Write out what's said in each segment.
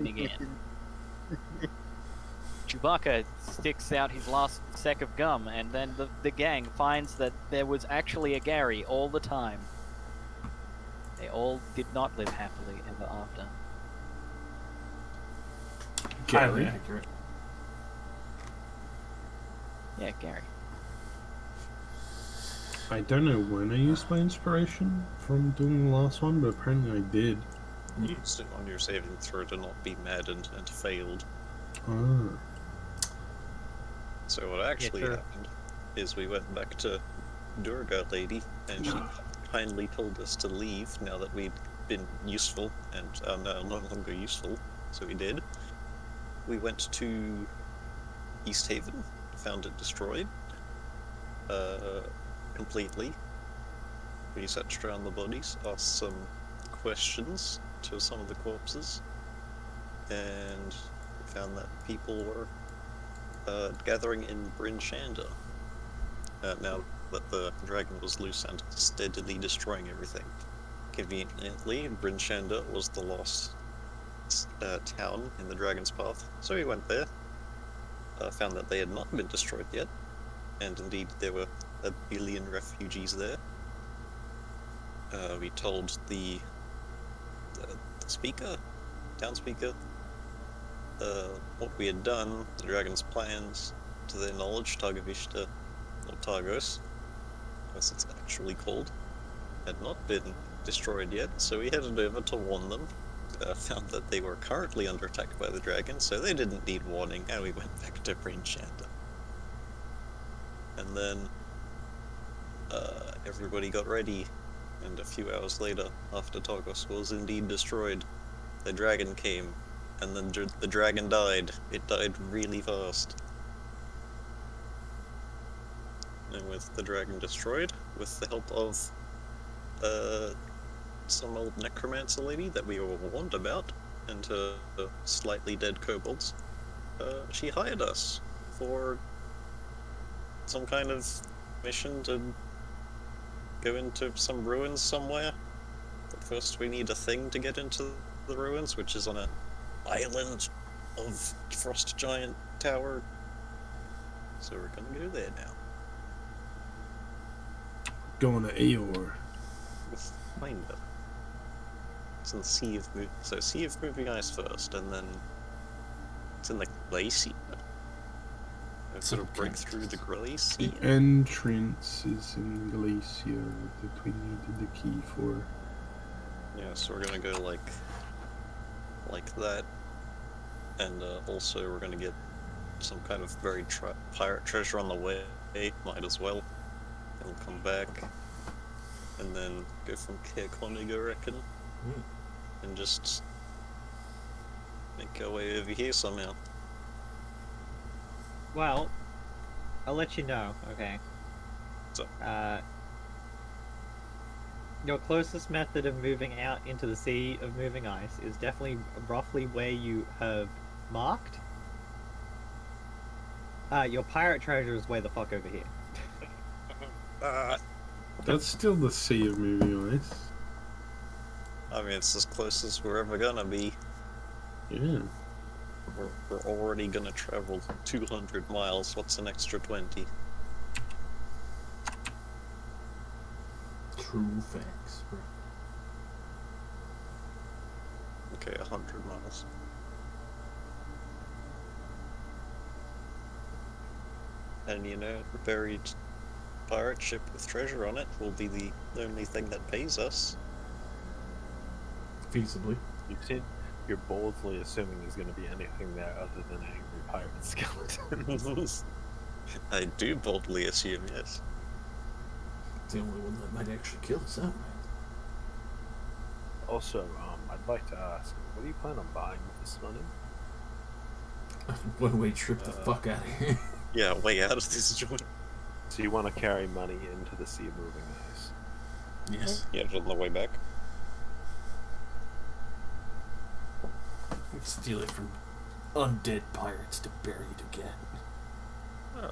Again. Chewbacca sticks out his last sack of gum, and then the gang finds that there was actually a Gary all the time. They all did not live happily ever after. Highly accurate. Yeah, Gary. I don't know when I used my inspiration from doing the last one, but apparently I did. You used it on your saving throw to not be maddened and failed. Ah. So what actually happened is we went back to Durga Lady, and she kindly told us to leave now that we'd been useful and are now no longer useful. So we did. We went to East Haven, found it destroyed completely. We searched around the bodies, asked some questions to some of the corpses, and found that people were gathering in Bryn Shander. Now that the dragon was loose and steadily destroying everything. Conveniently, Bryn Shander was the lost town in the Dragon's Path, so we went there, found that they had not been destroyed yet, and indeed there were 1 billion refugees there. We told the speaker, town speaker, what we had done, the dragon's plans. To their knowledge, Targovishta, or Targos, as it's actually called, had not been destroyed yet, so we headed over to warn them. Found that they were currently under attack by the dragon, so they didn't need warning, and we went back to Bryn Shander. And then everybody got ready, and a few hours later, after Targos was indeed destroyed, the dragon came, and then the dragon died. It died really fast. And with the dragon destroyed, with the help of some old necromancer lady that we were warned about, and her slightly dead kobolds, she hired us for some kind of mission to go into some ruins somewhere. But first we need a thing to get into the ruins, which is on an island of Frost Giant Tower. So we're gonna go there now. Going to Aor. Kinda. It's in the Sea of Moving... So Sea of Moving Ice first, and then it's in the Glacier. Sort of break through the Glacier. The entrance is in Glacier that we needed the key for. Yeah, so we're gonna go like that, and also we're gonna get some kind of buried pirate treasure on the way. Might as well. And we'll come back, and then go from Caer Konig, I reckon, and just make our way over here somehow. Well, I'll let you know, okay? So, your closest method of moving out into the Sea of Moving Ice is definitely roughly where you have marked. Your pirate treasure is way the fuck over here. That's still the Sea of Moving Ice. I mean, it's as close as we're ever gonna be. Yeah. We're already gonna travel 200 miles. What's an extra 20? True facts. Okay, 100 miles. And you know, a buried pirate ship with treasure on it will be the only thing that pays us. Feasibly. You said you're boldly assuming there's going to be anything there other than angry pirate skeletons. I do boldly assume, yes. It's the only one that might actually kill us outright. Also, I'd like to ask, what do you plan on buying with this money? One-way trip the fuck out of here. Yeah, way out of this joint. So you want to carry money into the Sea of Moving Ice? Yes. Yeah, on the way back. Steal it from undead pirates to bury it again. Oh.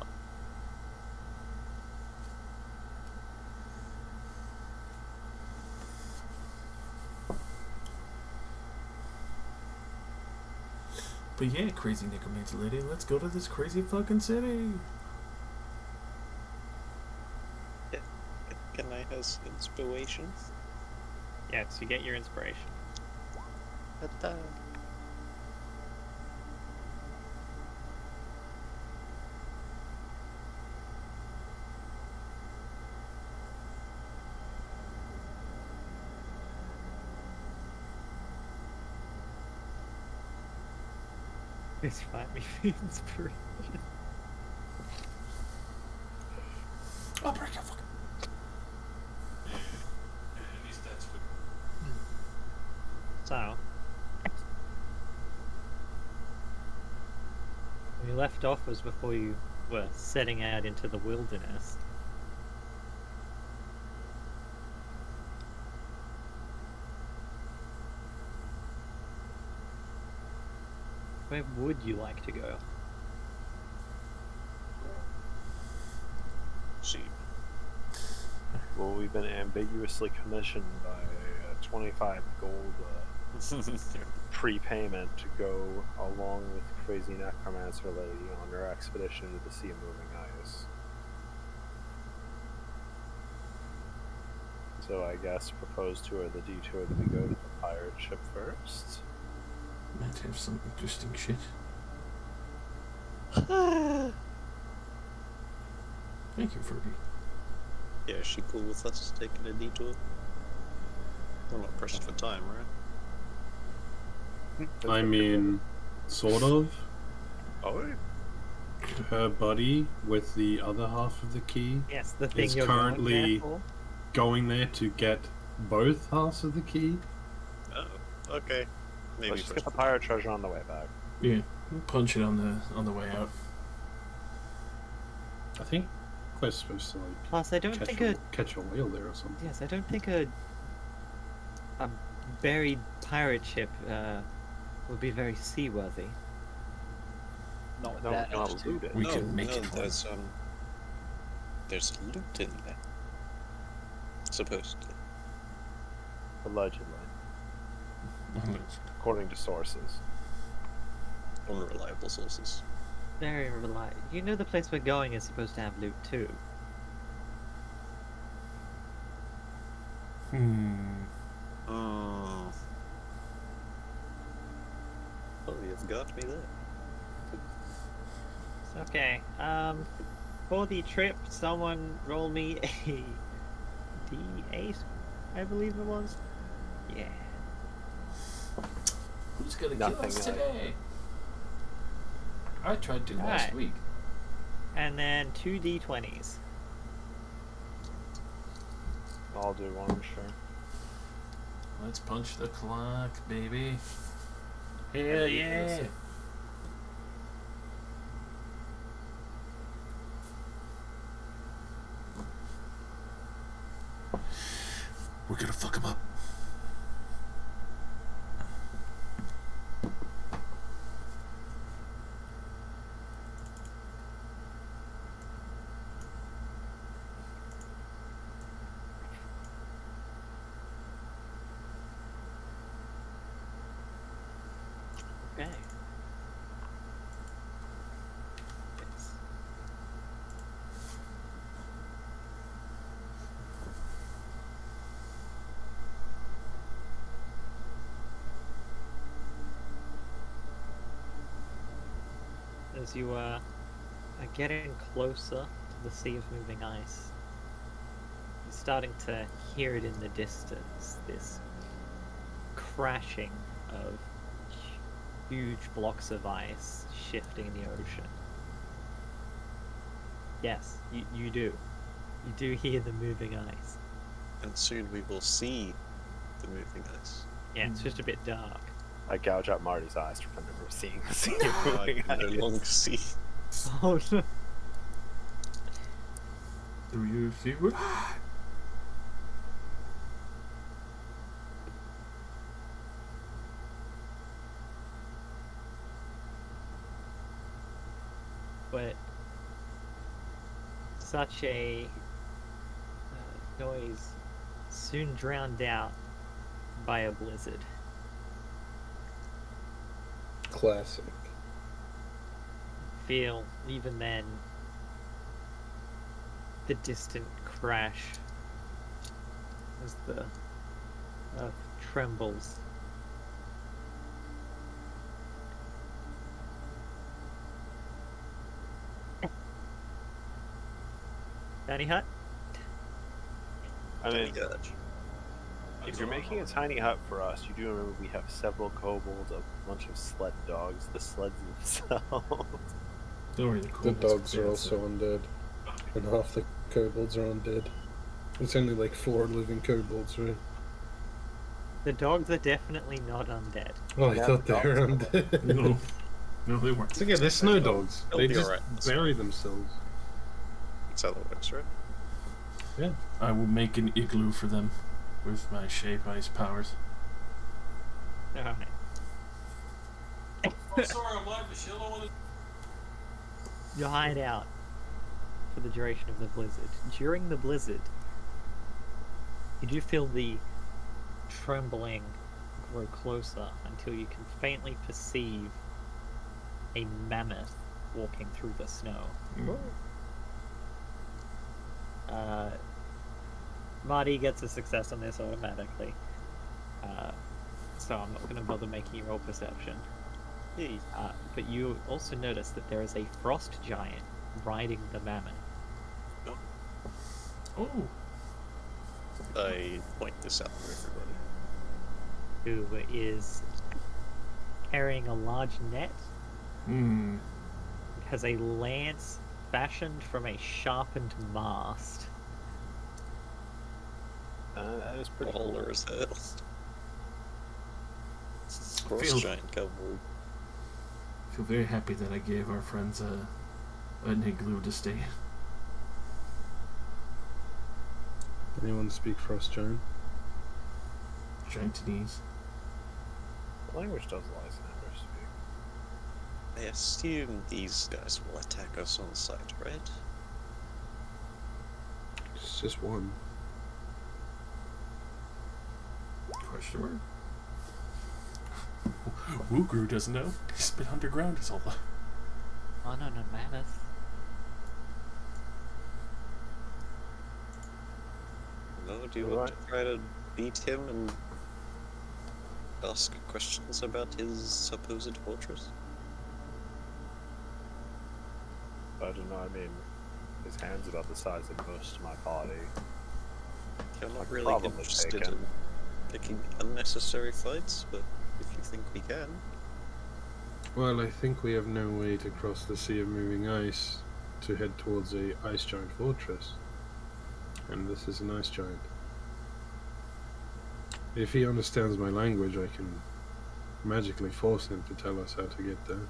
But yeah, crazy necromancer lady, let's go to this crazy fucking city. Can I have some inspiration? Yes, you get your inspiration. Ta-da. Please find me the inspiration. I'll break your fucking. So, when we left off was before you were setting out into the wilderness. Where would you like to go? See. Well, we've been ambiguously commissioned by 25 gold prepayment to go along with Crazy Necromancer Lady on her expedition to the Sea of Moving Ice. So I guess propose to her the detour that we go to the pirate ship first. Might have some interesting shit. Thank you, Furby. Yeah, is she cool with us taking a detour? We're not pressed for time, right? I mean, sort of. Oh, Her buddy with the other half of the key Yes, the thing is you're currently going going there to get both halves of the key. oh, okay. Maybe Let's just pressed get the for pirate treasure on the way back. Yeah, punch it on the way out. I think we're supposed to like Plus, I don't think catch a whale there or something. Yes, I don't think a buried pirate ship would be very seaworthy. Not with No, that we cannot attitude. loot it. We can make no, it one. there's loot in there. Supposedly. Allegedly. According to sources. Unreliable sources. Very reliable. You know the place we're going is supposed to have loot too. Oh, you've got me there. Okay. For the trip, someone roll me a D8, I believe it was. Yeah. Who's gonna kill Nothing, us today? I tried to last Alright. week. And then 2 D20s. I'll do one, sure. Let's punch the clock, baby. Hell yeah! We're gonna fuck him up. Okay. Yes. As you are getting closer to the Sea of Moving Ice, you're starting to hear it in the distance, this crashing of huge blocks of ice shifting in the ocean. Yes, you do. You do hear the moving ice. And soon we will see the moving ice. Yeah, it's just a bit dark. I gouge out Marty's eyes to prevent him from seeing the sea I moving can no ice. longer see. Oh no. Do you see what? But such a noise soon drowned out by a blizzard. Classic. feel, even then, the distant crash as the earth trembles. Tiny hut? I mean, Gotcha. if you're making a tiny hut for us, you do remember we have several kobolds, a bunch of sled dogs, the sleds themselves. Don't worry, the The kobolds dogs can are dance also undead, and half the kobolds are undead. It's only like 4 living kobolds, right? The dogs are definitely not undead. Oh, I Yeah, thought the they were dogs undead. No, no, they weren't. So yeah, they're snow dogs. They'll They be just alright. bury themselves. That's how that works, right? Yeah. I will make an igloo for them with my shape ice powers. Alright. I'm sorry, I'm live, Michelle. I want to. You hide out for the duration of the blizzard. During the blizzard, you do feel the trembling grow closer until you can faintly perceive a mammoth walking through the snow. Marty gets a success on this automatically. So I'm not going to bother making you roll perception. Hey. But you also notice that there is a frost giant riding the mammoth. Oh, I point this out for everybody. Who is carrying a large net. It has a lance fashioned from a sharpened mast. That is pretty Baller cool. as hell. Cross Feels- giant cavalry. I feel very happy that I gave our friends an igloo to stay in. Anyone speak Frost Giant? Giantinese. The language does lie in Amber speak. I assume these guys will attack us on sight, right? It's just one. Question mark? Woogru doesn't know. He's been underground his whole life. Oh no, mammoth. No, do you want to try to beat him and ask questions about his supposed fortress? I don't know, I mean, his hand's about the size of most of my body. I'm not I'd really probably interested take in him. picking unnecessary fights, but if you think we can. Well, I think we have no way to cross the sea of moving ice to head towards a ice giant fortress. And this is an ice giant. If he understands my language, I can magically force him to tell us how to get there.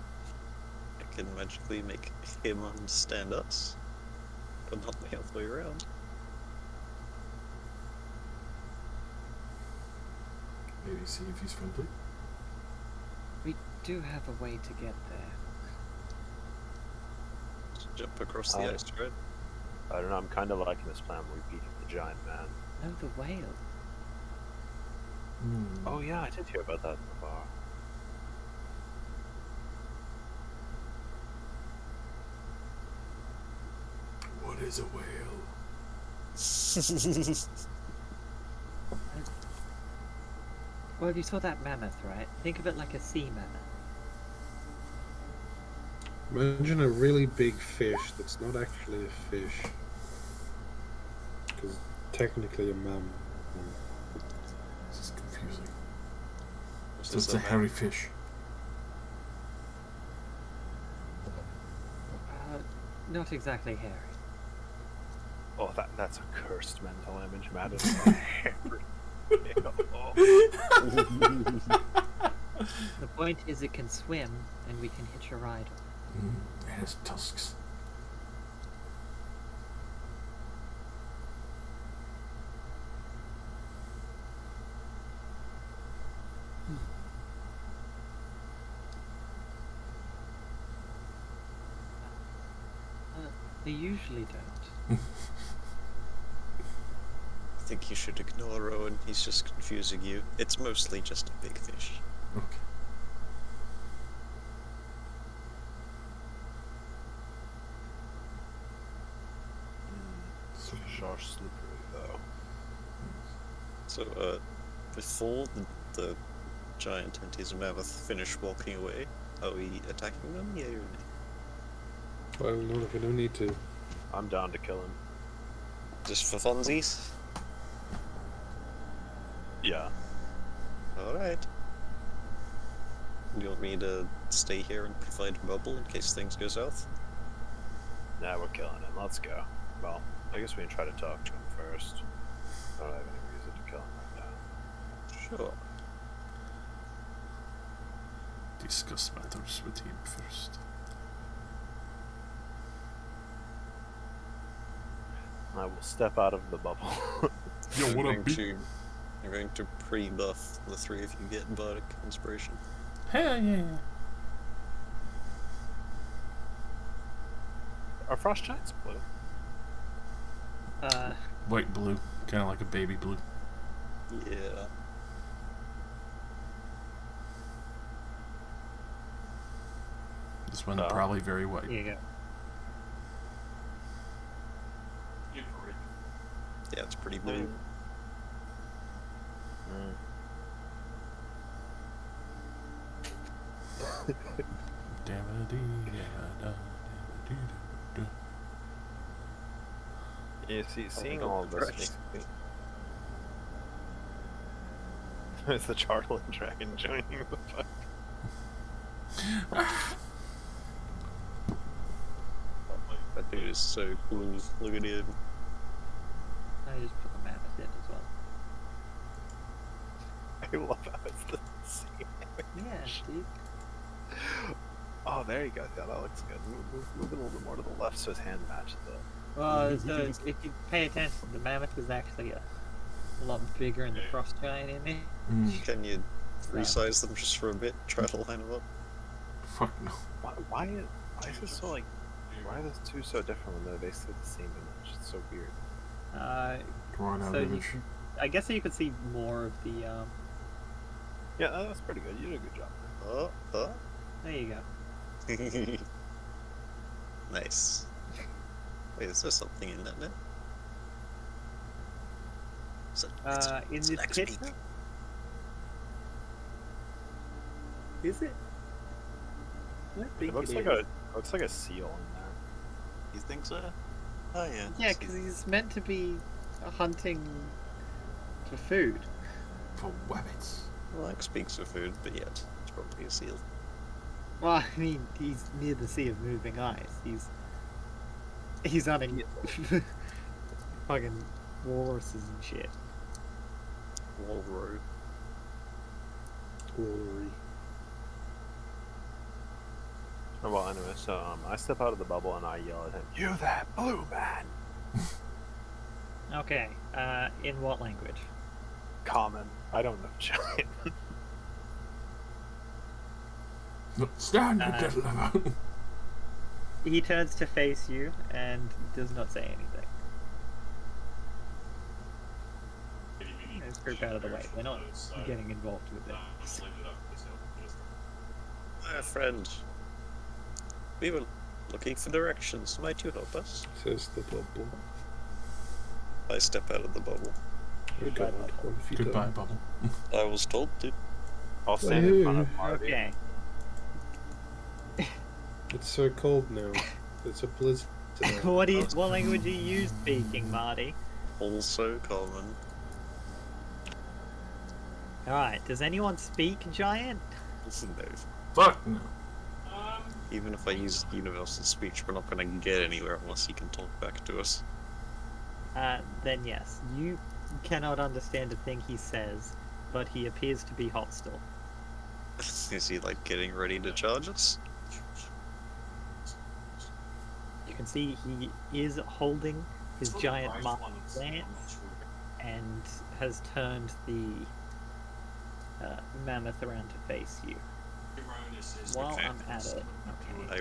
I can magically make him understand us, but not the other way around. Maybe see if he's friendly. We do have a way to get there. Just jump across the ice, right? I don't know, I'm kind of liking this plan where we beat the giant man. No, the whale. Oh yeah, I did hear about that in the bar. What is a whale? Well, you saw that mammoth, right? Think of it like a sea mammoth. Imagine a really big fish that's not actually a fish. Because technically a mammoth. This is confusing. This So is it's a map. hairy fish. Not exactly hairy. Oh, that's a cursed mental image, madam. The point is it can swim, and we can hitch a ride. It has tusks. They usually don't. I think you should ignore Rowan, he's just confusing you. It's mostly just a big fish. Okay. fish are slippery, though. So, before the giant and his mammoth finish walking away, are we attacking them? Yeah or nay? Well, no, we don't need to. I'm down to kill him. Just for funsies? Yeah. Alright. Do you want me to stay here and provide a bubble in case things go south? Nah, we're killing him. Let's go. Well, I guess we can try to talk to him first. I don't have any reason to kill him right now. Sure. Discuss matters with him first. I will step out of the bubble. Yo, I'm what going up, B? I'm going to pre-buff the three of you get bardic inspiration. Hell yeah. Are frost giants blue? White blue, kind of like a baby blue. Yeah. This one's Oh. probably very white. Here you go. Yeah, it's pretty blue. Yeah, seeing got all of this crushed. makes me... It's the Chartland Dragon joining the fight. That dude is so cool. Look at him. I just put the mammoth in as well. I love how it's the same. Yeah, dude. Oh, there you go. Yeah, that looks good. Move it a little bit more to the left so his hand matches up. Well, so if you pay attention, the mammoth was actually a lot bigger in the frost giant in there. Can you resize them just for a bit? Try to line them up. Fuck no. Why is this so like? Why are those two so different when they're basically the same image? It's so weird. Drawn out So you image. can, I guess you could see more of the. Yeah, that's pretty good. You did a good job. There you go. Nice. Wait, is there something in that now? Is it, In it's this next picture, week. is it? I don't think It looks it like is. looks like a seal in there. You think so? Oh yeah. Yeah, because he's meant to be hunting for food. For wabbits. Like speaks of food, but yet it's probably a seal. Well, I mean, he's near the sea of moving ice. He's hunting fucking walruses and shit. Walro. Glory. Oh, well, anyway, so I step out of the bubble and I yell at him, "You that blue man!" Okay, in what language? Common. I don't know giant. Stand at that level. He turns to face you and does not say anything. Let's group out of the way. We're not getting involved with this. Friend. We were looking for directions. Might you help us? Says the bubble. I step out of the bubble. We're Goodbye, going bubble. 1 feet Goodbye, up. bubble. I was told to. I'll stand in front of Marty. Okay. It's so cold now. It's a blizzard. now. What language are you speaking, Marty? Also common. Alright, does anyone speak giant? Listen, Dave. Fuck no. Even if I use universal speech, we're not going to get anywhere unless he can talk back to us. Then yes. You cannot understand a thing he says, but he appears to be hostile. Is he like getting ready to charge us? You can see he is holding his giant lance and has turned the mammoth around to face you. While Okay. I'm at it, okay,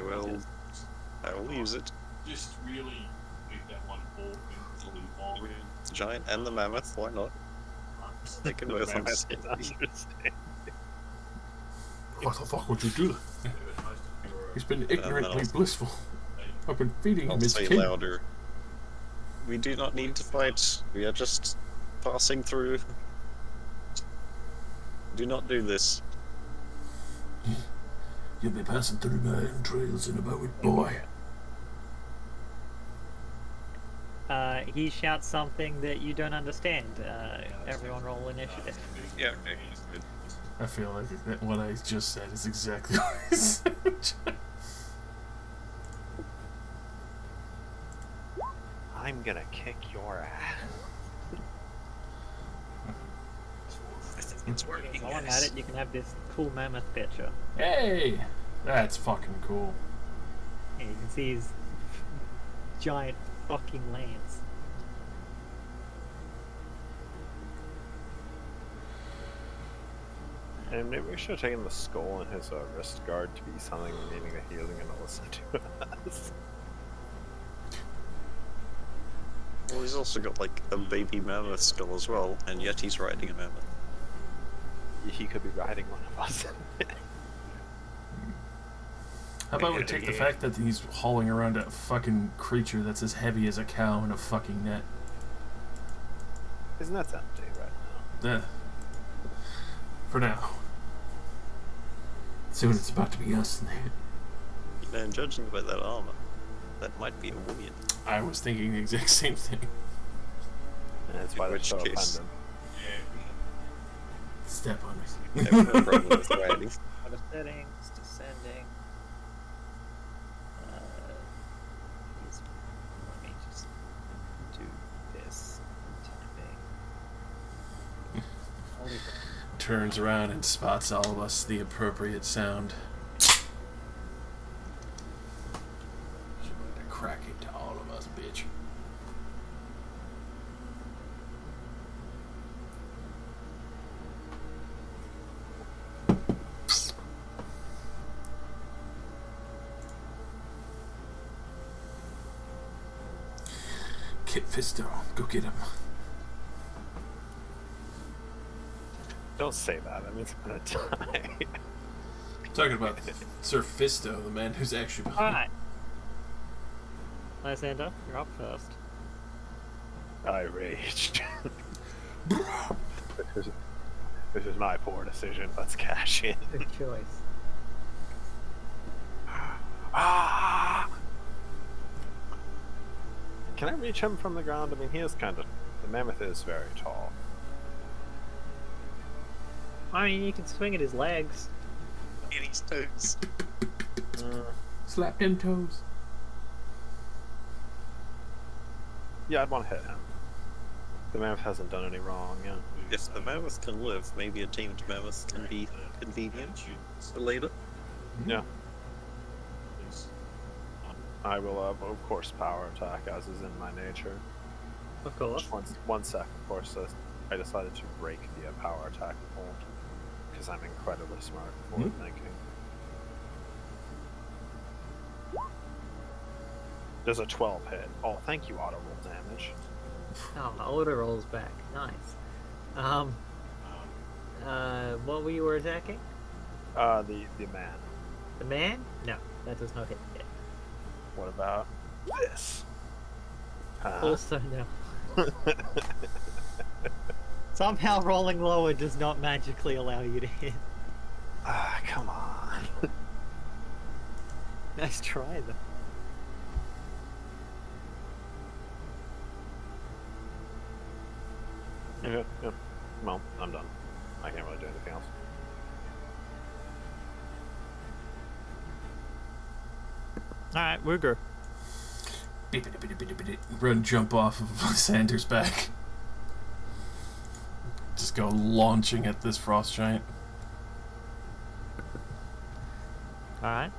I will use it. Just really make that one ball thing really long. The giant and the mammoth, why not? They can both understand. What the fuck would you do? He's been ignorantly no. blissful. I've been feeding him I'll his say king. louder. We do not need to fight. We are just passing through. Do not do this. You'll be passing through my entrails in a moment, boy. He shouts something that you don't understand. Everyone roll initiative. Yeah, okay. I feel like that what I just said is exactly what I said. I'm gonna kick your ass. I think it's working. While I'm guys. at it, you can have this cool mammoth picture. Hey! That's fucking cool. Yeah, you can see his giant fucking lance. And maybe we should have taken the skull and his wrist guard to be something needing a healing and listen to us. Well, he's also got like a baby mammoth skull as well, and yet he's riding a mammoth. He could be riding one of us. How about we take the fact that he's hauling around a fucking creature that's as heavy as a cow in a fucking net? Isn't that empty right now? For now. Soon it's about to be us. And judging by that armor, that might be a win. I was thinking the exact same thing. And that's In why they're which so case- offended. Step on me. I have no problem with riding. Out of settings, descending. Let me just do this. Typing. Holy crap. Turns around and spots all of us the appropriate sound. They're cracking to all of us, bitch. Kit Fisto, go get him. Don't say that. That means I'm gonna die. Talking about Sir Fisto, the man who's actually behind. Alright. Lysander, you're up first. I raged. This is my poor decision. Let's cash in. Good choice. Ah! Can I reach him from the ground? I mean, he is kind of. The mammoth is very tall. I mean, you can swing at his legs. In his toes. Slap them toes. Yeah, I'd want to hit him. The mammoth hasn't done any wrong yet. If the mammoth can live, maybe a tamed mammoth can be convenient for later. Yeah. I will, of course, power attack, as is in my nature. Of course. Just one sec, of course. I decided to break the power attack hold because I'm incredibly smart forward thinking. Does a 12 hit? Oh, thank you, auto roll damage. Oh, auto rolls back. Nice. What were you attacking? The man. The man? No, that does not hit yet. What about this? Also no. Somehow rolling lower does not magically allow you to hit. Ah, come on. Nice try though. Yeah. Well, I'm done. I can't really do anything else. Alright, Wooger. Run, jump off of Sanders' back. Just go launching at this frost giant. Alright.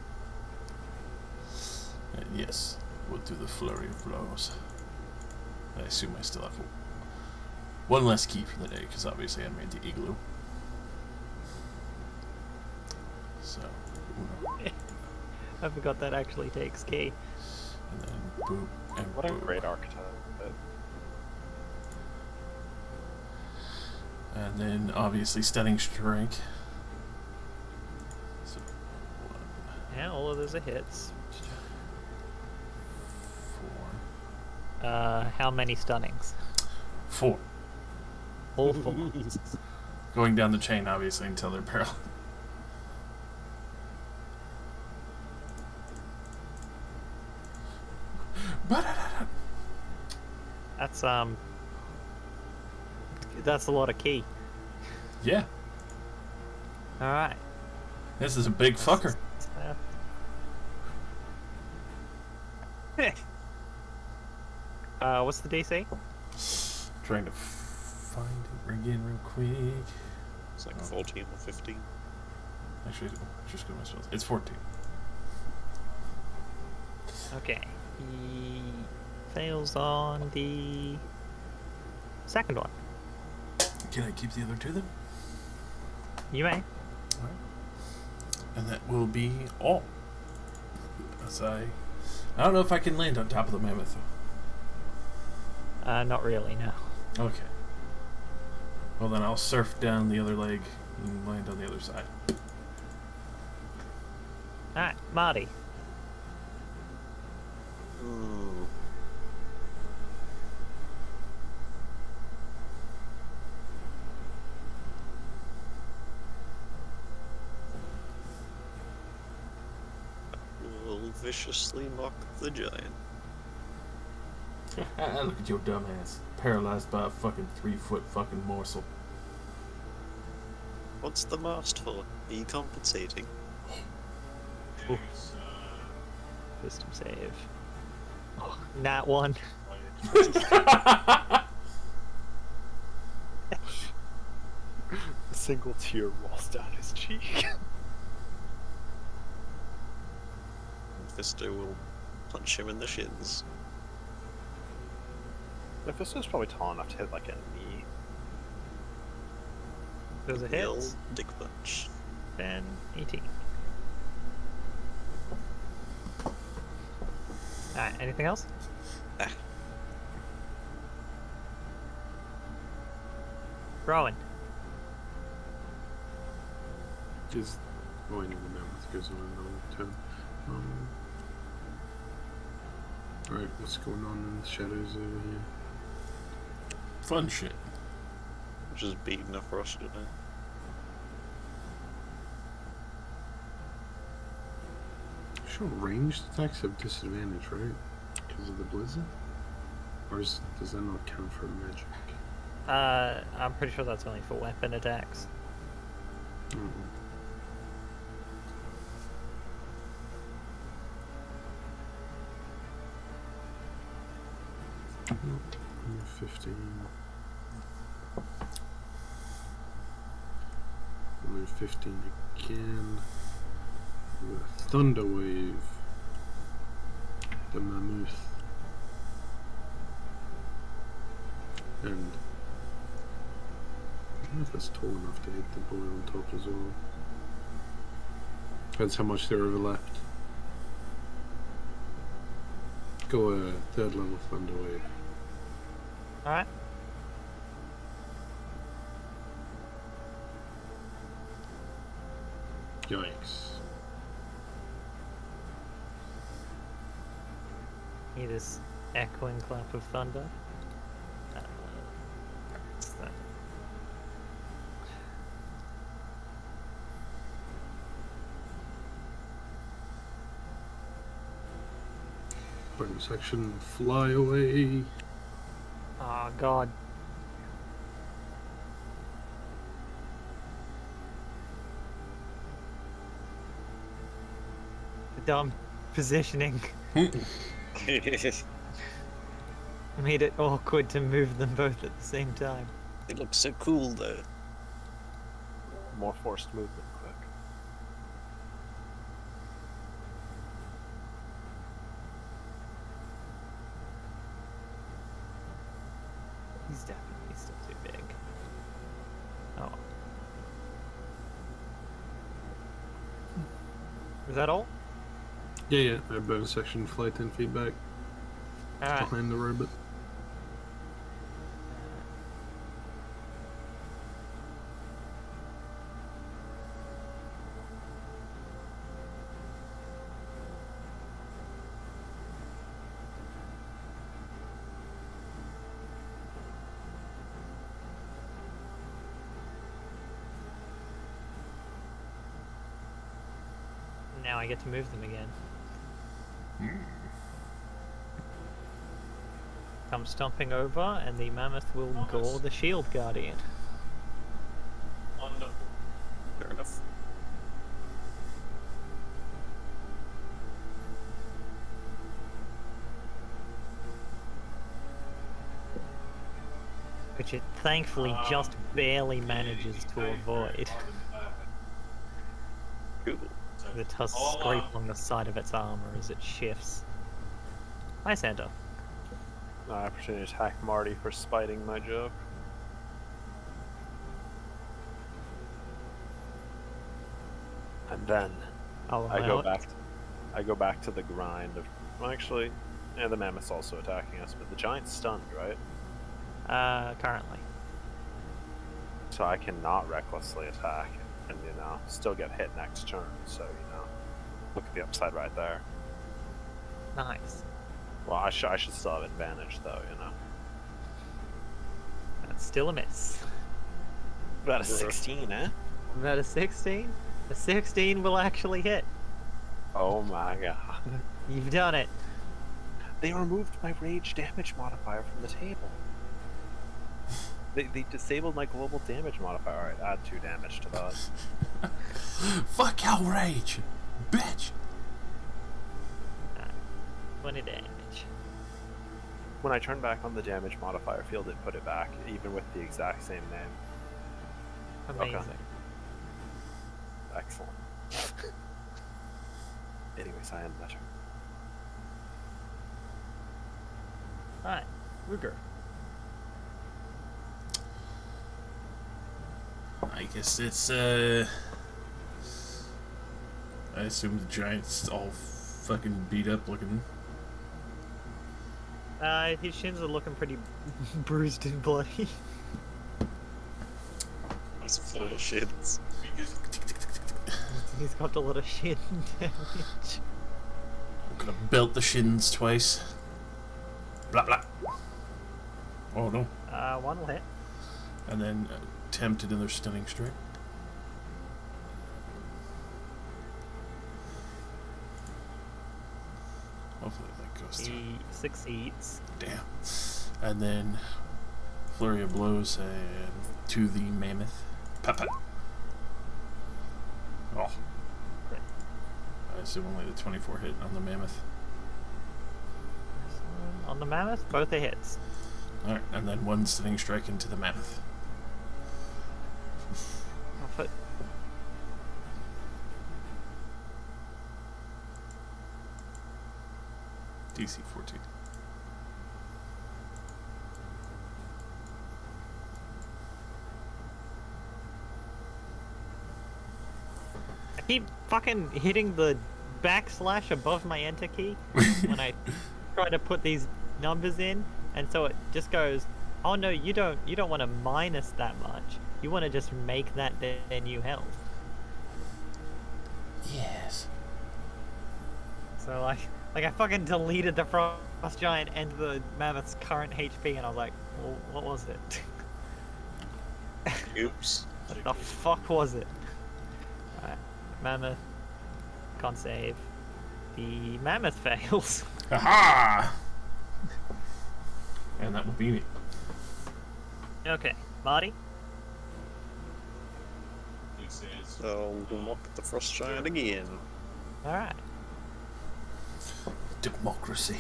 Yes, we'll do the flurry of blows. I assume I still have one less key for the day, because obviously I made the igloo. So, I forgot that actually takes key. and then boop, and What a boop. great archetype. And then obviously stunning strike. So, 1, Yeah, all of those are hits. 4, How many stunnings? 4. All 4. Going down the chain, obviously, until they're paralyzed. That's a lot of key. Yeah, All right. this is a big fucker. What's the DC? Trying to find it again real quick. It's like 14 or 15. Actually, just go to my spells. It's 14. Okay. He fails on the second one. Can I keep the other 2 then? You may. And that will be all. As I don't know if I can land on top of the mammoth. Not really, no. Okay. Well, then I'll surf down the other leg and land on the other side. Alright, Marty. Hmm. Will viciously mock the giant. Look at your dumb ass. Paralyzed by a fucking 3-foot fucking morsel. What's the mast for? Are you compensating? It's, Wisdom save. Oh, nat 1. A single tear rolls down his cheek. Fisto will punch him in the shins. Mephisto's probably tall enough to hit like a knee. Those are The old hits. dick punch. Then 18. Alright, anything else? Ah. Rowan. Is oh, I know the mammoth goes on a long turn. Alright, what's going on in the shadows over here? Fun shit. Just beating a frost, you know. Sure, ranged attacks have disadvantage, right? Because of the blizzard? Or does that not count for magic? I'm pretty sure that's only for weapon attacks. Mm. Nope, 15. I'm at 15 again. With a thunder wave. The mammoth. And I don't know if that's tall enough to hit the boy on top as well. Depends how much they're overlapped. Go a 3rd level thunder wave. Alright. Yikes. Hear this echoing clap of thunder. What's that? Bonus action, fly away. Oh god. The dumb positioning made it awkward to move them both at the same time. It looks so cool though. More forced movement, quick. He's definitely still too big. Oh. Was that all? Yeah, a bonus action, fly 10 feet back Alright. behind the robot. now I get to move them again. Come stomping over, and the mammoth will gore the shield guardian. Wonderful. Fair enough. Which it thankfully just barely manages to avoid. Cool. The tusk scrape along the side of its armor as it shifts. Hi, Santa. Opportunity to attack Marty for spiting my joke. And then I'll I allow go it. back. I go back to the grind of. Well, actually, yeah, the mammoth's also attacking us, but the giant's stunned, right? Currently. So I cannot recklessly attack, and still get hit next turn. So look at the upside right there. Nice. Well, I should still have advantage though, That's still a miss. About a 16, eh? About a 16? A 16 will actually hit. Oh my god. You've done it. They removed my rage damage modifier from the table. They disabled my global damage modifier. Alright, add 2 damage to that. Fuck your rage, bitch. 20 damage. When I turn back on the damage modifier field, it put it back, even with the exact same name. Amazing. Excellent. Anyways, I am better. Alright, Ruger. I guess it's I assume the giant's all fucking beat up looking. His shins are looking pretty bruised and bloody. He's full of shits. He's got a lot of shin damage. I'm gonna belt the shins twice. Blah blah. Oh no. One will hit. And then attempt another stunning strike. Hopefully that goes through. He succeeds. Damn. And then flurry of blows to the mammoth. Pat pat. Oh. Right. I assume only the 24 hit on the mammoth. On the mammoth, both are hits. Alright, and then one stunning strike into the mammoth. Off it. DC 14. I keep fucking hitting the backslash above my enter key when I try to put these numbers in, and so it just goes, oh no, you don't want to minus that much. You want to just make that their new health. Yes. So like I fucking deleted the frost giant and the mammoth's current HP, and I was like, well, what was it? Oops. What the fuck was it? Alright, mammoth can't save. The mammoth fails. Aha! And that will be me. Okay, Marty. He says, So we'll mock the frost giant again. Alright. Democracy.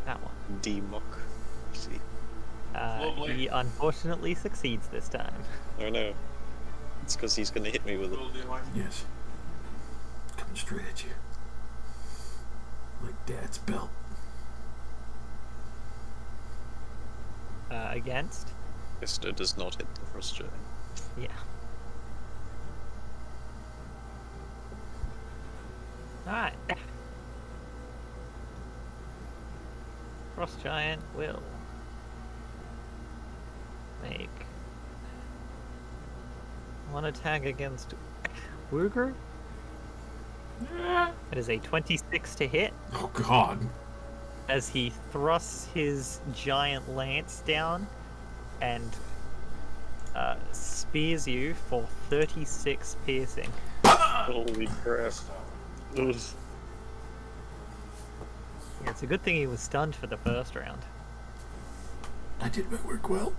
That one. Demock. See. Lovely. He unfortunately succeeds this time. Oh no. It's because he's gonna hit me with it. "Will do, my Yes. Coming straight at you. Like Dad's belt. Against? Mister does not hit the frost giant. Yeah. Alright. Frost Giant will make one attack against Wuger. It is a 26 to hit Oh God. as he thrusts his giant lance down and spears you for 36 piercing. Holy crap. Ugh. Yeah, it's a good thing he was stunned for the first round. I did my work well.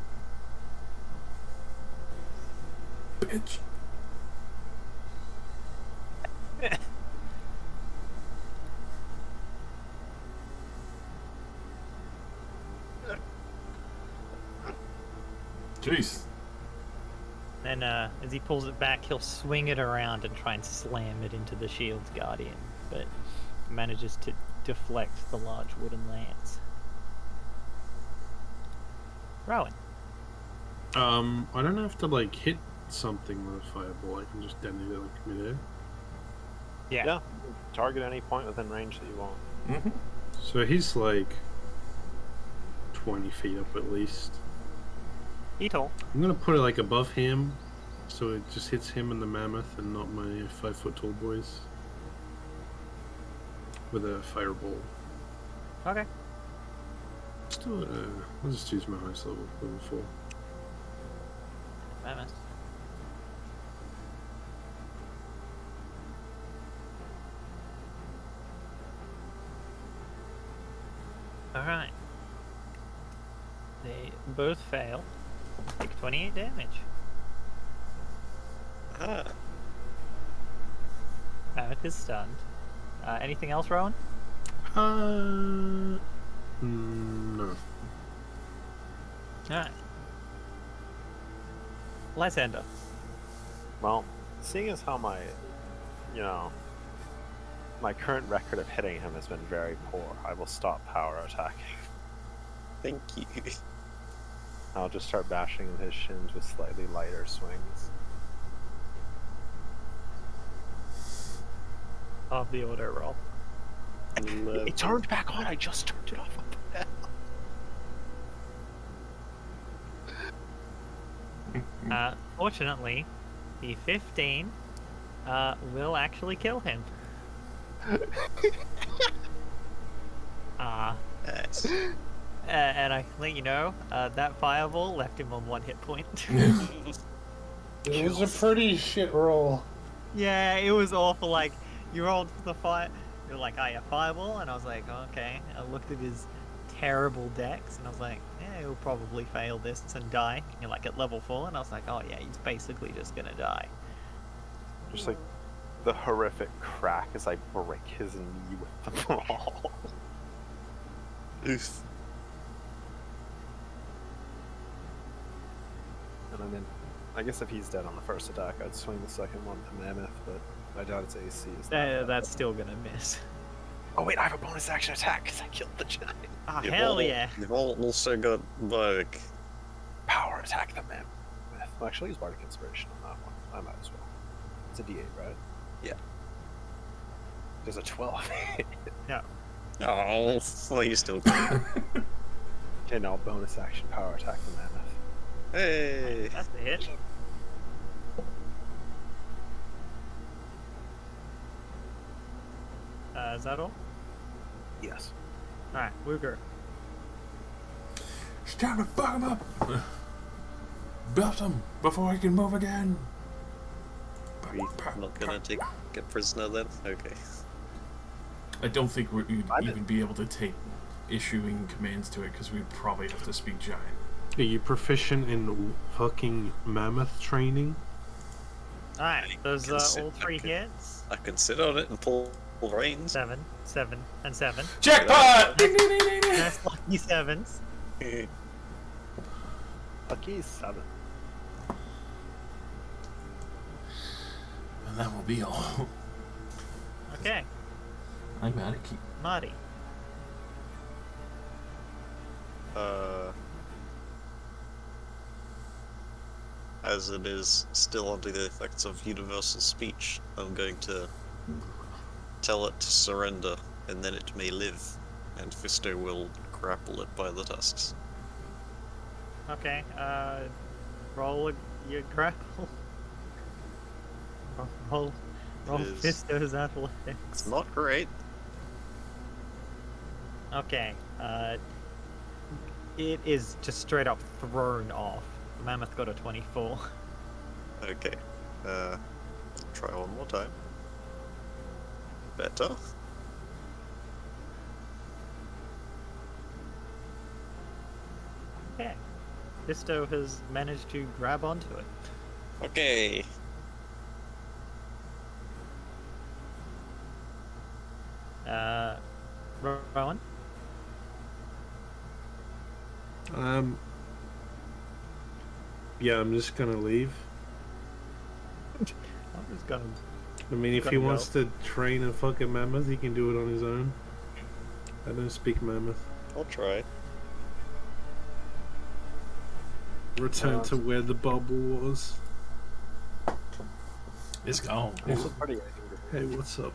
Bitch. Jeez. Then, as he pulls it back, he'll swing it around and try and slam it into the shield's guardian, but manages to deflect the large wooden lance. Rowan. I don't have to like hit something with a fireball. I can just detonate it like midair. Yeah. Target any point within range that you want. Mm-hmm. So he's like 20 feet up at least. Beetle. I'm gonna put it like above him, so it just hits him and the mammoth, and not my 5 foot tall boys. With a fireball. Okay. Still, I'll just use my highest level 4. Mammoth. Alright. They both fail. Take 28 damage. Ah, Mammoth is stunned. Anything else, Rowan? No. Alright. Lysander. Well, seeing as how my current record of hitting him has been very poor, I will stop power attacking. thank you. I'll just start bashing his shins with slightly lighter swings. Of the auto roll. It turned back on, I just turned it off. What the hell? Fortunately, the 15 will actually kill him. Nice. And I can let you know, that fireball left him on 1 hit point. It was a pretty shit roll. Yeah, it was awful. Like, you rolled for the fire. You're like, oh yeah, fireball, and I was like, okay. I looked at his terrible dex, and I was like, yeah, he'll probably fail this and die. And you're like at level 4, and I was like, oh yeah, he's basically just gonna die. Just like the horrific crack as I break his knee with the ball. Oof. And I mean, I guess if he's dead on the first attack, I'd swing the second one to Mammoth, but I doubt its AC is that. That's still gonna miss. Oh wait, I have a bonus action attack because I killed the giant. Ah, You've hell al- yeah. You've also got like Power attack the Mammoth. Well, actually, use Bardic Inspiration on that one. I might as well. It's a D8, right? Yeah. There's a 12. oh, well you still can. Okay, now bonus action power attack the Mammoth. Hey. That's the hit. Is that all? Yes. Alright, Wooger. It's time to fuck him up. Belt him before he can move again. Are you not gonna get prisoner then? Okay. I don't think we'd I'm even be able to take issuing commands to it because we'd probably have to speak giant. Are you proficient in fucking mammoth training? Alright, those consider- all 3 okay. hits. I can sit on it and pull reins. 7, 7, and 7. Jackpot! Ding, ding, ding, ding, ding. Nice lucky 7s. Lucky 7. And that will be all. Okay, I'm out of key. Marty. As it is still under the effects of universal speech, I'm going to tell it to surrender, and then it may live, and Fisto will grapple it by the tusks. Okay, roll your grapple. Roll It is- Fisto's athletics. It's not great. Okay, it is just straight up thrown off. Mammoth got a 24. Okay. Try one more time. Better? Okay. Fisto has managed to grab onto it. Okay. Rowan? Yeah, I'm just gonna leave. I'm just gonna... I mean, if he Gonna wants to train a fucking mammoth, he can do it on his own. I don't speak mammoth. I'll try. Return to where the bubble was. It's gone. Also pretty angry. Hey, what's up?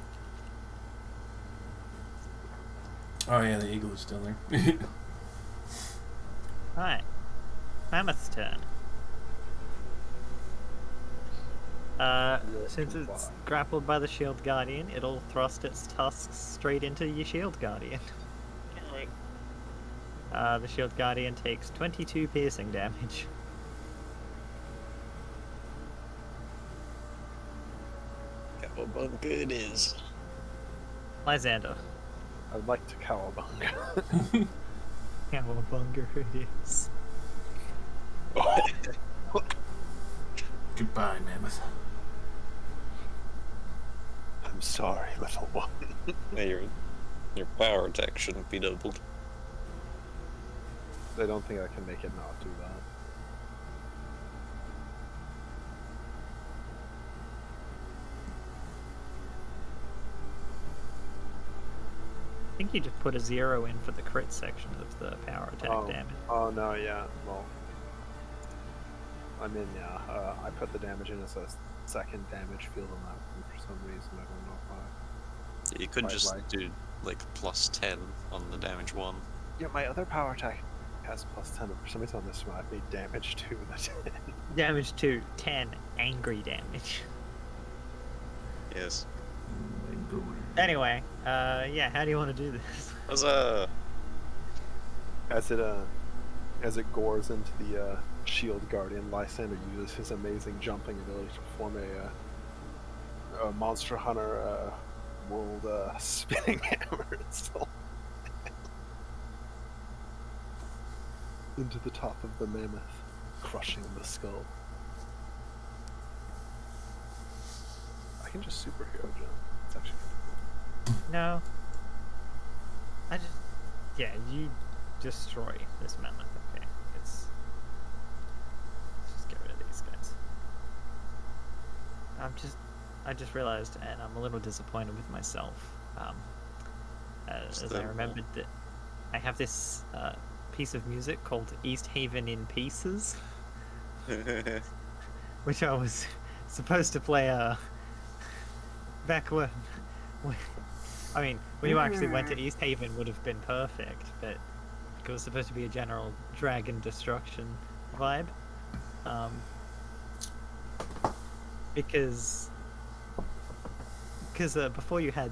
Oh yeah, the eagle is still there. Alright. Mammoth's turn. Since it's grappled by the Shield Guardian, it'll thrust its tusks straight into your Shield Guardian. Alright. The Shield Guardian takes 22 piercing damage. Cowabunga it is. Lysander. I'd like to cowabunga. Cowabunga it is. Goodbye, mammoth. I'm sorry, little one. Yeah, your power attack shouldn't be doubled. I don't think I can make it not do that. I think you just put a 0 in for the crit section of the power attack damage. Oh no, yeah. Well, I mean, yeah. I put the damage in as a second damage field on that one for some reason. I don't know why. You could Quite just right. do like +10 on the damage one. Yeah, my other power attack has +10, but for some reason on this one I made damage to the 10. Damage to 10 angry damage. Yes. Anyway, yeah, how do you want to do this? Huzzah! As it gores into the Shield Guardian, Lysander uses his amazing jumping ability to perform a Monster Hunter world spinning hammer install into the top of the mammoth, crushing the skull. I can just superhero jump. It's actually kind of cool. No. Yeah, you destroy this mammoth, okay? Let's just get rid of these guys. I just realized, and I'm a little disappointed with myself, as I remembered that I have this piece of music called East Haven in Pieces, which I was supposed to play back when I mean, when you actually went to East Haven would have been perfect, but it was supposed to be a general dragon destruction vibe. Because before you had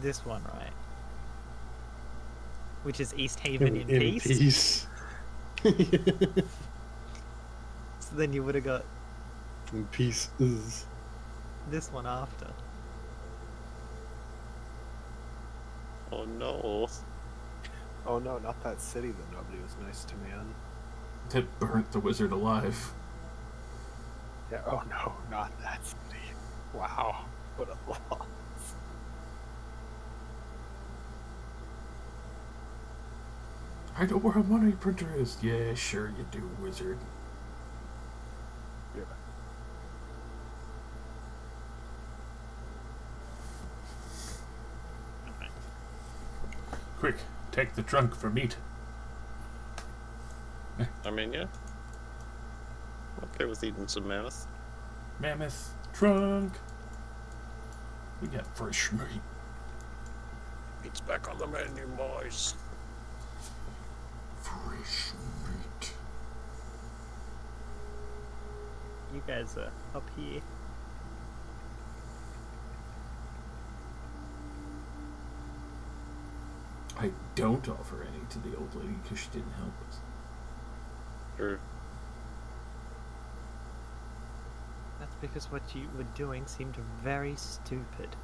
this one, right? Which is East Haven in Peace. So then you would have got In pieces. this one after. Oh no. Oh no, not that city that nobody was nice to me in. That burnt the wizard alive. Yeah, oh no, not that city. Wow, what a loss. I know where a money printer is. Yeah, sure you do, wizard. Yeah. Quick, take the trunk for meat. I mean, yeah. I'm okay with eating some mammoth. Mammoth, trunk. We got fresh meat. Meat's back on the menu, boys. Fresh meat. You guys are up here. I don't offer any to the old lady because she didn't help us. Sure. That's because what you were doing seemed very stupid.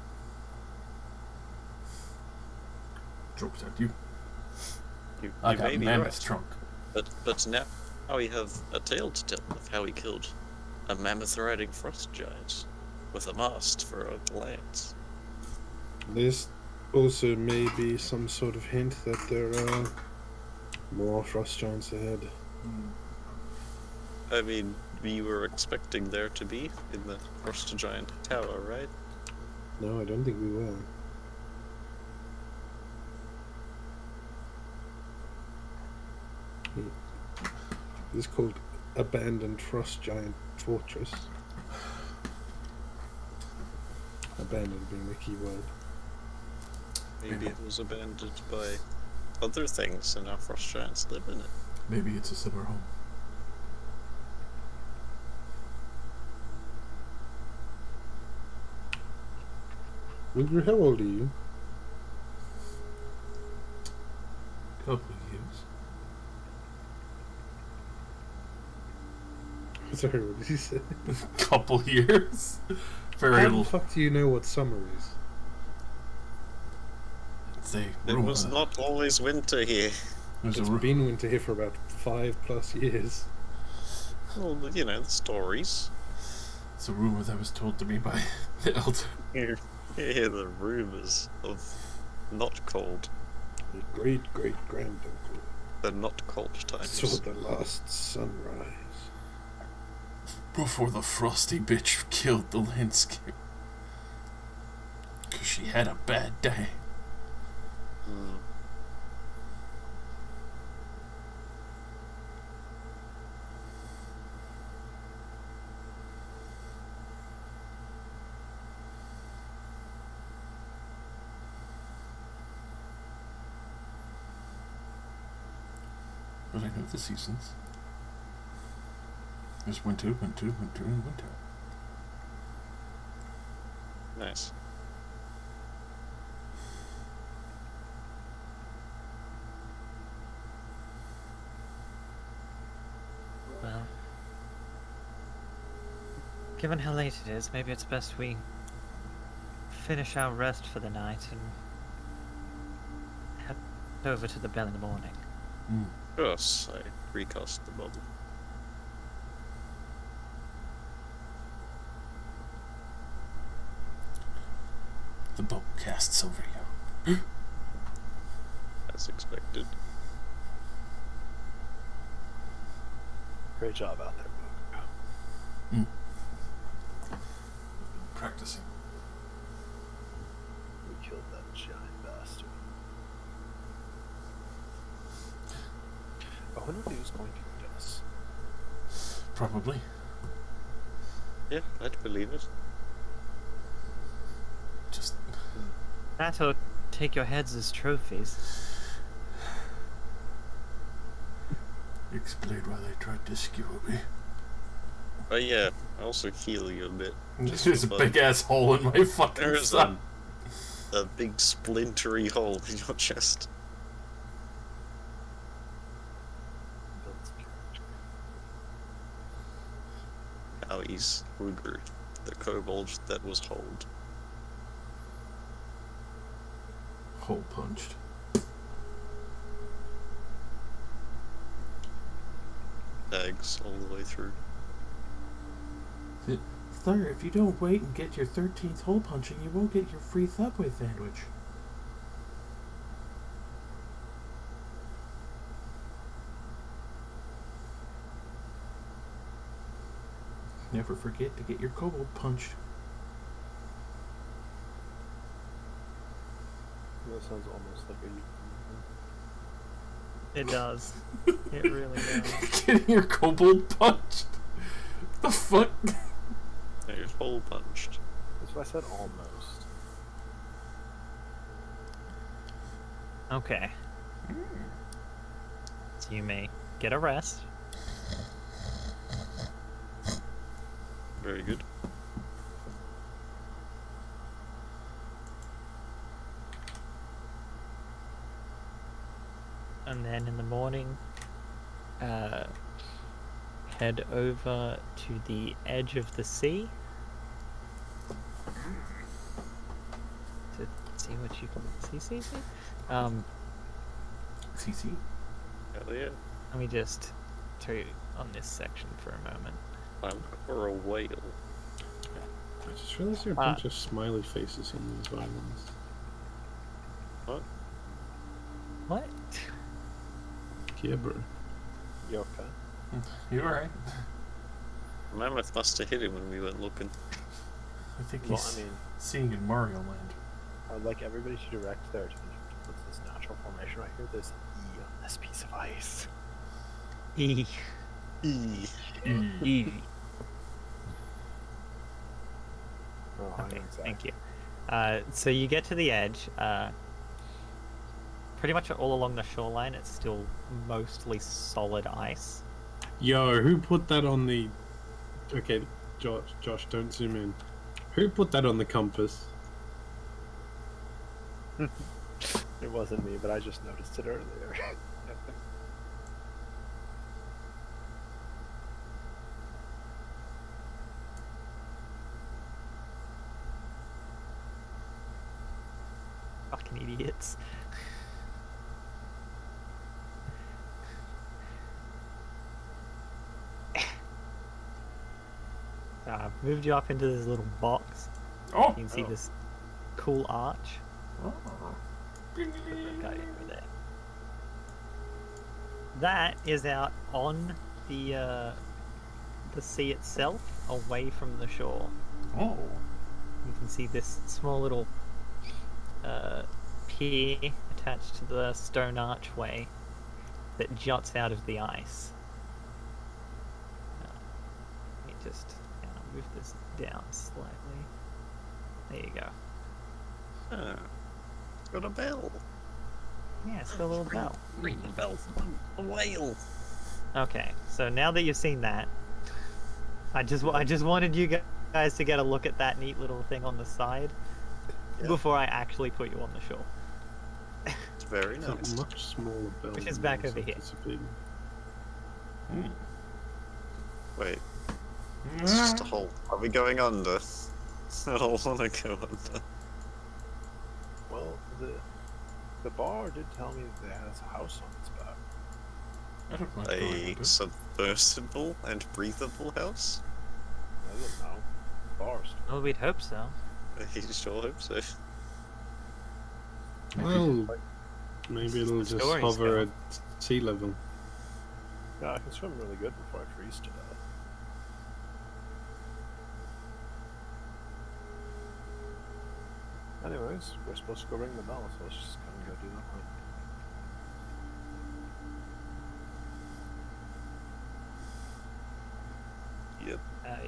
Joke's at you. You I got may be Mammoth's right, trunk. but now we have a tale to tell of how he killed a mammoth riding frost giant with a mast for a lance. This also may be some sort of hint that there are more frost giants ahead. I mean, we were expecting there to be in the frost giant tower, right? No, I don't think we were. This is called Abandoned Frost Giant Fortress. Abandoned being the key word. Maybe it was abandoned by other things and now frost giants live in it. Maybe it's a summer home. Andrew, how old are you? Couple of years. Sorry, what did you say? Couple years. Very How the little. fuck do you know what summer is? It's a It rumor. was not always winter here. There's a It's been winter here for about 5+ years. Well, you know, the stories. It's a rumor that was told to me by the elder. You hear the rumours of not cold, The great-great-granduncle the not cold times. saw the last sunrise. Before the frosty bitch killed the landscape. 'Cause she had a bad day. Hmm. But I know the seasons. There's winter, winter, winter, and winter. Nice. Well, given how late it is, maybe it's best we finish our rest for the night and head over to the bell in the morning. Yes, I recast the bubble. The bubble casts over you. As expected. Great job out there, Book. Practicing. We killed that giant bastard. I wonder if he was going to eat us. Probably. Yeah, I'd believe it. Just That or take your heads as trophies. explain why they tried to skewer me. But yeah, I also heal you a bit. There's a big ass hole in my fucking There is side. a big splintery hole in your chest. Build some character. Now he's Ruger, the kobold that was hold. Hole punched. Tags all the way through. Sir, if you don't wait and get your 13th hole punching, you won't get your free Subway sandwich. Never forget to get your kobold punched. That sounds almost like a It does. It really does. Getting your kobold punched? The fuck? Now you're hole punched. That's why I said almost. Okay. So you may get a rest. Very good. And then in the morning, head over to the edge of the sea to see what you can see. CC. Hell yeah. Let me just turn on this section for a moment. I'm for a whale. I just realized there are a bunch of smiley faces on these islands. What? What? Yeah, bro. You okay? You alright? Mammoth must have hit him when we went looking. I think Well, he's I mean, seeing in Mario Land. I'd like everybody to direct their attention towards this natural formation right here. There's an E on this piece of ice. E. E. E. Oh, I Okay, know exactly. thank you. So you get to the edge. Pretty much all along the shoreline, it's still mostly solid ice. Yo, who put that on the... Okay, Josh, don't zoom in. Who put that on the compass? It wasn't me, but I just noticed it earlier. Fucking idiots. Moved you up into this little box. Oh! You can see this cool arch. Oh. Put that guy over there. That is out on the sea itself, away from the shore. Oh. You can see this small little pier attached to the stone archway that juts out of the ice. Let me just move this down slightly. There you go. Ah, it's got a bell. Yeah, it's got a little bell. Ring the bell. A whale. Okay, so now that you've seen that, I just wanted you guys to get a look at that neat little thing on the side before I actually put you on the shore. It's very It's a nice. much smaller bell. Which is than back I was over here. anticipating. Wait, it's just a hole. Are we going under? I don't want to go under. Well, the bar did tell me that it has a house on its back. I don't mind going A under. submersible and breathable house? I don't know. Bars. Well, we'd hope so. I sure hope so. Well, maybe it'll The just stories hover go. at sea level. Yeah, I can swim really good before I freeze to death. Anyways, we're supposed to go ring the bell, so let's just kind of go do that one. Yep.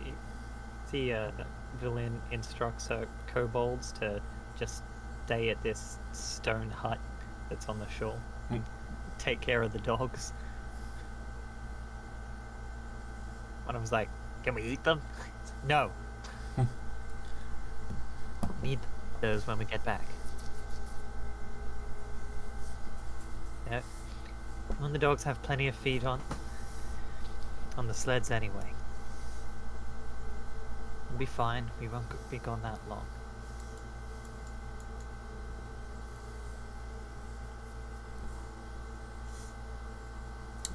You see, the villain instructs her kobolds to just stay at this stone hut that's on the shore. Hmm. Take care of the dogs. One of them's like, "Can we eat them?" No. Need those when we get back. Yeah. When the dogs have plenty of feed on the sleds anyway. We'll be fine. We won't be gone that long.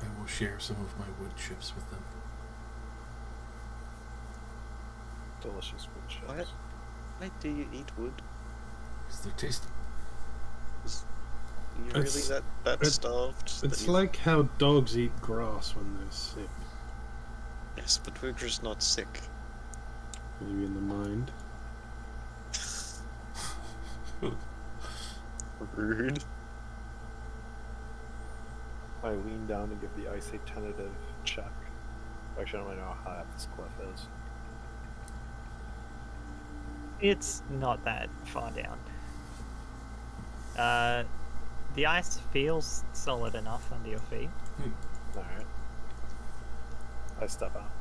I will share some of my wood chips with them. Delicious wood chips. What? Why do you eat wood? Because they're tasty. Are you really It's- that starved? that It's you- like how dogs eat grass when they're sick. Yes, but we're just not sick. Maybe in the mind. Rude. I lean down to give the ice a tentative check. Actually, I don't really know how high up this cliff is. It's not that far down. The ice feels solid enough under your feet. Alright. I step out.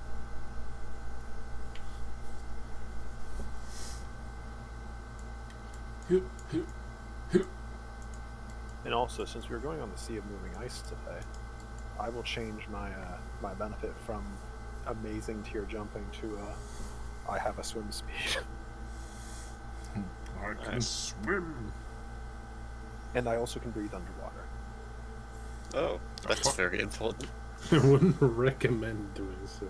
Hoop, hoop, hoop. And also, since we were going on the Sea of Moving Ice today, I will change my my benefit from amazing tier jumping to I have a swim speed. I can Nice. swim. And I also can breathe underwater. Oh, that's fuck. very important. I wouldn't recommend doing so.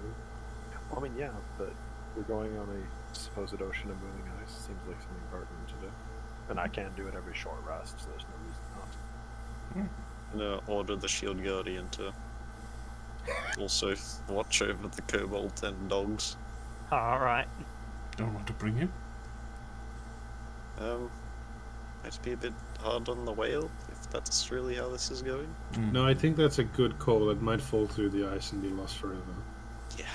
Well, I mean, yeah, but we're going on a supposed ocean of moving ice. Seems like something pertinent to do. And I can do it every short rest, so there's no reason not. I'm gonna order the Shield Guardian to also watch over the kobolds and dogs. Alright. Don't want to bring him. Might be a bit hard on the whale, if that's really how this is going. No, I think that's a good call. It might fall through the ice and be lost forever. Yeah.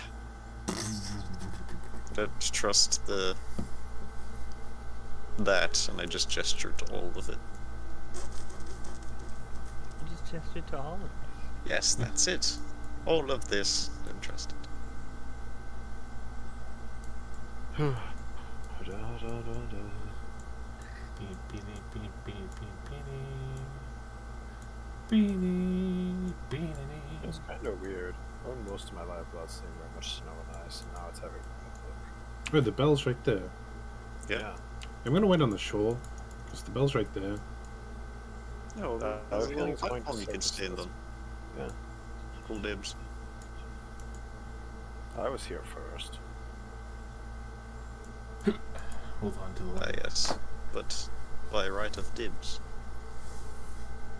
Don't trust that, and I just gestured to all of it. You just gestured to all of it. Yes, that's it. All of this. Don't trust it. It's kind of weird. When most of my life I was seeing very much snow and ice, and now it's everywhere. Oh, the bell's right there. Yeah. I'm gonna wait on the shore, because the bell's right there. No, I there's was a going little to point platform to you can surfaces. stand on. Yeah. Cool dibs. I was here first. Hold on to the Ah, yes. But by right of dibs.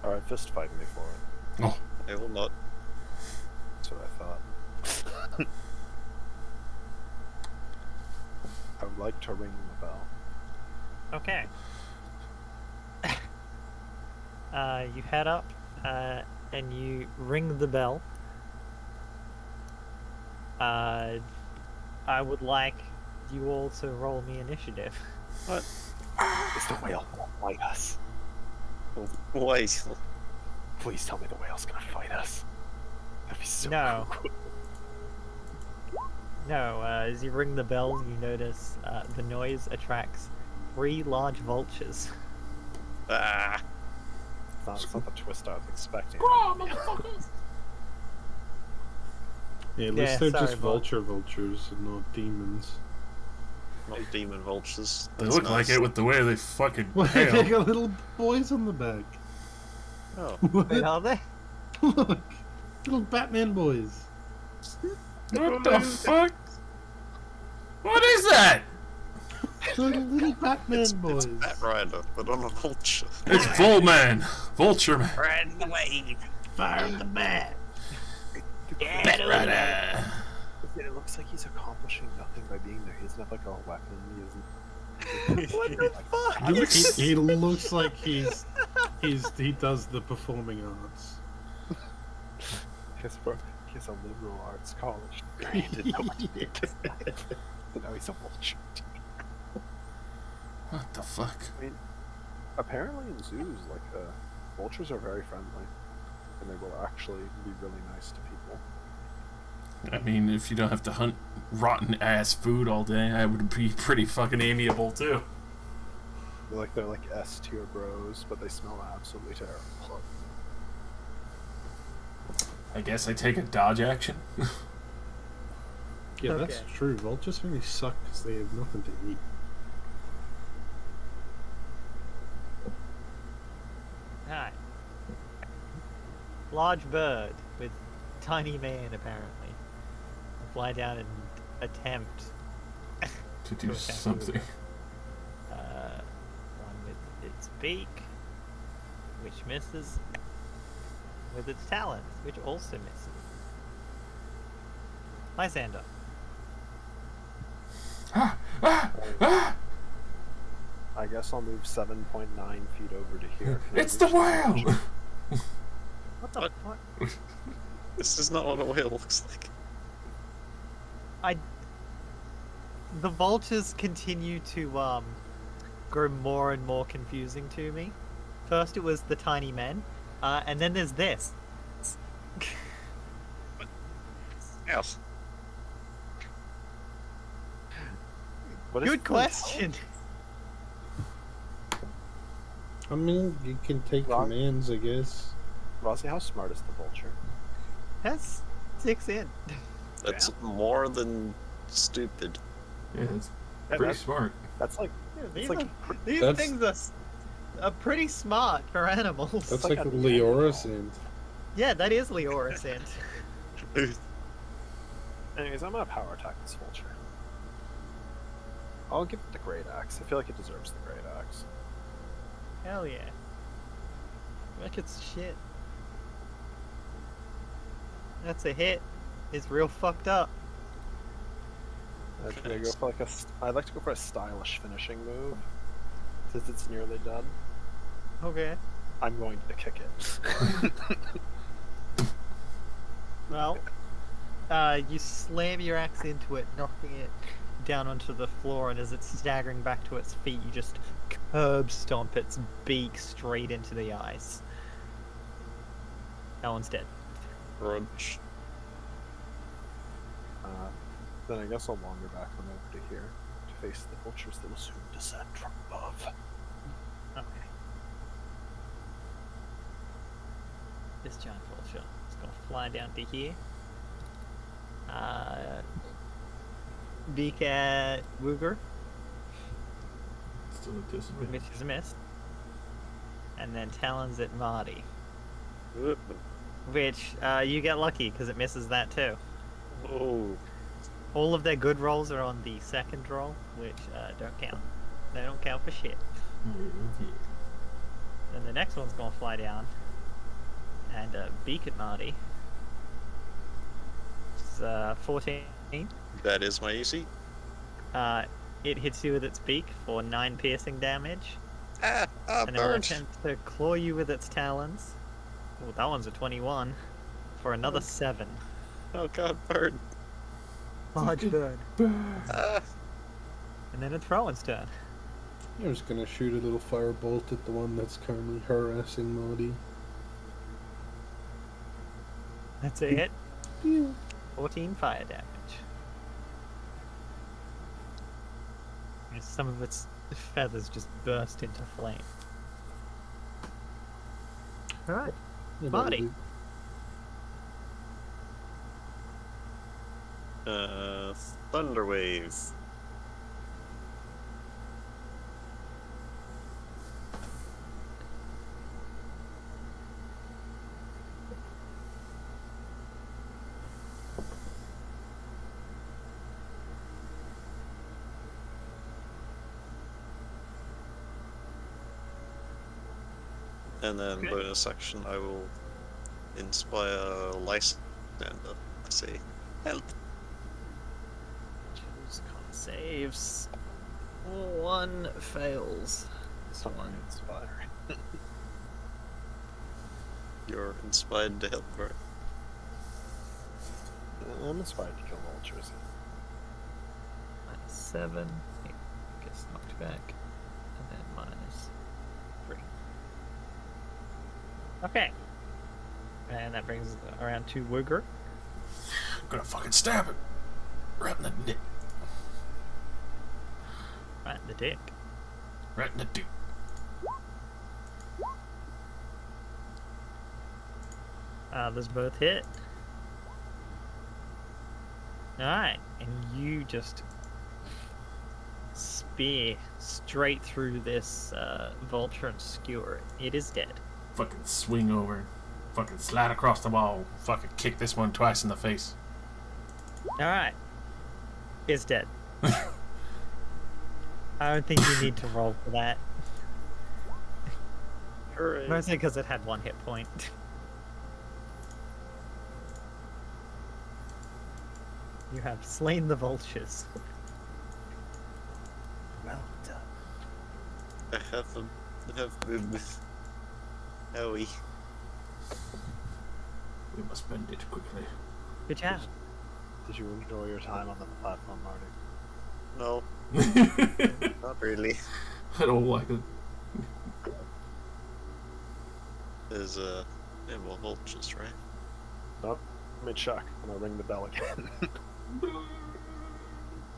Alright, fist fight me for it. Oh, I will not. That's what I thought. I would like to ring the bell. Okay. You head up, and you ring the bell. I would like you all to roll me initiative. What? Is the whale gonna fight us? Wait. Please tell me the whale's gonna fight us. That'd be so No. cool. No, as you ring the bell, you notice the noise attracts 3 large vultures. Ah. It's not the twist I was expecting. Yeah, at Yeah, least they're sorry, just bud. vultures and not demons. Not demon vultures. they That's look nice. like it with the way they fucking Well, they tail. got little boys on the back. Oh. Wait, are they? Look, little Batman boys. What the fuck? What is that? Little Batman It's boys. Bat Rider, but on a vulture. It's Volman. Vulture Man. Ride the wave! Fire the bat! Bat Rider. It looks like he's accomplishing nothing by being there. He doesn't have like a weapon. He isn't. What the fuck? He looks like he does the performing arts. He has a liberal arts college degree. He didn't know what he did. But now he's a vulture. What the fuck? I mean, apparently in zoos, like vultures are very friendly, and they will actually be really nice to people. I mean, if you don't have to hunt rotten ass food all day, I would be pretty fucking amiable too. They're like S tier bros, but they smell absolutely terrible. I guess I take a dodge action. Yeah, that's Okay. true. Vultures really suck because they have nothing to eat. Alright. Large bird with tiny man, apparently. Fly down and attempt To do Okay. something. one with its beak, which misses, with its talons, which also misses. Lysander. I guess I'll move 7.9 feet over to here. Can I It's the reach whale! What the What? fuck? This is not what a whale looks like. The vultures continue to grow more and more confusing to me. First it was the tiny men, and then there's this. Yes. What is Good the question. I mean, you can take Wrong. commands, I guess. Rossi, how smart is the vulture? That's 6 in. That's more than stupid. Yeah, that's Yeah, pretty smart. That's like Yeah, these like are- these that's- things are pretty smart for animals. That's like like a a Neanderthal. Leora scent. Yeah, that is Leora scent. Anyways, I'm gonna power attack this vulture. I'll give it the great axe. I feel like it deserves the great axe. Hell yeah. Like it's shit. That's a hit. It's real fucked up. Can I go for like I'd like to go for a stylish finishing move, since it's nearly done. Okay. I'm going to kick it. Well, you slam your axe into it, knocking it down onto the floor, and as it's staggering back to its feet, you just curb stomp its beak straight into the ice. That one's dead. Grudge. Then I guess I'll wander back on over to here to face the vultures that will soon descend from above. Okay. This giant vulture is gonna fly down to here. Beak at Wooger, Still a disadvantage. which is a miss. And then talons at Marty, which you get lucky because it misses that too. Oh. All of their good rolls are on the second roll, which don't count. They don't count for shit. Then the next one's gonna fly down and beak at Marty. It's 14. That is my AC. It hits you with its beak for 9 piercing damage, Ah, and it will burned. attempt to claw you with its talons. Oh, that one's a 21 for another 7. Oh god, burn. Large bird. Ah. And then it's Rowan's turn. I was gonna shoot a little firebolt at the one that's currently harassing Maudie. That's a hit. 14 fire damage. And some of its feathers just burst into flame. Alright. Marty. Thunderwave. And then Okay. bonus action, I will inspire Lysander. I say, help. Choose con saves. 1 fails. This one. Inspiring. You're inspired to help, right? I'm inspired to kill vultures. -7. It gets knocked back. And then -3. Okay. And that brings us around to Wooger. I'm gonna fucking stab it. Right in the dick. Right in the dick. Right in the dick. Those both hit. Alright, and you just spear straight through this vulture and skewer it. It is dead. Fucking swing over. Fucking slide across the wall. Fucking kick this one twice in the face. Alright. It's dead. I don't think you need to roll for that. Hooray. Mostly because it had 1 hit point. You have slain the vultures. Well done. I have movement. Owie. We must bend it quickly. Good job. Did you enjoy your time on the platform, Marty? No, not really. I don't like it. There's yeah, more vultures, right? Nope. Let me check. I'm gonna ring the bell again.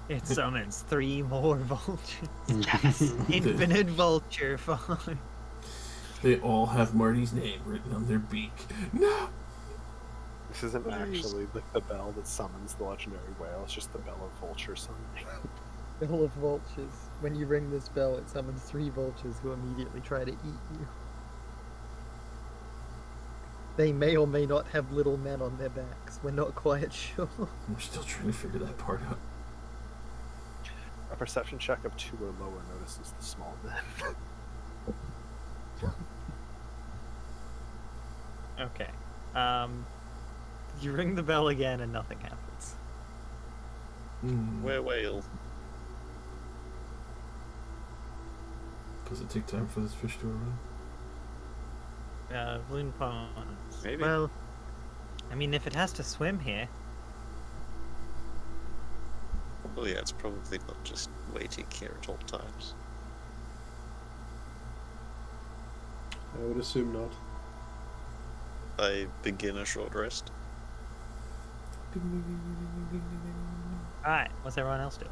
It summons 3 more vultures. Infinite vulture farm. They all have Marty's name written on their beak. No! This isn't Please. actually like the bell that summons the legendary whale. It's just the bell of vulture summoning. Bell of vultures. When you ring this bell, it summons 3 vultures who immediately try to eat you. They may or may not have little men on their backs. We're not quite sure. We're still trying to figure that part out. A perception check of 2 or lower notices the small men. Okay. You ring the bell again and nothing happens. Where whale? Does it take time for this fish to arrive? Balloon pond. Maybe. Well, I mean, if it has to swim here, Well, yeah, it's probably not just waiting here at all times. I would assume not. I begin a short rest. alright, what's everyone else doing?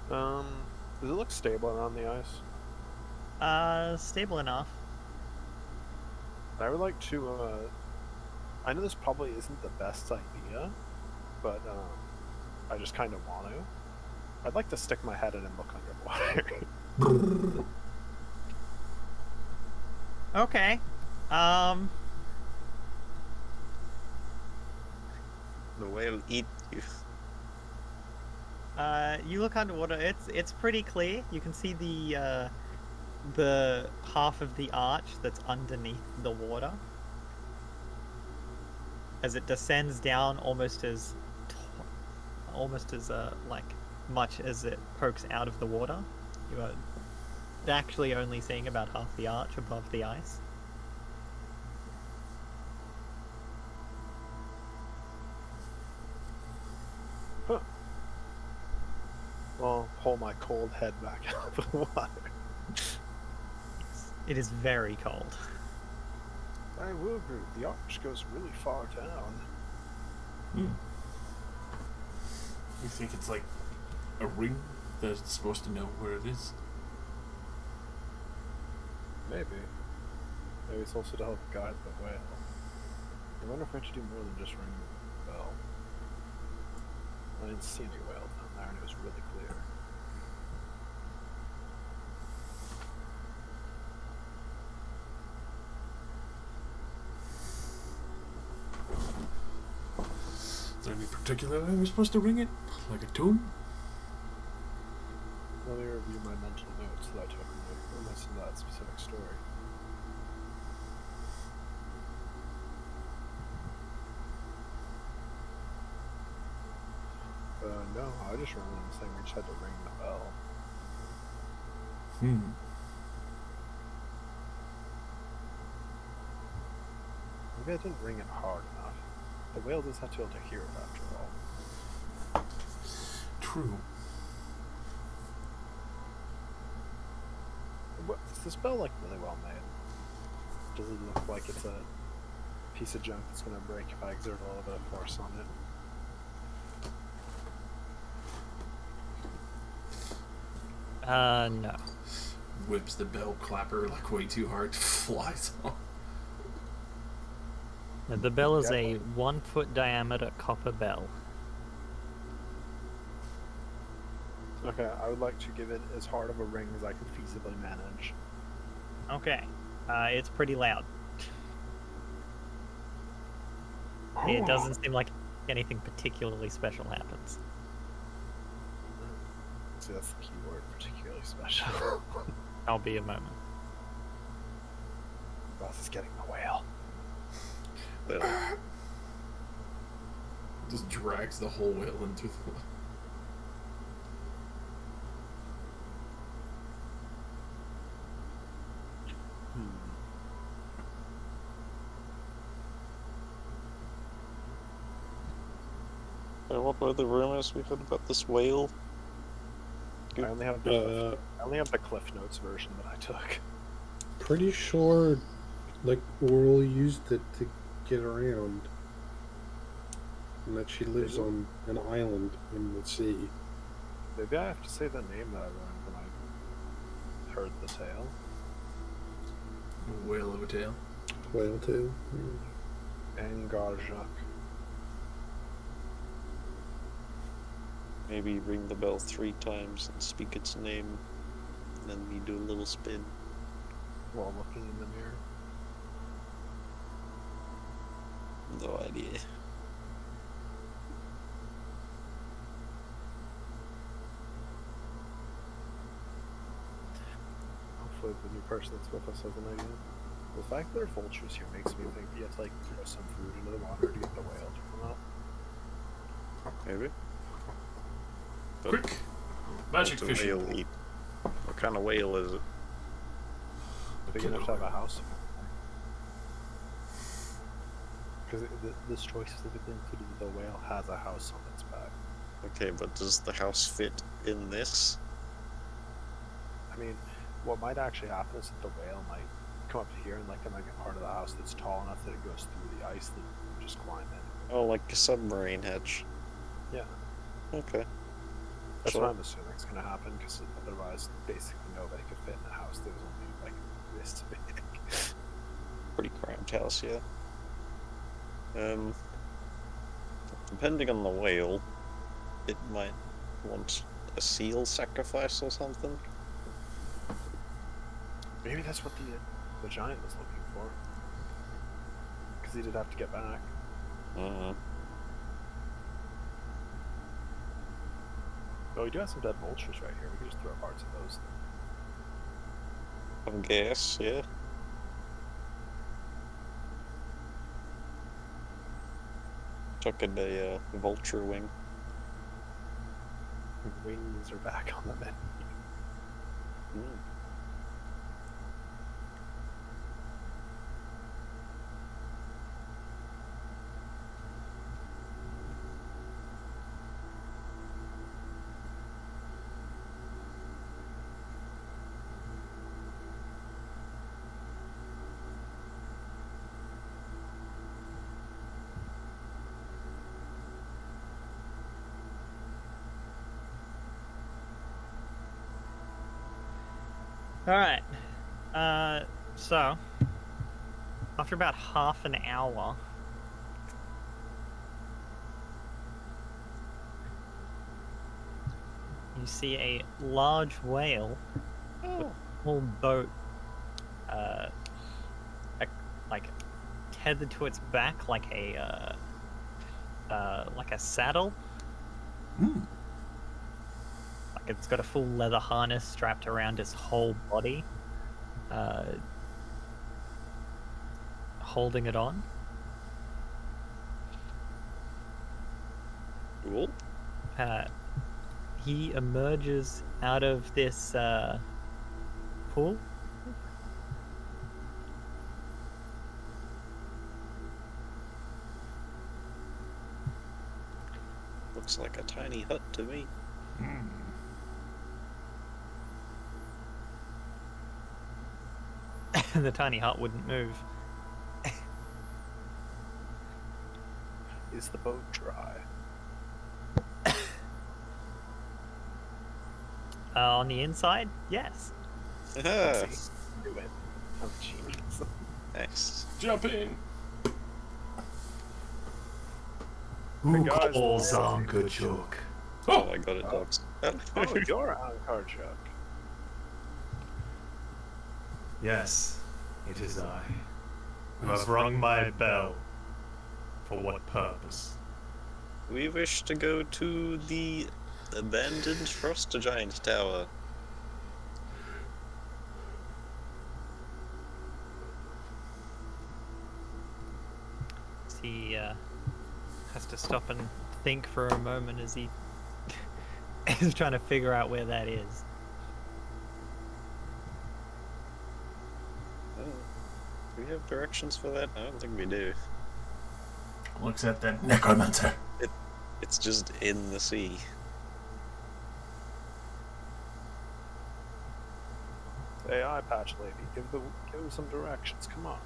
Does it look stable around the ice? Stable enough. I would like to, I know this probably isn't the best idea, but, I just kind of want to. I'd like to stick my head in and look underwater. Okay. The whale eat you. You look underwater. It's pretty clear. You can see the half of the arch that's underneath the water as it descends down almost as like much as it pokes out of the water. You are actually only seeing about half the arch above the ice. Huh. I'll pull my cold head back out of the water. It is very cold. I will agree. The arch goes really far down. You think it's like a ring that's supposed to know where it is? Maybe. Maybe it's also to help guide the whale. I wonder if I should do more than just ring the bell. I didn't see any whale down there, and it was really clear. Is there any particular way we're supposed to ring it? Like a tune? Let me review my mental notes that I took when I listened to that specific story. No, I just remember them saying we just had to ring the bell. Maybe I didn't ring it hard enough. The whale does have to be able to hear it after all. True. Is this bell like really well made? Does it look like it's a piece of junk that's gonna break if I exert a little bit of force on it? No. Whips the bell clapper like way too hard, flies off. The bell is a 1 foot diameter copper bell. Okay, I would like to give it as hard of a ring as I can feasibly manage. Okay. It's pretty loud. It doesn't seem like anything particularly special happens. See, that's the key word, particularly special. I'll be a moment. Boss is getting the whale. Well, Just drags the whole whale into the... what were the rumors we heard about this whale? I only have the Cliff Notes version that I took. Pretty sure, like, Oral used it to get around. And that she lives on an island in the sea. Maybe I have to say the name that I learned when I heard the tale. Whale of a tail. Whale too. Angarjak. Maybe ring the bell 3 times and speak its name, and then you do a little spin. While looking in the mirror. No idea. Hopefully the new person that's with us has an idea. The fact that there are vultures here makes me think you have to like throw some food into the water to get the whale to come out. Maybe. But Quick! Magic what's a fishing. whale eat? What kind of whale is it? Big enough to have a house. Because this choice specifically included that the whale has a house on its back. Okay, but does the house fit in this? I mean, what might actually happen is that the whale might come up to here and like there might be a part of the house that's tall enough that it goes through the ice that you can just climb in. Oh, like a submarine hatch. Yeah, Okay. that's Sure. what I'm assuming is going to happen because otherwise basically nobody could fit in a house that was only like this big. Pretty cramped house, yeah. Depending on the whale, it might want a seal sacrifice or something. Maybe that's what the giant was looking for. Because he did have to get back. Oh, we do have some dead vultures right here. We can just throw parts of those. I guess, yeah. Chuck in a vulture wing. Wings are back on the menu. Mm. Alright. So, after about half an hour, you see a large whale with a small boat, like tethered to its back like a saddle. Mm. Like it's got a full leather harness strapped around its whole body, holding it on. Cool. He emerges out of this pool. Looks like a tiny hut to me. Mm. The tiny hut wouldn't move. Is the boat dry? On the inside, yes. Aha! Do it. I'm a genius. Nice. Jump in! Hey, Who guys, calls the- Anchor Chuck? Oh, I got it, dogs. Oh, you're Ankar Chuck. Yes, it is I, who have rung my bell. For what purpose? We wish to go to the abandoned Frost Giant Tower. He has to stop and think for a moment as he is trying to figure out where that is. Oh, do we have directions for that? I don't think we do. Looks at that necromancer. It's just in the sea. Hey, eye patch lady, give them some directions. Come on.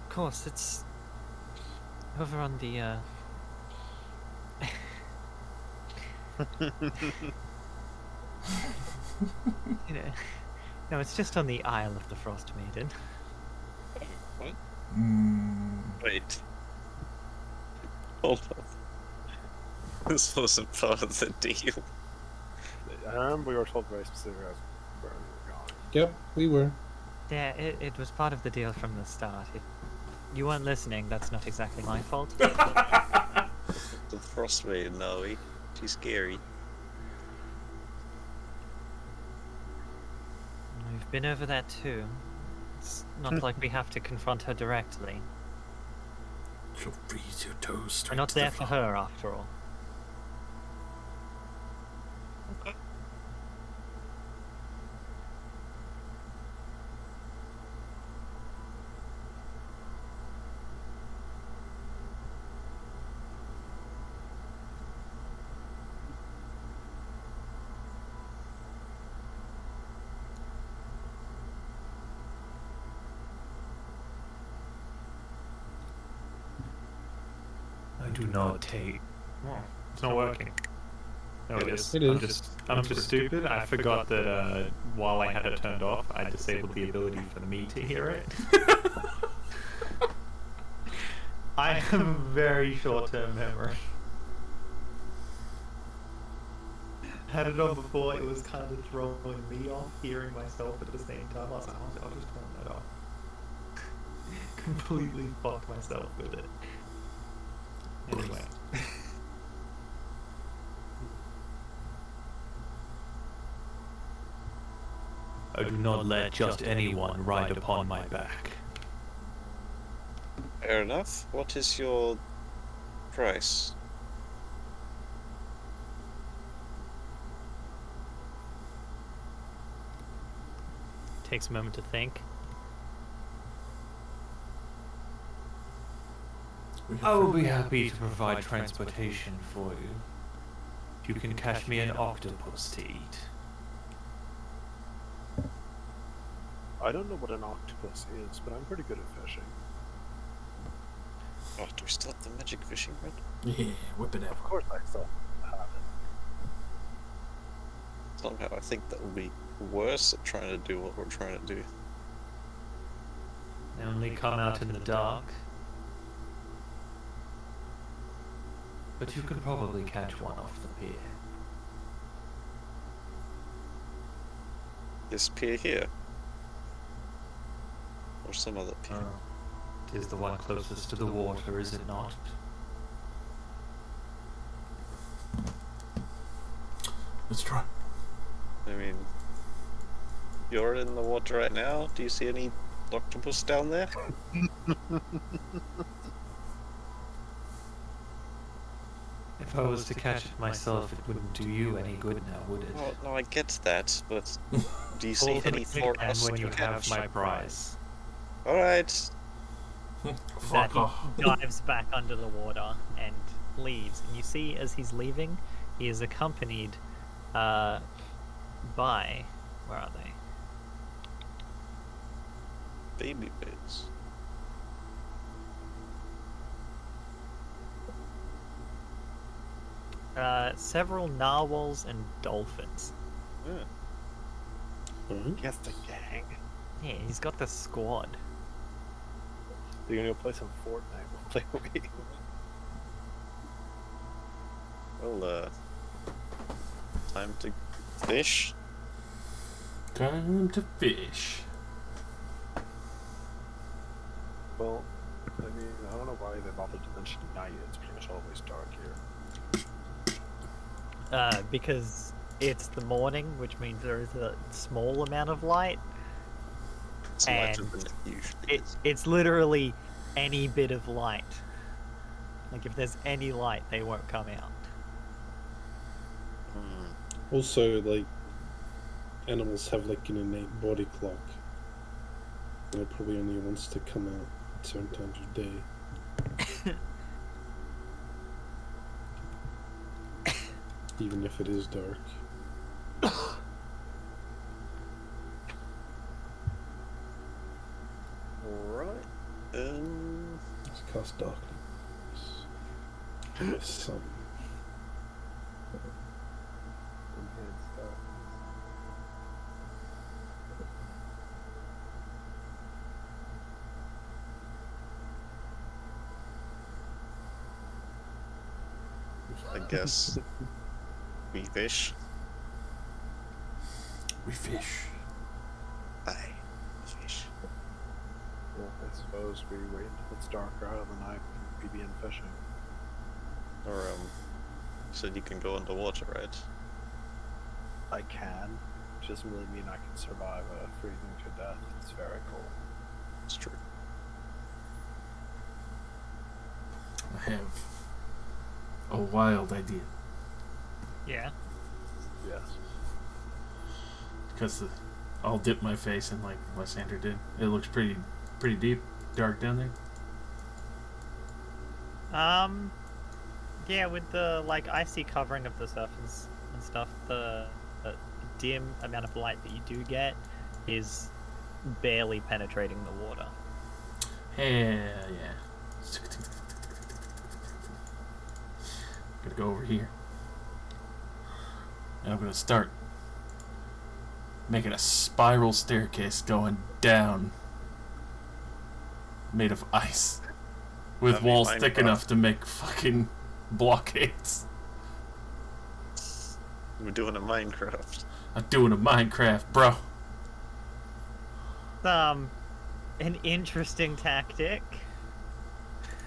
Of course, it's over on the you know, no, it's just on the Isle of the Frostmaiden. What? Mm. Wait. Hold on. This wasn't part of the deal. I remember we were told very specifically as where we were going. Yep, we were. Yeah, it was part of the deal from the start. If you weren't listening, that's not exactly my fault. The Frostmaiden, no, she's scary. We've been over that too. It's not like we have to confront her directly. She'll freeze your toes straight We're not to the there for floor. her, after all. Okay. I do not take. Oh, it's not working. No, it is. It is. I'm just stupid. I forgot that while I had it turned off, I disabled the ability for me to hear it. I have a very short-term memory. Had it on before, it was kind of throwing me off, hearing myself at the same time. I was like, I'll just turn that off. Completely fucked myself with it. Anyway. I do not let just anyone ride upon my back. Fair enough. What is your price? Takes a moment to think. I will be happy to provide transportation for you. You can catch me an octopus to eat. I don't know what an octopus is, but I'm pretty good at fishing. Oh, do we still have the magic fishing rod? Yeah, whip it out. Of course I still have it. Somehow I think that would be worse at trying to do what we're trying to do. They only come out in the dark. But you can probably catch one off the pier. This pier here? Or some other pier? It is the one closest to the water, is it not? Let's try. I mean, you're in the water right now. Do you see any octopus down there? If I was to catch it myself, it wouldn't do you any good now, would it? Oh, no, I get that, but do you see Hold any it for again us when to you have catch? my prize. Alright. That Fuck he off. dives back under the water and leaves. And you see, as he's leaving, he is accompanied by... Where are they? Baby birds. Several narwhals and dolphins. Yeah. He has the gang. Yeah, he's got the squad. They're gonna go play some Fortnite. We'll play Wii. Well, time to fish. Time to fish. Well, I mean, I don't know why they bothered to mention night. It's pretty much always dark here. Because it's the morning, which means there is a small amount of light. It's lighter than it usually is. It's literally any bit of light. Like, if there's any light, they won't come out. Also, like, animals have like an innate body clock. And it probably only wants to come out at certain times of day. Even if it is dark. Alright. Let's cast darkness. The sun. Enhanced dark. guess we fish. We fish. Aye, fish. Yeah, I suppose we wait until it's darker out of the night and we begin fishing. Or said you can go underwater, right? I can. It doesn't really mean I can survive freezing to death. It's very cold. It's true. I have a wild idea. Yeah. Yes. Because I'll dip my face in like Lysander did. It looks pretty deep, dark down there. Yeah, with the like icy covering of the surface and stuff, the dim amount of light that you do get is barely penetrating the water. Hell yeah. Gotta go over here. And I'm gonna start making a spiral staircase going down, made of ice, with That'd be walls thick Minecraft. enough to make fucking blockades. We're doing a Minecraft. I'm doing a Minecraft, bro. An interesting tactic.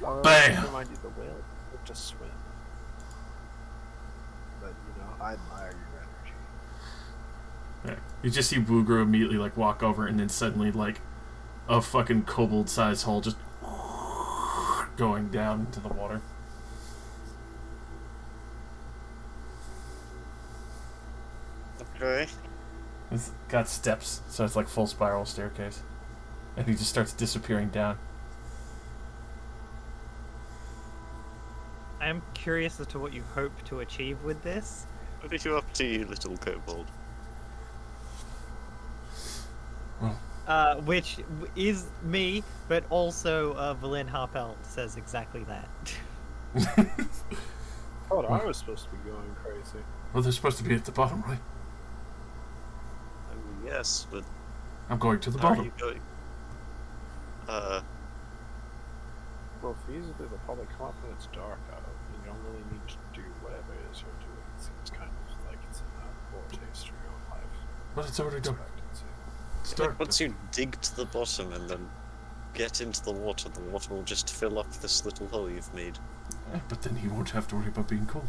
Bam! Remind you, the whale would just swim. But I admire your energy. Yeah. You just see Woogro immediately like walk over, and then suddenly like a fucking kobold-sized hole just going down into the water. Okay. It's got steps, so it's like full spiral staircase, and he just starts disappearing down. I'm curious as to what you hope to achieve with this. What are you up to, you little kobold? Which is me, but also Valin Harpel says exactly that. Oh, I was supposed to be going crazy. Well, they're supposed to be at the bottom, right? I mean, yes, but I'm going to the how are bottom. you going? Well, feasibly, they'll probably come up when it's dark out. You don't really need to do whatever it is you're doing. It seems kind of like it's in that vortex through your life. But it's already done. Expectancy. It's Like, dark. once you dig to the bottom and then get into the water will just fill up this little hole you've made. Yeah, but then he won't have to worry about being cold.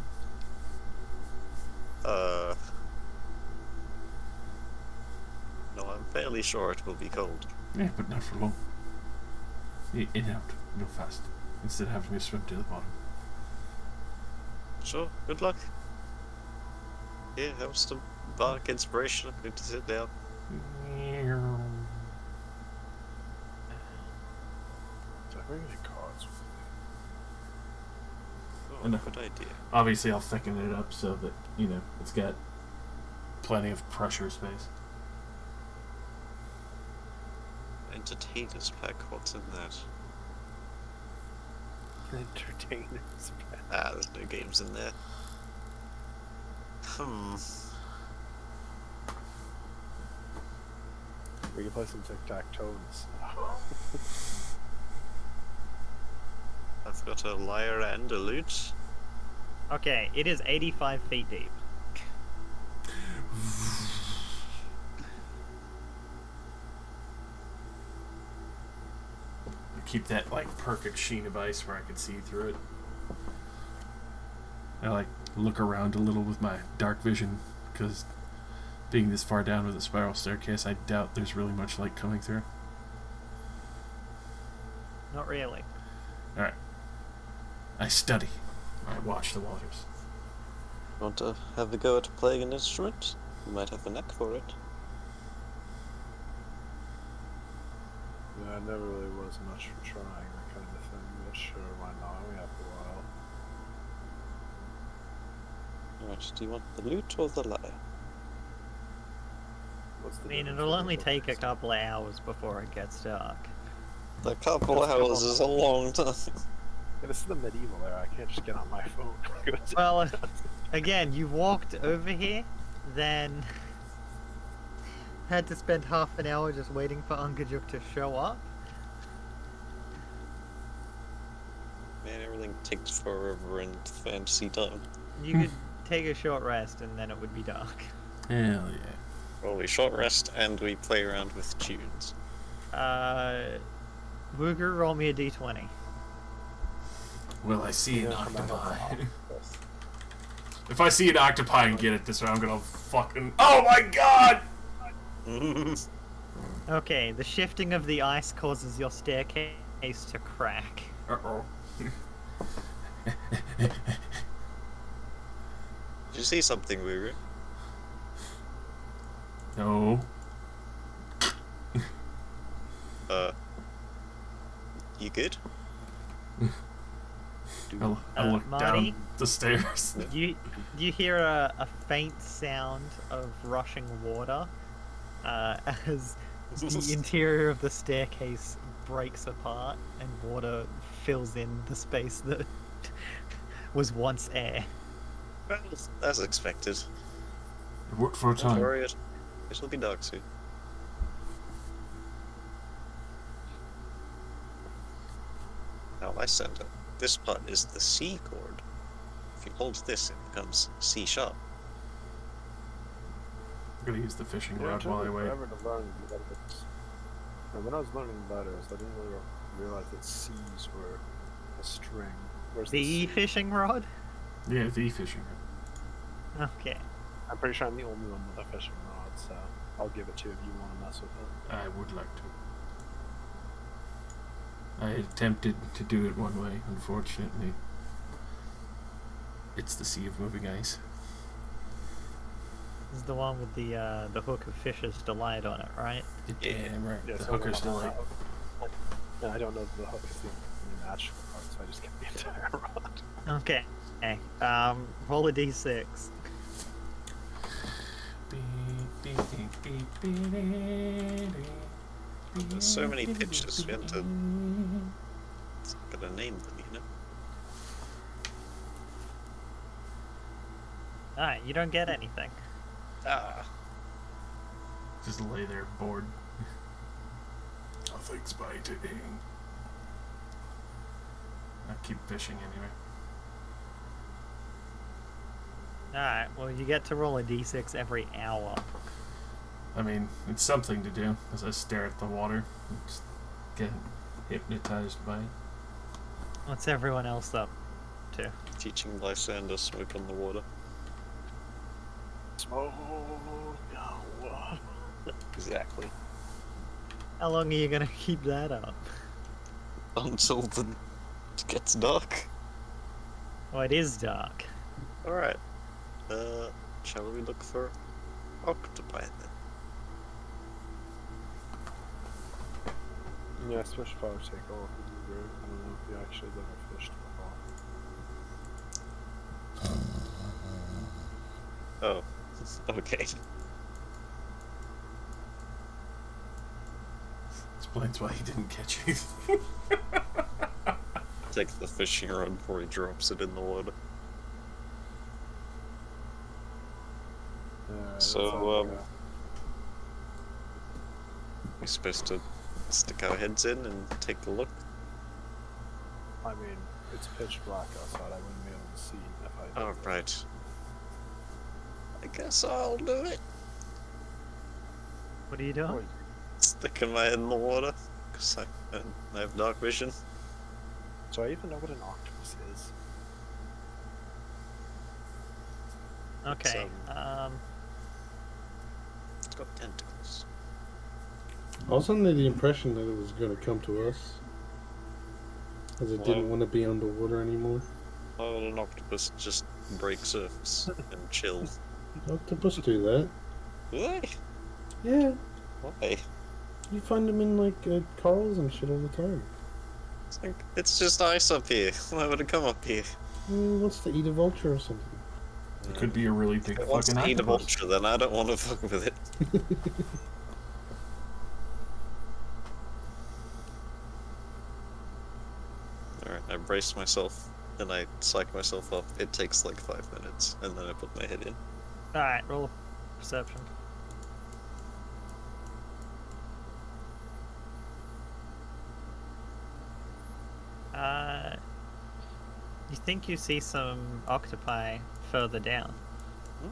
No, I'm fairly sure it will be cold. Yeah, but not for long. In and out, real fast, instead of having to swim to the bottom. Sure, good luck. Yeah, have some bark inspiration. I'm going to sit down. Do I bring any cards with me? Oh, Enough. good idea. Obviously, I'll thicken it up so that, it's got plenty of pressure space. Entertainers pack, what's in that? Entertainers. Ah, there's no games in there. We can play some tic-tac-toe in the snow. I've got a lyre and a lute. Okay, it is 85 feet deep. Keep that perfect sheen of ice where I can see through it. I look around a little with my dark vision, because being this far down with a spiral staircase, I doubt there's really much light coming through. Not really. Alright. I study. I watch the waters. Want to have a go at playing an instrument? You might have a knack for it. Yeah, I never really was much for trying that kind of thing, but sure, why not? We have a while. Right, do you want the lute or the lyre? What's the I mean, difference it'll between only both take a these? couple of hours before it gets dark. The couple hours is a long time. Yeah, this is the medieval era. I can't just get on my phone. Well, again, you walked over here, then had to spend half an hour just waiting for Ungajuk to show up. Man, everything takes forever in fantasy time. You could take a short rest and then it would be dark. Hell yeah. Well, we short rest and we play around with tunes. Wooger, roll me a d20. Will I see an Yeah, come out octopi? of the office. If I see an octopi and get it this way, I'm gonna fucking. Oh my god! Okay, the shifting of the ice causes your staircase to crack. Uh oh. Did you see something weird? No. You good? I look Marty? down the stairs. You hear a faint sound of rushing water as the interior of the staircase breaks apart and water fills in the space that was once air. Well, as expected. It worked for a Don't time. worry, it'll be dark soon. Now, Lysander, this part is the C chord. If you hold this, it becomes C sharp. I'm gonna use the fishing Yeah, it rod took while me I wait. forever to learn letters. And when I was learning letters, I didn't really realize that C's were a string. Where's The C? fishing rod? Yeah, the fishing rod. Okay. I'm pretty sure I'm the only one with a fishing rod, so I'll give it to you if you want to mess with it. I would like to. I attempted to do it one way, unfortunately. It's the Sea of Moving Ice. This is the one with the hook of Fisher's Delight on it, right? Yeah. Damn right. Yeah, The so hooker's when I'm delight. out- And I don't know if the hook is the only magical part, so I just kept the entire rod. Okay. Okay. Roll a d6. There's so many pitches, we have to gotta name them, you know? Alright, you don't get anything. Ah. Just lay there bored. Nothing's biting. I keep fishing anyway. Alright, well, you get to roll a d6 every hour. I mean, it's something to do as I stare at the water and just get hypnotized by it. What's everyone else up to? Teaching Lysander smoke on the water. Smoke on water. Exactly. How long are you gonna keep that up? Until it gets dark. Well, it is dark. Alright. Shall we look for octopi then? Yeah, especially if I would take all of the route. I don't know if you actually ever fished before. Oh. Okay. Explains why he didn't catch anything. Take the fishing rod before he drops it in the water. So, we're supposed to stick our heads in and take a look. I mean, it's pitch black outside. I wouldn't be able to see if I. Oh, right. I guess I'll do it. What are you doing? Wait, Sticking my head in the water. Because I have dark vision. so I even know what an octopus is. Okay. It's got tentacles. I was under the impression that it was going to come to us, as it didn't want to be underwater anymore. Oh, an octopus just break surface and chill. Octopus do that. Why? Yeah, Why? you find them in like corals and shit all the time. It's just ice up here. Why would it come up here? Wants to eat a vulture or something. It could be a really big If it wants fucking to eat a octopus. vulture, then I don't want to fuck with it. Alright, I brace myself, and I psych myself up. It takes like 5 minutes, and then I put my head in. Alright, roll perception. You think you see some octopi further down, Hmm.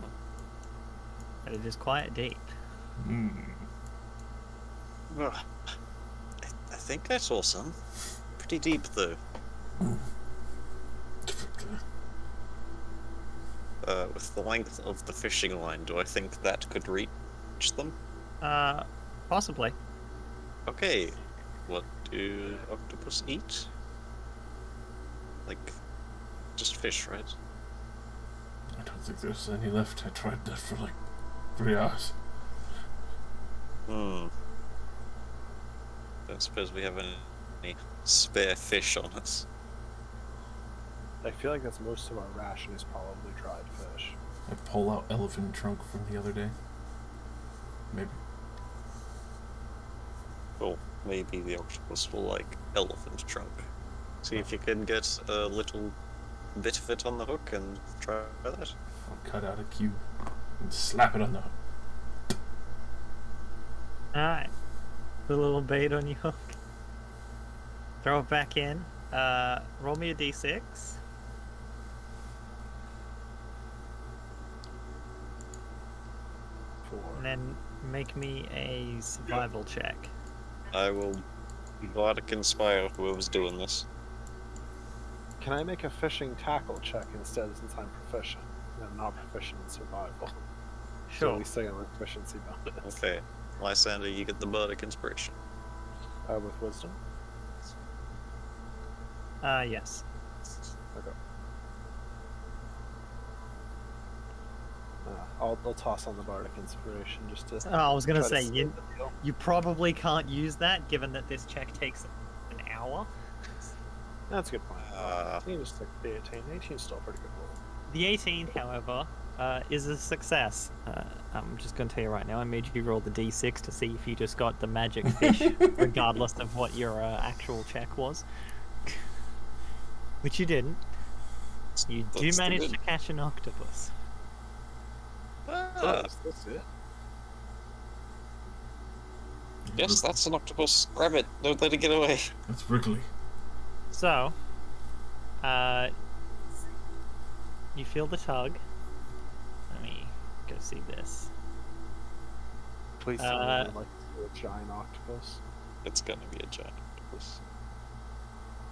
but it is quite deep. Well, I think I saw some. Pretty deep, though. With the length of the fishing line, do I think that could reach them? Possibly. Okay. What do octopus eat? Like, just fish, right? I don't think there's any left. I tried that for like 3 hours. Don't suppose we have any spare fish on us. I feel like that's most of our ration is probably dried fish. I pull out elephant trunk from the other day. Maybe. Well, maybe the octopus will like elephant trunk. See if you can get a little bit of it on the hook and try that. I'll cut out a cube and slap it on the hook. Alright. The little bait on your hook. Throw it back in. Roll me a d6. 4. And then make me a survival check. I will bardic inspire whoever's doing this. Can I make a fishing tackle check instead since I'm proficient? I'm not proficient in survival. So Sure. at least I got my proficiency bonus. Okay. Lysander, you get the bardic inspiration. With wisdom? Yes. Okay. I'll toss on the bardic inspiration just to. I was gonna try say, to you, seal the deal. you probably can't use that given that this check takes an hour. That's a good point. Uh, You can just take the 18. 18 is still a pretty good roll. The 18, however, is a success. I'm just going to tell you right now, I made you roll the d6 to see if you just got the magic fish, regardless of what your actual check was. Which you didn't. You do That's manage good. to catch an octopus. Ah, That's it. yes, that's an octopus. Grab it. Don't let it get away. That's Wrigley. So, you feel the tug. Let me go see this. Please tell me I'd like to do a giant octopus. It's gonna be a giant octopus.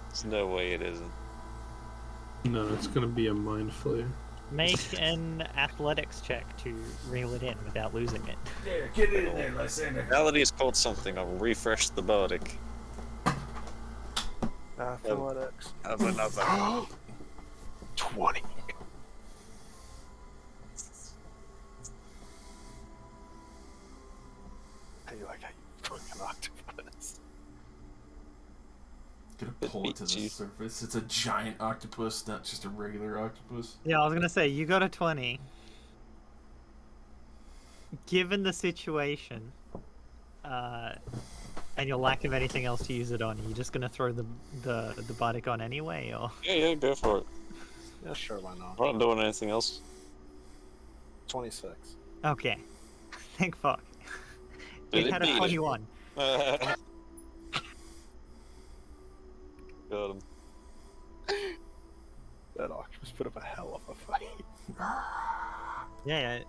There's no way it isn't. No, it's gonna be a mind flayer. Make an athletics check to reel it in without losing it. Yeah, get in there, Lysander. Now that he's caught something, I'll refresh the bardic. Athletics. Have another. 20. How you like how you fucking octopus? Gonna It pull it to beats the you. surface. It's a giant octopus, not just a regular octopus. Yeah, I was gonna say, you got a 20. Given the situation, and your lack of anything else to use it on, are you just gonna throw the bardic on anyway, or? Yeah, go for it. Yeah, sure, why not? I'm not doing anything else. 26. Okay. Thank fuck. Did It it had a beat it? 21. Got him. That octopus put up a hell of a fight. Yeah.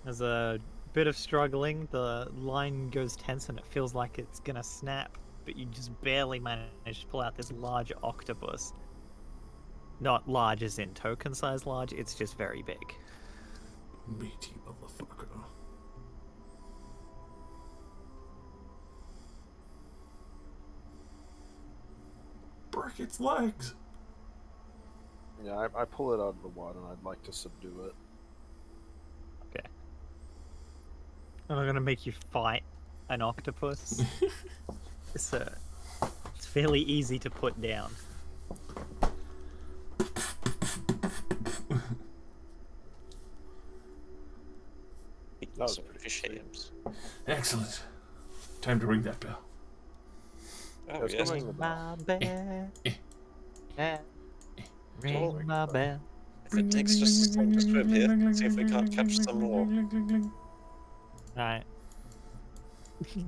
There's a bit of struggling, the line goes tense and it feels like it's gonna snap, but you just barely manage to pull out this large octopus. Not large as in token size large, it's just very big. Meaty motherfucker. Break its legs. Yeah, I pull it out of the water and I'd like to subdue it. Okay. I'm not gonna make you fight an octopus. It's fairly easy to put down. That was pretty Fish sweet. hams. Excellent. Time to ring that bell. Oh, That's yes. coming. Ring my bell. eh, Ring my bell. If it takes just as long to swim here, see if we can't catch some more. Alright.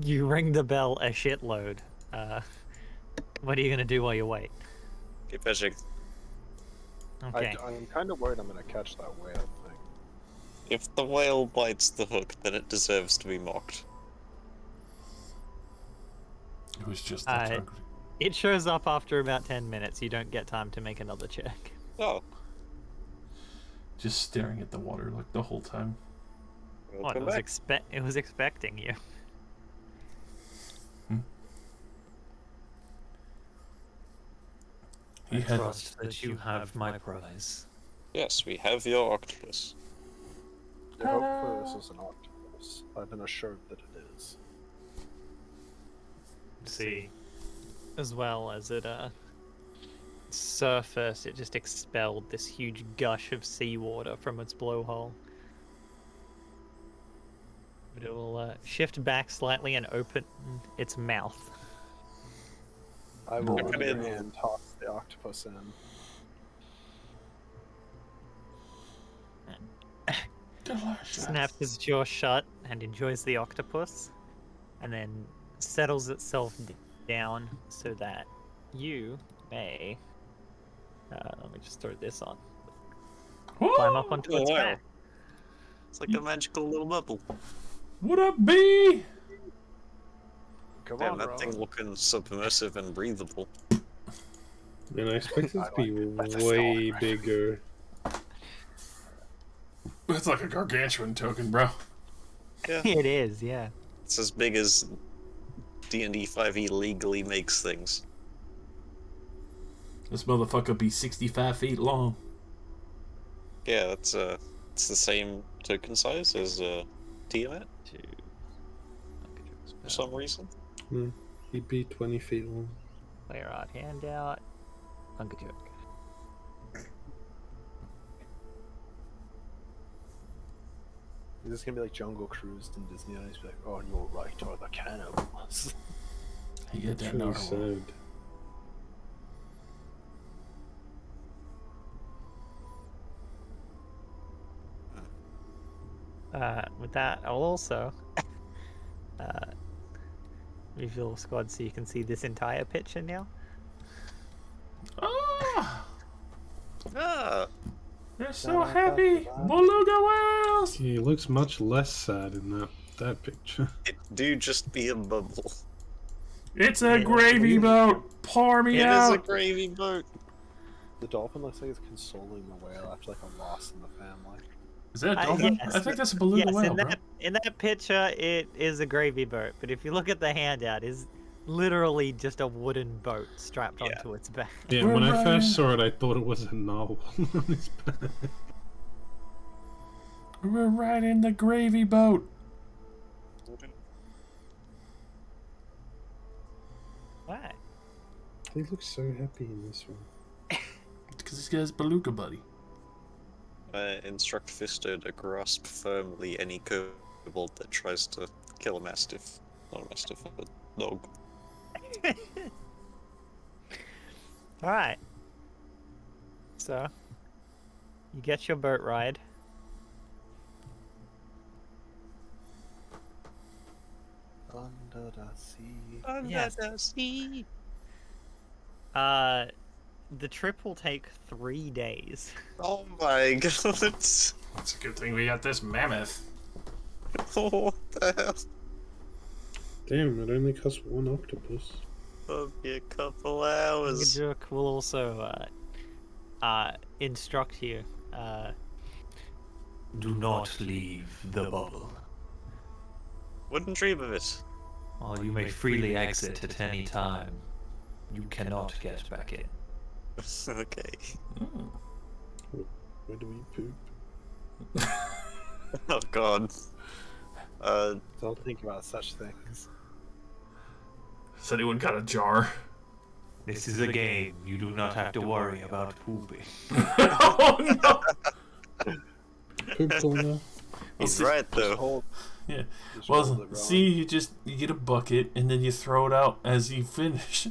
You ring the bell a shitload. What are you gonna do while you wait? Keep fishing. Okay. I'm kind of worried I'm going to catch that whale thing. If the whale bites the hook, then it deserves to be mocked. It was just that hungry. It shows up after about 10 minutes. You don't get time to make another check. Oh, Just staring at the water like the whole time. What? welcome back. It was expecting you. He I had trust that you have my prize. Yes, we have your octopus. I hope this is an octopus. I've been assured that it is. See, As well as it surfaced, it just expelled this huge gush of seawater from its blowhole. But it will shift back slightly and open its mouth. I will Look at it. and toss the octopus in. Snaps its jaw shut and enjoys the octopus, and then settles itself down so that you may. Let me just throw this on. Climb up onto its wow. back. It's like a magical little bubble. What up, B? Come Damn, on, that bro. thing looking submersive and breathable. And I expect it to be That's a way solid bigger. It's like a gargantuan token, bro. Yeah, It is, yeah. it's as big as D&D 5e legally makes things. This motherfucker be 65 feet long. Yeah, it's the same token size as Tiamat for some reason. He'd be 20 feet long. Player art handout. Funky joke. This is gonna be like Jungle Cruise in Disney. He's be like, "Oh, you're right, or the cannibals." He had that It's really narwhal. sad. With that, I'll also reveal squad so you can see this entire picture now. Ah! Ah, They're so happy! Beluga whales! He looks much less sad in that picture. it do just be a bubble. It's a gravy boat! Pour me It is a out! gravy boat. The dolphin looks like it's consoling the whale after like a loss in the family. Is that a dolphin? yes. I think that's a beluga Yes, whale, in bro. that picture, it is a gravy boat. But if you look at the handout, it's literally just a wooden boat strapped Yeah. onto its back. Yeah, We're when I running. first saw it, I thought it was a novel on his back. We're riding the gravy boat. Why? He looks so happy in this one. Because this guy's beluga buddy. Instruct Fisto to grasp firmly any kobold that tries to kill a mastiff. Not a mastiff, a dog. Alright. So, you get your boat ride. Under the sea. Yes. the sea. The trip will take 3 days. Oh my god. It's a good thing we got this mammoth. Oh, what the hell? Damn, it only costs one octopus. It'll be a couple hours. Gajuk will also instruct you. do not leave the bubble. Wouldn't dream of it. While you may freely exit at any time, you cannot get back in. Okay. Where do we poop? Oh god. Don't think about such things. Has anyone got a jar? This is a game. You do not have to worry about pooping. Oh no! Poop corner. He's see- right though. Hold, Yeah. just hold Well, it wrong. see, you get a bucket and then you throw it out as you finish.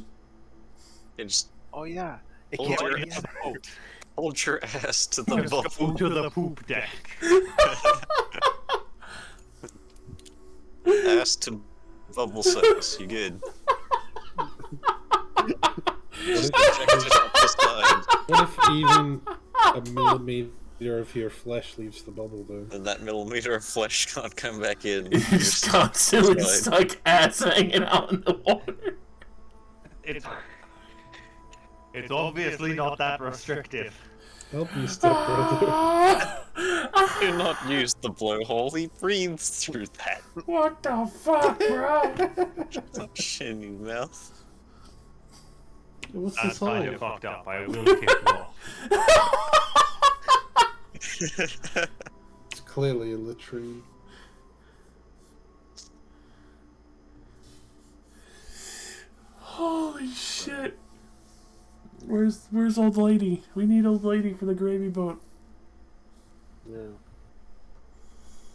You just Oh yeah. It hold can't your, be in there. hold your ass to the bubble. Go to the poop deck. Ass to bubble surface. You good? What if, Project it up the side, what if even a millimeter of your flesh leaves the bubble, though? and that millimeter of flesh can't come back in. You're just constantly inside. stuck ass hanging out in the water. It's obviously not that restrictive. Help me, stepbrother. Do not use the blowhole, he breathes through that. What the fuck, bro? Stop shitting in your mouth. What's That's this kind hole? of fucked up. I will kick you off. It's clearly a latrine. Holy shit. Where's old lady? We need old lady for the gravy boat. Yeah.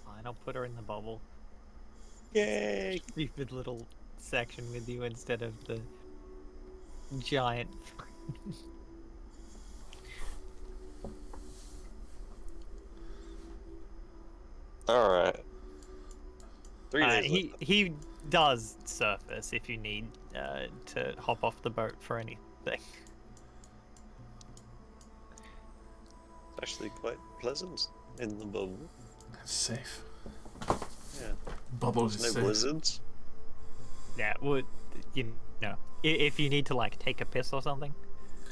Fine, I'll put her in the bubble. Yay! Stupid little section with you instead of the giant. Alright. 3 days later. He does surface if you need to hop off the boat for anything. Actually quite pleasant in the bubble. That's safe. Yeah. Bubbles There's is no safe. blizzards. Yeah, would you know? If you need to like take a piss or something,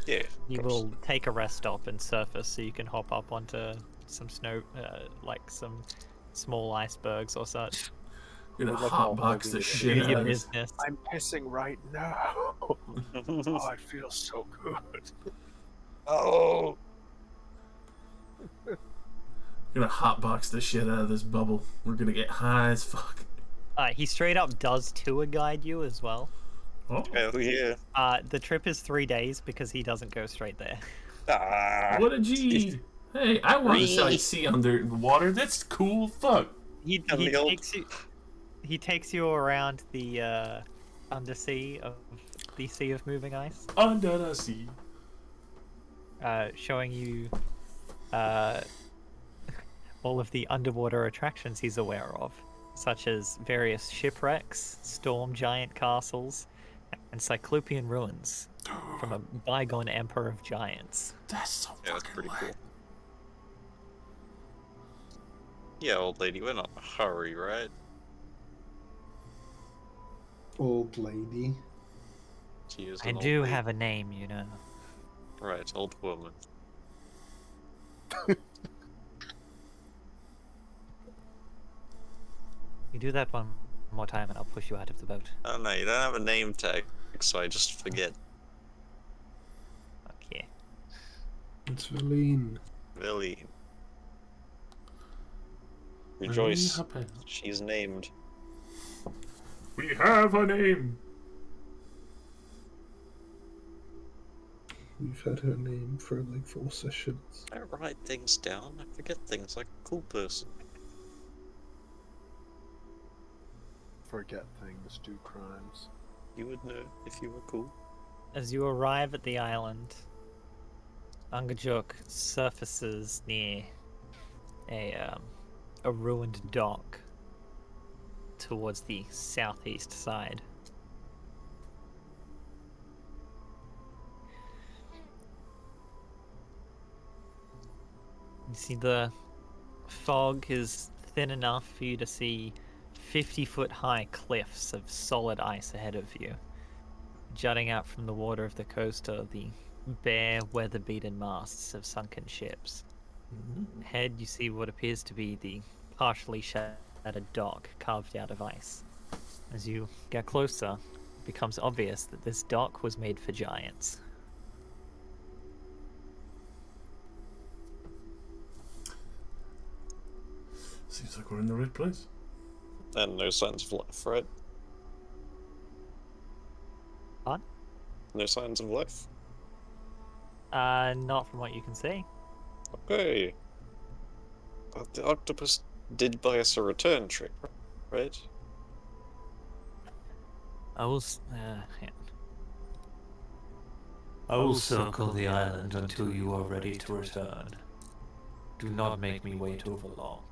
Yeah. you of course. will take a rest stop and surface so you can hop up onto some snow, like some small icebergs or such. You're gonna Like all hotbox the moving shit Do out your of this. business. I'm pissing right now. Oh, it feels so good. Oh! You're gonna hotbox the shit out of this bubble. We're gonna get high as fuck. He straight up does tour guide you as well. Oh, Hell yeah. The trip is 3 days because he doesn't go straight there. Ah! what a G! Hey, I want to Free. sightsee under the water. That's cool. Fuck. He And the old- takes you. He takes you around the undersea of the Sea of Moving Ice, Under the sea. showing you all of the underwater attractions he's aware of, such as various shipwrecks, storm giant castles, and cyclopean ruins from a bygone emperor of giants. That's so Yeah, that's fucking pretty lit. cool. Yeah, old lady, we're not in a hurry, right? Old lady. She is I an old do lady. have a name, you know. Right, old woman. You do that one more time and I'll push you out of the boat. Oh no, you don't have a name tag, so I just forget. Okay. It's Valine. Villine. Rejoice. Happen. She's named. We have a name. We've had her name for like 4 sessions. I write things down, I forget things like a cool person. Forget things, do crimes. You would know if you were cool. As you arrive at the island, Ungajuk surfaces near a ruined dock towards the southeast side. You see the fog is thin enough for you to see 50-foot high cliffs of solid ice ahead of you. Jutting out from the water of the coast are the bare, weather-beaten masts of sunken ships. Ahead, you see what appears to be the partially shattered dock carved out of ice. As you get closer, it becomes obvious that this dock was made for giants. Seems like we're in the right place. And no signs of life, right? What? No signs of life? Not from what you can see. Okay. But the octopus did buy us a return trip, right? I will. I will circle the island until you are ready to return. Do not make me wait over long.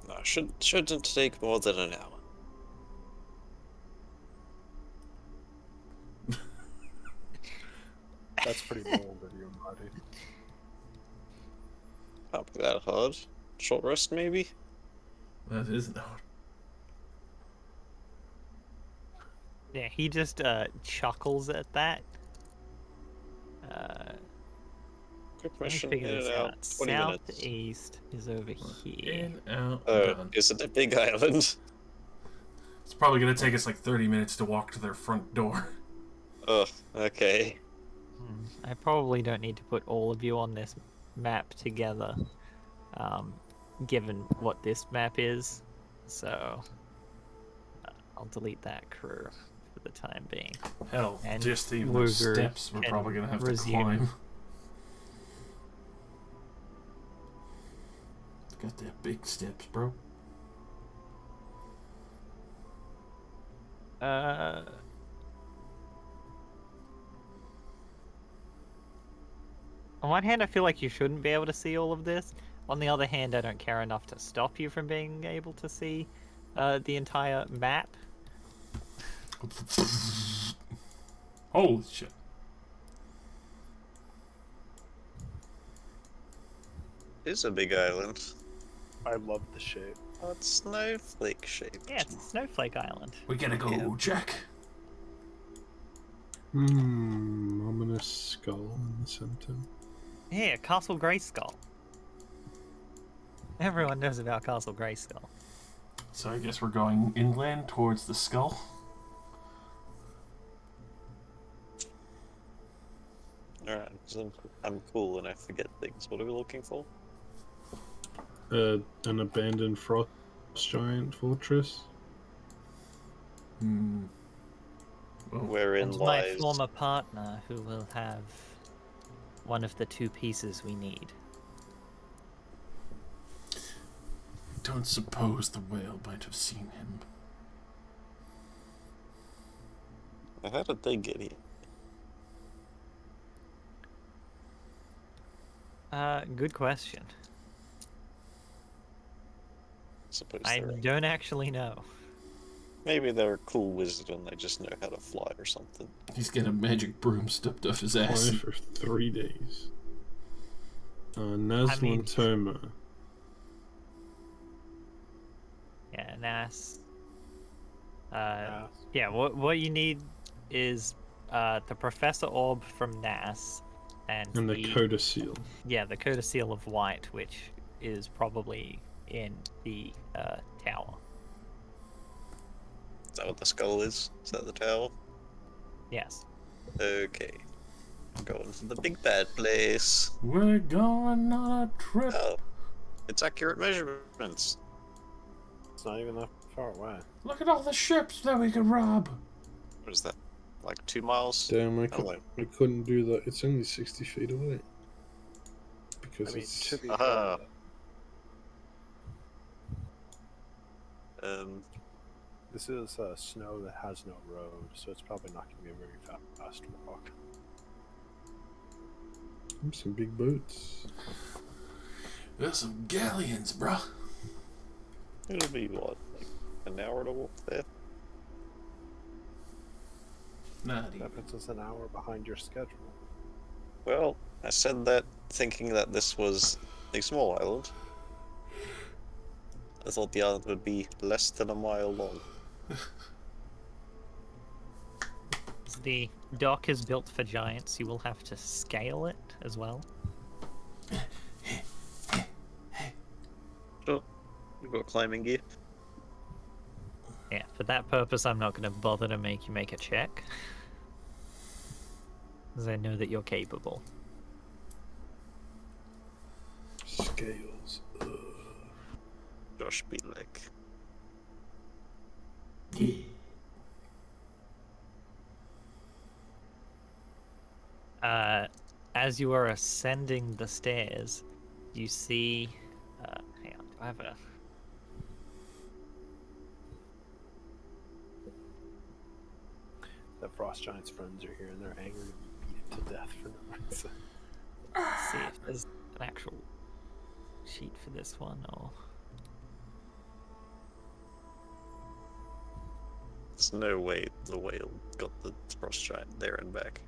No, shouldn't take more than an hour. That's pretty bold of you, Marty. Can't be that hard. Short rest, maybe? That is no. Yeah, he just chuckles at that. Quick Let me mission, figure in this and out, out. 20 minutes. Southeast is over here. In, out, Oh, done. is it a big island? It's probably gonna take us like 30 minutes to walk to their front door. Oh, okay. I probably don't need to put all of you on this map together, given what this map is. So I'll delete that crew for the time being. Hell, And just even the Luger steps we're can probably gonna have resume. to climb. Got that big steps, bro. On one hand, I feel like you shouldn't be able to see all of this. On the other hand, I don't care enough to stop you from being able to see the entire map. Holy shit. It's a big island. I love the shape. Oh, it's snowflake shaped. Yeah, it's a snowflake island. We gotta go, Yeah. Jack. Ominous skull in the center. Yeah, Castle Grayskull. Everyone knows about Castle Grayskull. So I guess we're going inland towards the skull. Alright, so I'm cool and I forget things. What are we looking for? An abandoned frost giant fortress. Wherein And my lies... former partner, who will have one of the two pieces we need. Don't suppose the whale might have seen him. How did they get here? Good question. Suppose I they're... don't actually know. Maybe they're a cool wizard and they just know how to fly or something. He's got a magic broom stuffed up his Fly ass. for 3 days. Nazlin Toma. Yeah, Nas. Yeah, what you need is the Professor Orb from Nas and And the Coda Seal. Yeah, the Coda Seal of White, which is probably in the tower. Is that what the skull is? Is that the tower? Yes. Okay. I'm going to the big bad place. We're going on a trip. Oh. It's accurate measurements. It's not even that far away. Look at all the ships that we could rob. What is that? Like 2 miles? Damn, I Oh, wait. couldn't do that. It's only 60 feet away. Because I mean, it's... to be Aha. fair, this is snow that has no road, so it's probably not going to be a very fast walk. Some big boats. There's some galleons, bruh. It'll be what, like an hour to walk there? Not even. That puts us an hour behind your schedule. Well, I said that thinking that this was a small island. I thought the island would be less than a mile long. The dock is built for giants. You will have to scale it as well. Sure. We've got climbing gear. Yeah, for that purpose, I'm not going to bother to make you make a check. Because I know that you're capable. Scales. Josh be like... As you are ascending the stairs, you see... hang on, do I have a... The Frost Giant's friends are here and they're angry to be beaten to death for no reason. Let's see if there's an actual sheet for this one, or... There's no way the whale got the frost giant there and back.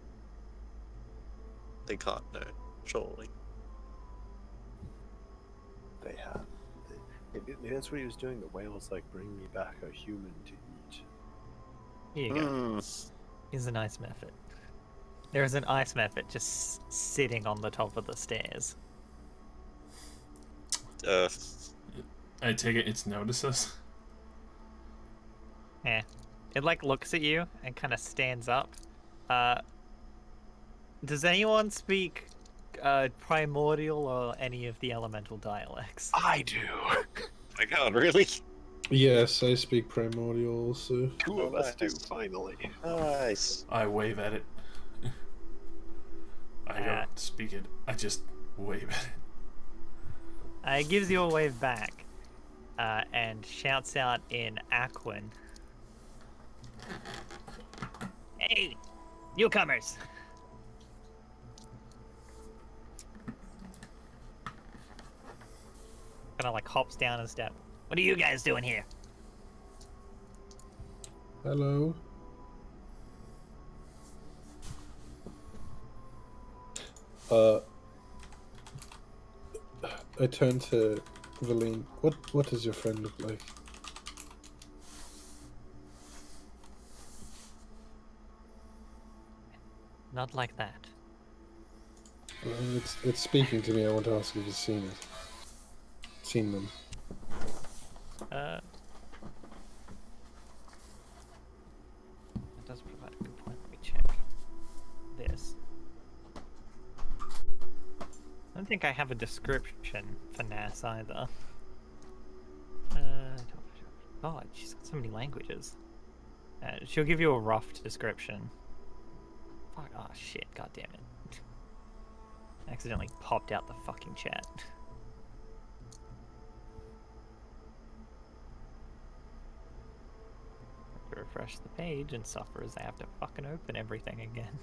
They can't know, surely. They have. Maybe that's what he was doing. The whale was like, bring me back a human to eat. Here you go. Here's an ice method. There's an ice method just sitting on the top of the stairs. I take it it's notices. Yeah. It like looks at you and kind of stands up. Does anyone speak primordial or any of the elemental dialects? I do. My god, really? Yes, I speak primordial also. Two of us do, finally. Nice. I wave at it. I don't speak it. I just wave at it. It gives you a wave back and shouts out in Aquan. Hey, newcomers! Kind of like hops down a step. What are you guys doing here? Hello. I turn to Valine. What does your friend look like? Not like that. It's speaking to me. I want to ask if you've seen it. Seen them. That does provide a good point. Let me check this. I don't think I have a description for Nass either. Oh, she's got so many languages. She'll give you a rough description. Fuck, oh shit, god damn it. Accidentally popped out the fucking chat. Refresh the page and suffer as I have to fucking open everything again.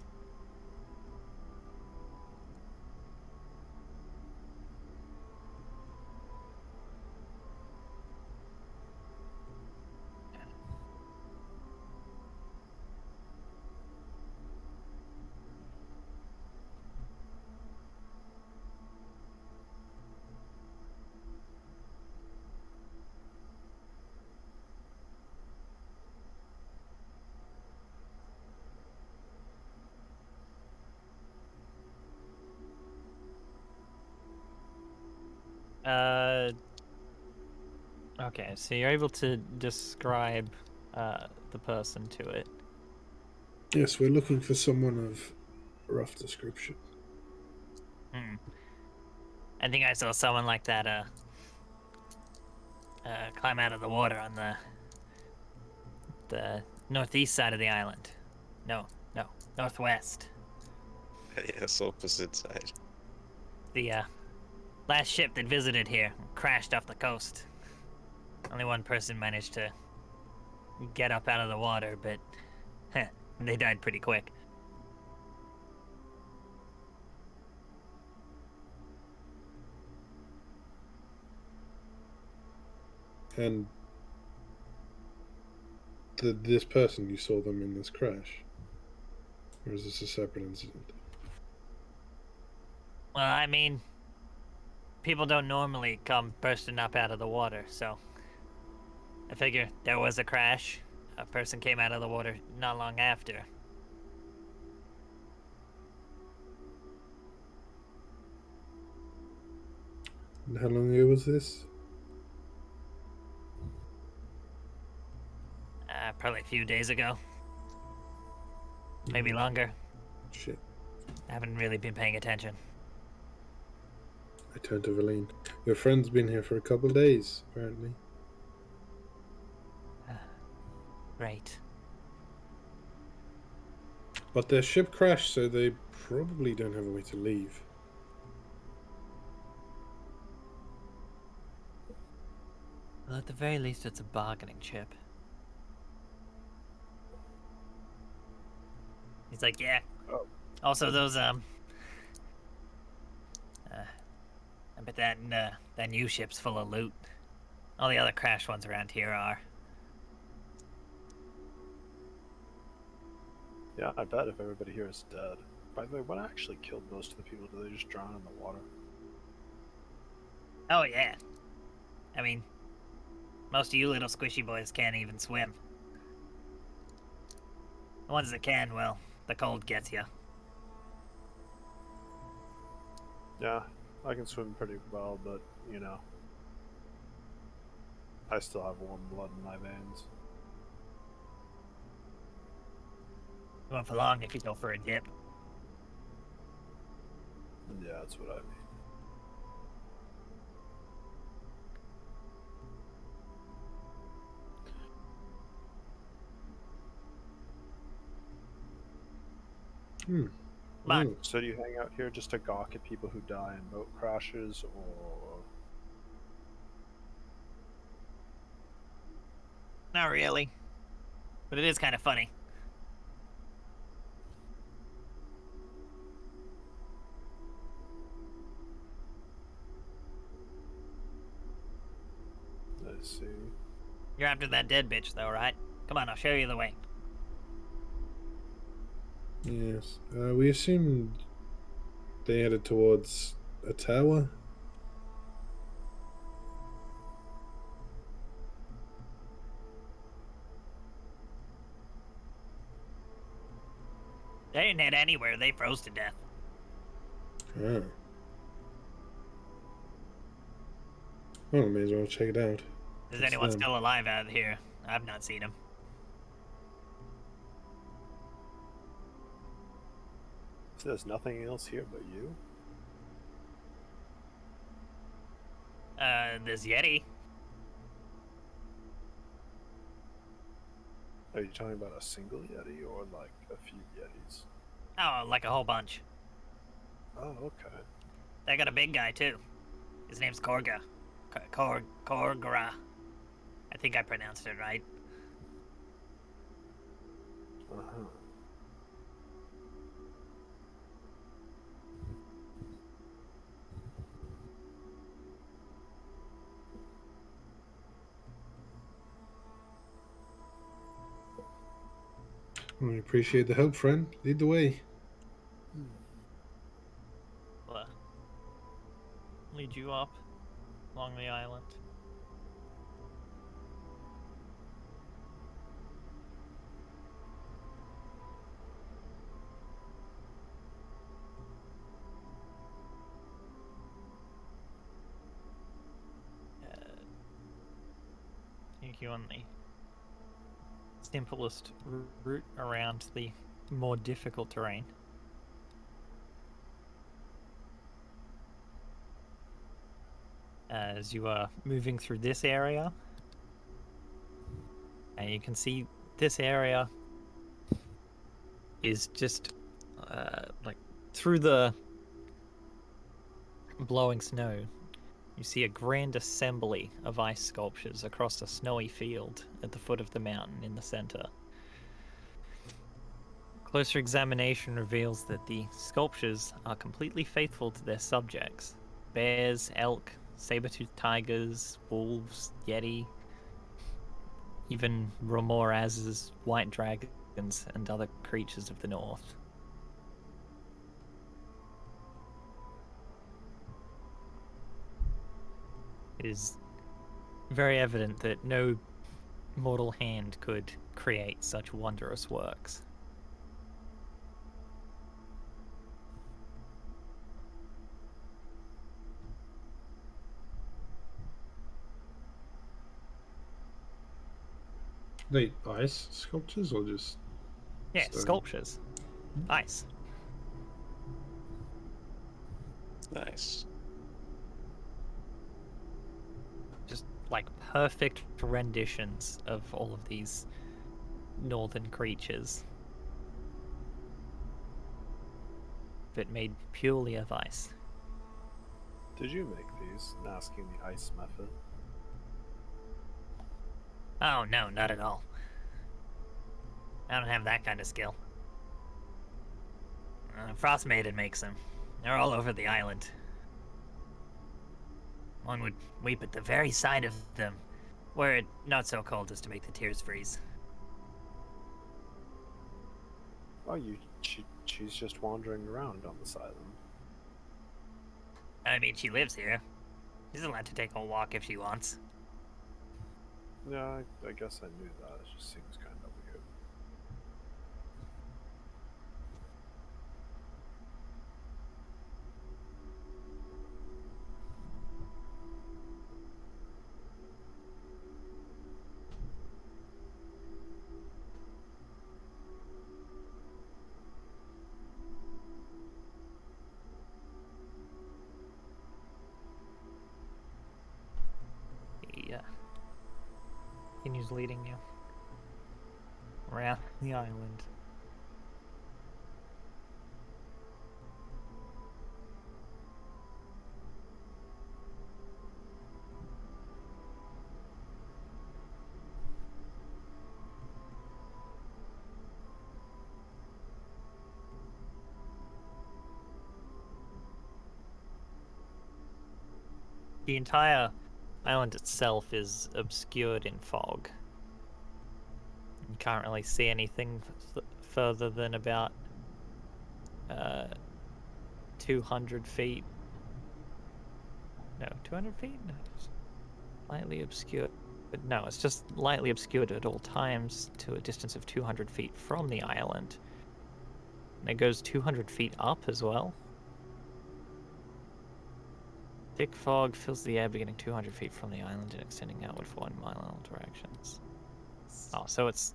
Okay, so you're able to describe the person to it. Yes, we're looking for someone of rough description. I think I saw someone like that climb out of the water on the northeast side of the island. No, northwest. Yes, opposite side. The last ship that visited here crashed off the coast. Only one person managed to get up out of the water, but they died pretty quick. And this person, you saw them in this crash? Or is this a separate incident? Well, I mean, people don't normally come bursting up out of the water, so I figure there was a crash. A person came out of the water not long after. And how long ago was this? Probably a few days ago. Maybe longer. Shit. I haven't really been paying attention. I turn to Valine. Your friend's been here for a couple of days, apparently. Right. But their ship crashed, so they probably don't have a way to leave. Well, at the very least, it's a bargaining chip. He's like, yeah. Oh. Also, those, I bet that new ship's full of loot. All the other crashed ones around here are. Yeah, I bet if everybody here is dead. By the way, what actually killed most of the people? Did they just drown in the water? Oh, yeah. I mean, most of you little squishy boys can't even swim. The ones that can, well, the cold gets you. Yeah, I can swim pretty well, but, you know, I still have warm blood in my veins. You won't for long if you go for a dip. Yeah, that's what I mean. But So do you hang out here just to gawk at people who die in boat crashes, or... not really. But it is kind of funny. I see. You're after that dead bitch, though, right? Come on, I'll show you the way. Yes. We assumed they headed towards a tower. They didn't head anywhere. They froze to death. Ah. Well, may as well check it out. Is It's anyone them. still alive out here? I've not seen him. So there's nothing else here but you? This Yeti. Are you talking about a single Yeti or like a few Yetis? Oh, like a whole bunch. Oh, okay. They got a big guy, too. His name's Korga. Korgra. I think I pronounced it right. Uh-huh. We appreciate the help, friend. Lead the way. Lead you up along the island. Take you on the simplest route around the more difficult terrain. As you are moving through this area, and you can see this area is just like through the blowing snow, you see a grand assembly of ice sculptures across a snowy field at the foot of the mountain in the center. Closer examination reveals that the sculptures are completely faithful to their subjects: bears, elk, saber-toothed tigers, wolves, yeti, even Ramoraz's white dragons and other creatures of the north. It is very evident that no mortal hand could create such wondrous works. They ice sculptures or just Yeah, stone? sculptures. Ice. Nice. Just like perfect renditions of all of these northern creatures, but made purely of ice. Did you make these? Asking the ice method. Oh, no, not at all. I don't have that kind of skill. Frostmaiden makes them. They're all over the island. One would weep at the very sight of them, were it not so cold as to make the tears freeze. Oh, she's just wandering around on this island. I mean, she lives here. She's allowed to take a walk if she wants. Yeah, I guess I knew that. It just seems kind of weird. Yeah. Continues leading you around the island. The entire island itself is obscured in fog. You can't really see anything further than about 200 feet. No, 200 feet? No, it's lightly obscured. But no, it's just lightly obscured at all times to a distance of 200 feet from the island. And it goes 200 feet up as well. Thick fog fills the air beginning 200 feet from the island and extending outward for 1 mile in all directions. Oh, so it's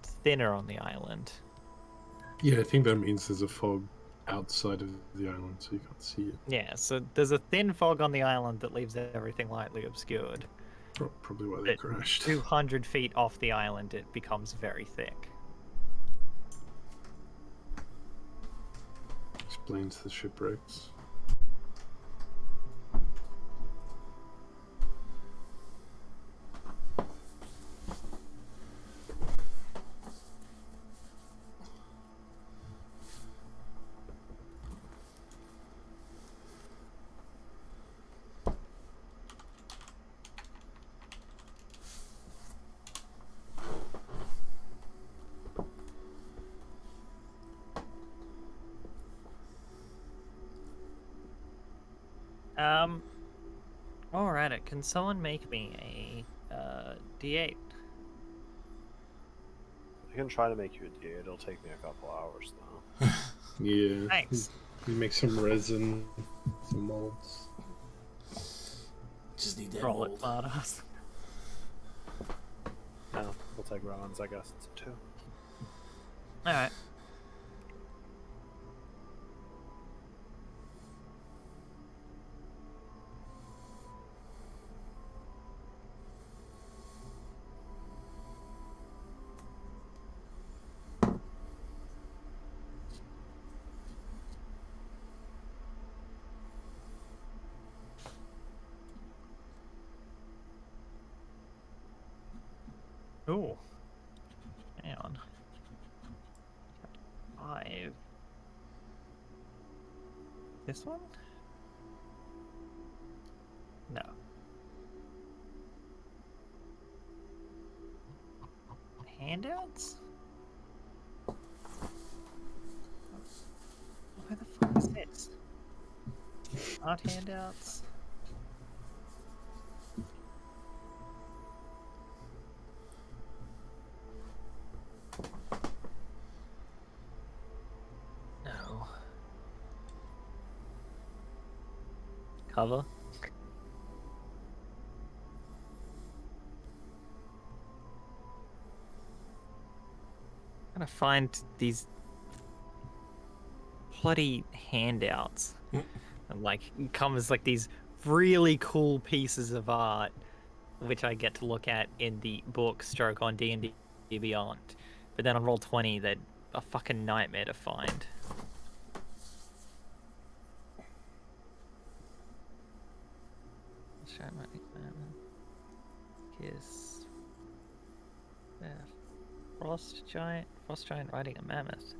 thinner on the island. Yeah, I think that means there's a fog outside of the island, so you can't see it. Yeah, so there's a thin fog on the island that leaves everything lightly obscured. Probably why they But crashed. 200 feet off the island, it becomes very thick. Explains the shipwrecks. Alright, can someone make me a D8? I can try to make you a D8. It'll take me a couple hours though. Yeah. Thanks. You make some resin, some molds. Just need that Roll it, mold. smartass. No, we'll take Rowan's, I guess. It's a 2. Alright. Ooh. Hang on. 5. This one? No. Handouts? Where the fuck is this? Not handouts. No. Cover? I'm gonna find these bloody handouts. And like come as like these really cool pieces of art which I get to look at in the book stroke on D&D Beyond. But then on Roll20 they're a fucking nightmare to find. Show my kiss. Yeah. Frost giant riding a mammoth.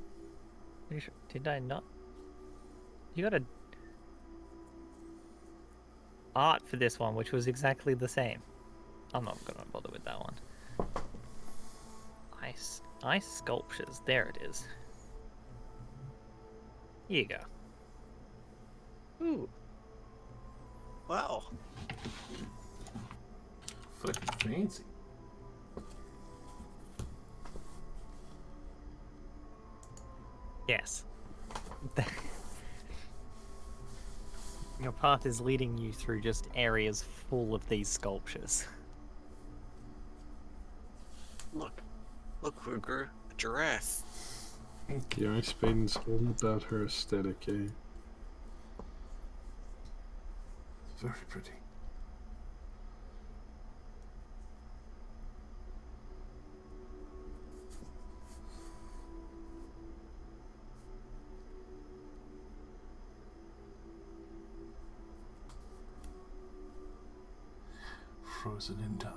Did I not? You got a art for this one, which was exactly the same. I'm not gonna bother with that one. Ice sculptures. There it is. Here you go. Ooh. Wow. Fucking fancy. Yes. Your path is leading you through just areas full of these sculptures. Look, Ruger, a giraffe. The Ice Maiden's all about her aesthetic, eh? Very pretty. Frozen in time.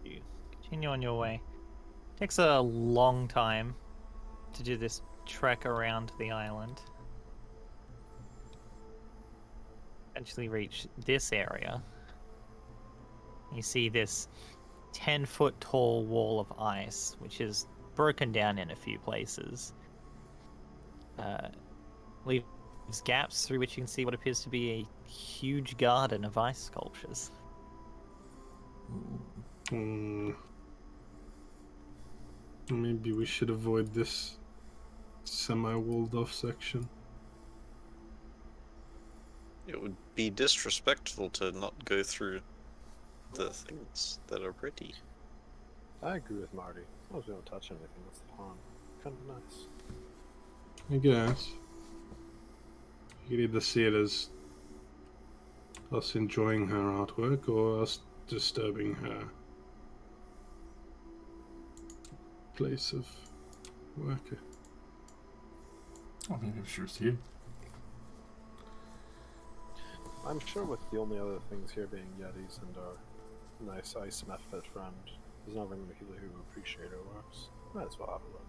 You continue on your way. Takes a long time to do this trek around the island. Eventually reach this area. You see this 10-foot tall wall of ice, which is broken down in a few places. Leaves gaps through which you can see what appears to be a huge garden of ice sculptures. Maybe we should avoid this semi-walled off section. It would be disrespectful to not go through the things that are pretty. I agree with Marty. As long as we don't touch anything, that's the harm. Kind of nice. I guess. You can either see it as us enjoying her artwork or us disturbing her place of work. I think it sure see it. I'm sure with the only other things here being Yetis and our nice ice method friend, there's not very many people who appreciate our works. Might as well have a look.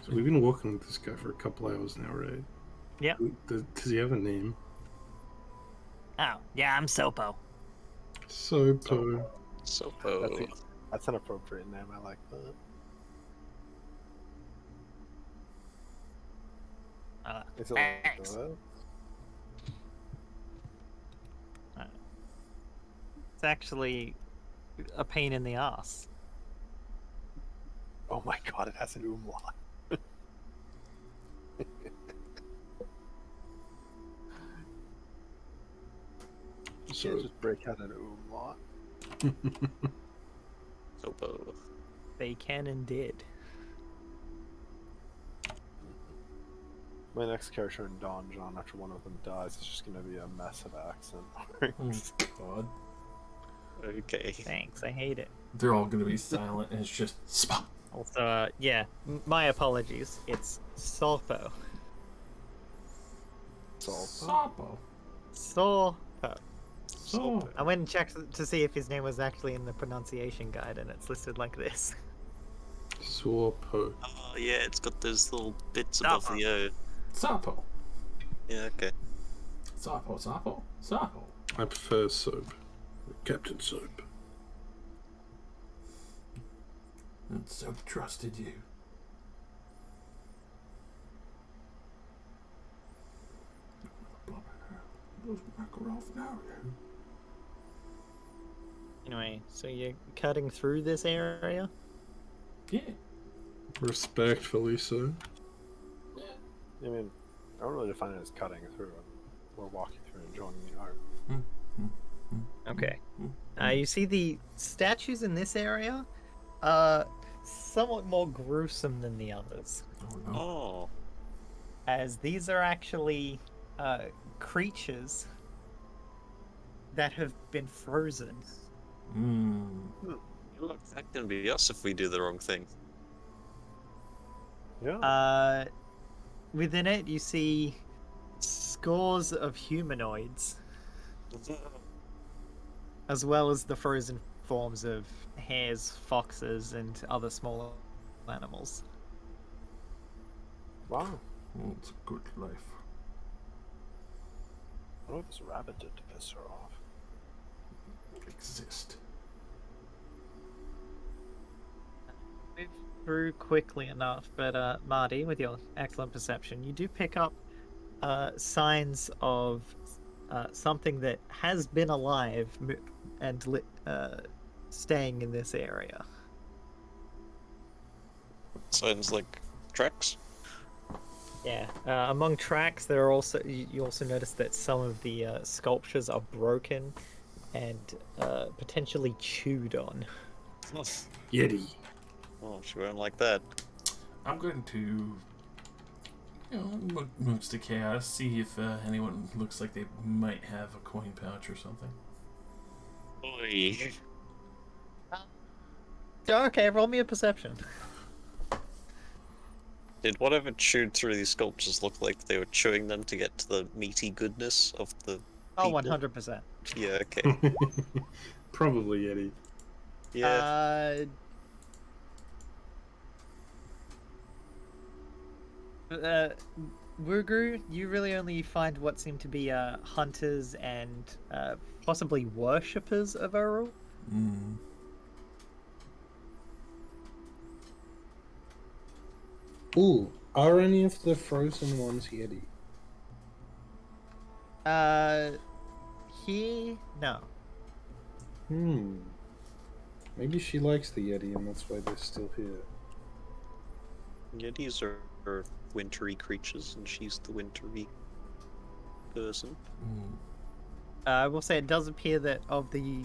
So we've been walking with this guy for a couple hours now, right? Yeah. Does he have a name? Oh, yeah, I'm Sopo. Sopo. Sopo. That's an appropriate name. I like that. Is it like Thanks. that? It's actually a pain in the ass. Oh my god, it has an umlaut. You can't just break out an umlaut. Sopo. They can and did. My next character in Dawn John, after one of them dies, is just going to be a mess of accent marks. God. Okay. Thanks, I hate it. They're all gonna be silent and it's just spot. Also, yeah, my apologies. It's Sopo. Sapo. Sopo. So. I went and checked to see if his name was actually in the pronunciation guide, and it's listed like this. Sopo. Oh yeah, it's got those little bits above the O. Sapo. Yeah, okay. Sapo. Sapo. Sapo. I prefer Soap. Captain Soap. And Soap trusted you. Those Makarov now, you. Anyway, so you're cutting through this area? Yeah. Respectfully so. I mean, I don't really define it as cutting through. We're walking through and enjoying the art. Okay. You see the statues in this area are somewhat more gruesome than the others, Oh no. Oh. as these are actually creatures that have been frozen. Look, that can be us if we do the wrong thing. Yeah. Within it, you see scores of humanoids, as well as the frozen forms of hares, foxes, and other smaller animals. Wow. It's a good life. I wonder what this rabbit did to piss her off. Exist. Move through quickly enough, but Marty, with your excellent perception, you do pick up signs of something that has been alive and staying in this area. Sounds like tracks. Yeah. Among tracks, there are also you also notice that some of the sculptures are broken and potentially chewed on. Yeti. Oh, she won't like that. I'm going to, moves to chaos, see if anyone looks like they might have a coin pouch or something. Oi. Okay, roll me a perception. Did whatever chewed through these sculptures look like they were chewing them to get to the meaty goodness of the Oh, people? 100%. Yeah, okay. Probably Yeti. Yeah. Wugru, you really only find what seem to be hunters and possibly worshippers of Errol. Mm. Ooh, are any of the frozen ones Yeti? Here, no. Maybe she likes the Yeti and that's why they're still here. Yetis are wintry creatures, and she's the wintry person. I will say it does appear that of the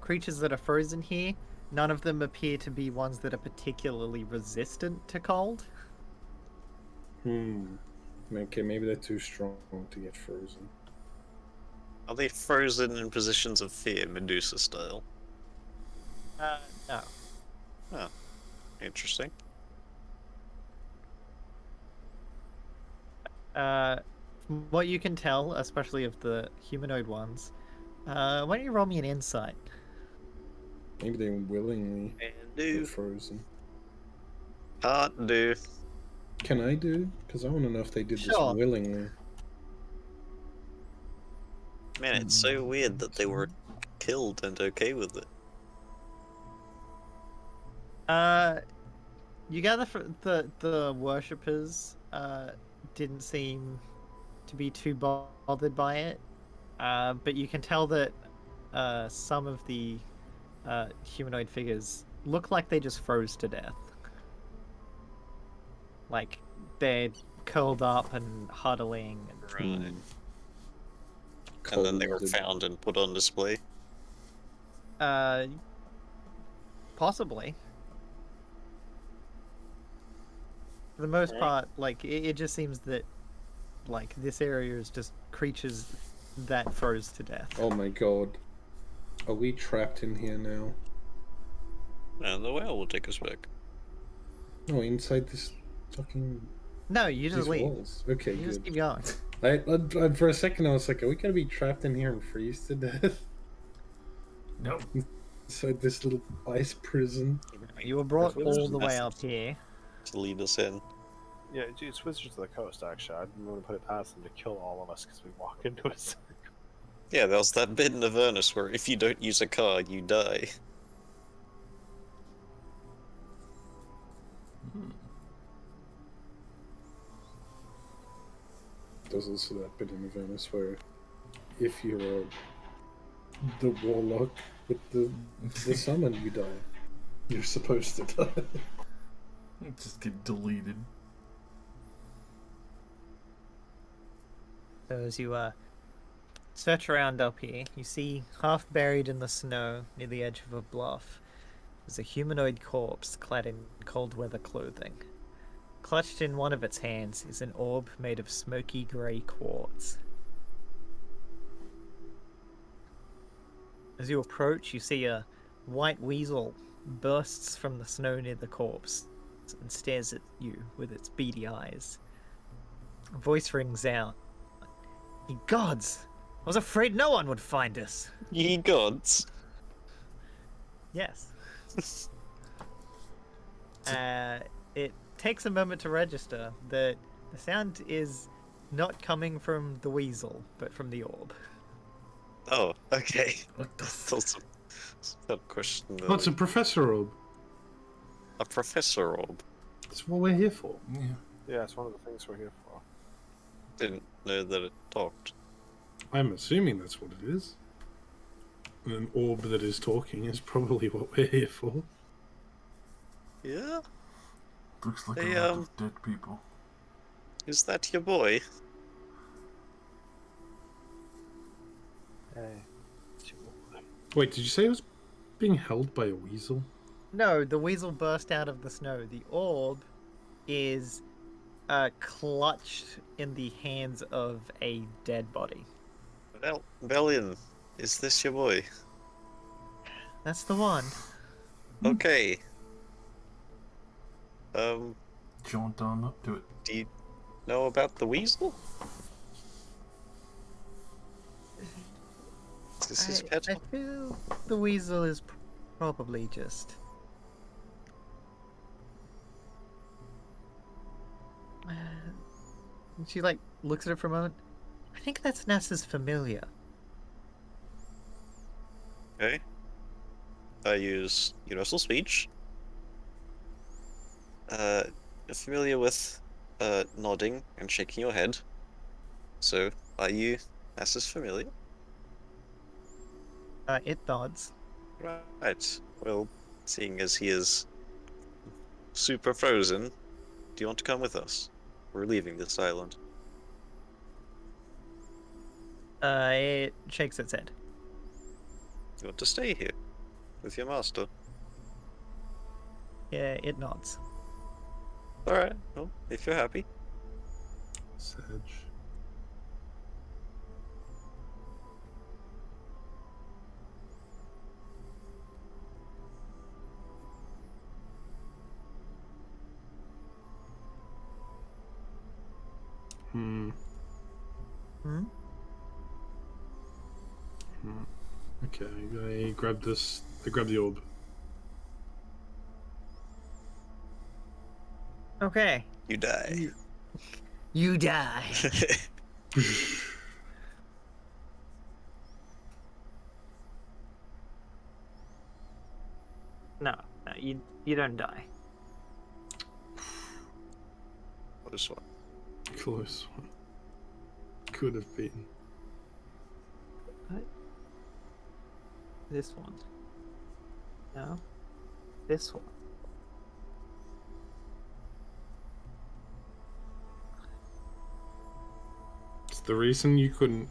creatures that are frozen here, none of them appear to be ones that are particularly resistant to cold. Okay, maybe they're too strong to get frozen. Are they frozen in positions of fear, Medusa style? No. Oh, interesting. From what you can tell, especially of the humanoid ones, why don't you roll me an insight? Maybe they willingly Can do. get frozen. Can't do. Can I do? Because I want to know if they did Sure. this willingly. Man, it's so weird that they were killed and okay with it. You gather the worshippers didn't seem to be too bothered by it, but you can tell that some of the humanoid figures look like they just froze to death. Like they're curled up and huddling. Right. And then they were found and put on display. Possibly. For the most part, like it just seems that like this area is just creatures that froze to death. Oh my god. Are we trapped in here now? And the whale will take us back. No, inside this fucking... No, you just these leave. walls. Okay, You good. just keep going. I, for a second I was like, are we gonna be trapped in here and freeze to death? Nope. Inside this little ice prison. You were brought all the way up here to lead us in. Yeah, it's Wizards of the Coast, actually. I didn't want to put it past them to kill all of us because we walk into a circle. Yeah, there was that bit in Avernus where if you don't use a card, you die. There's also that bit in Avernus where if you're the warlock with the summon, you die. You're supposed to die. Just get deleted. So as you search around up here, you see half buried in the snow near the edge of a bluff is a humanoid corpse clad in cold weather clothing. Clutched in one of its hands is an orb made of smoky grey quartz. As you approach, you see a white weasel bursts from the snow near the corpse and stares at you with its beady eyes. A voice rings out. Ye gods! I was afraid no one would find us. Ye gods. Yes. It takes a moment to register that the sound is not coming from the weasel, but from the orb. Oh, okay. What the Still some question. Oh, it's a Professor Orb. A professor orb. That's what we're here for. Yeah. Yeah, it's one of the things we're here for. Didn't know that it talked. I'm assuming that's what it is. An orb that is talking is probably what we're here for. Yeah? Looks like Hey, a lot of dead people. Is that your boy? Hey. Wait, did you say it was being held by a weasel? No, the weasel burst out of the snow. The orb is clutched in the hands of a dead body. Well, Bellion, is this your boy? That's the one. Okay. Jaunt on up to it. Do you know about the weasel? Is this his pet? I feel the weasel is probably just... She, like, looks at it for a moment. I think that's Nasa's familiar. Okay. I use universal speech. Familiar with nodding and shaking your head. So, are you Nasa's familiar? It nods. Right. Well, seeing as he is super frozen, do you want to come with us? We're leaving this island. It shakes its head. You want to stay here with your master? Yeah, it nods. Alright, well, if you're happy. Sedge. Hmm. Hmm? Okay, I grab this. I grab the orb. Okay. You die. You die. No, you don't die. Close one. Close one. Could have been. What? This one. No. This one. It's the reason you couldn't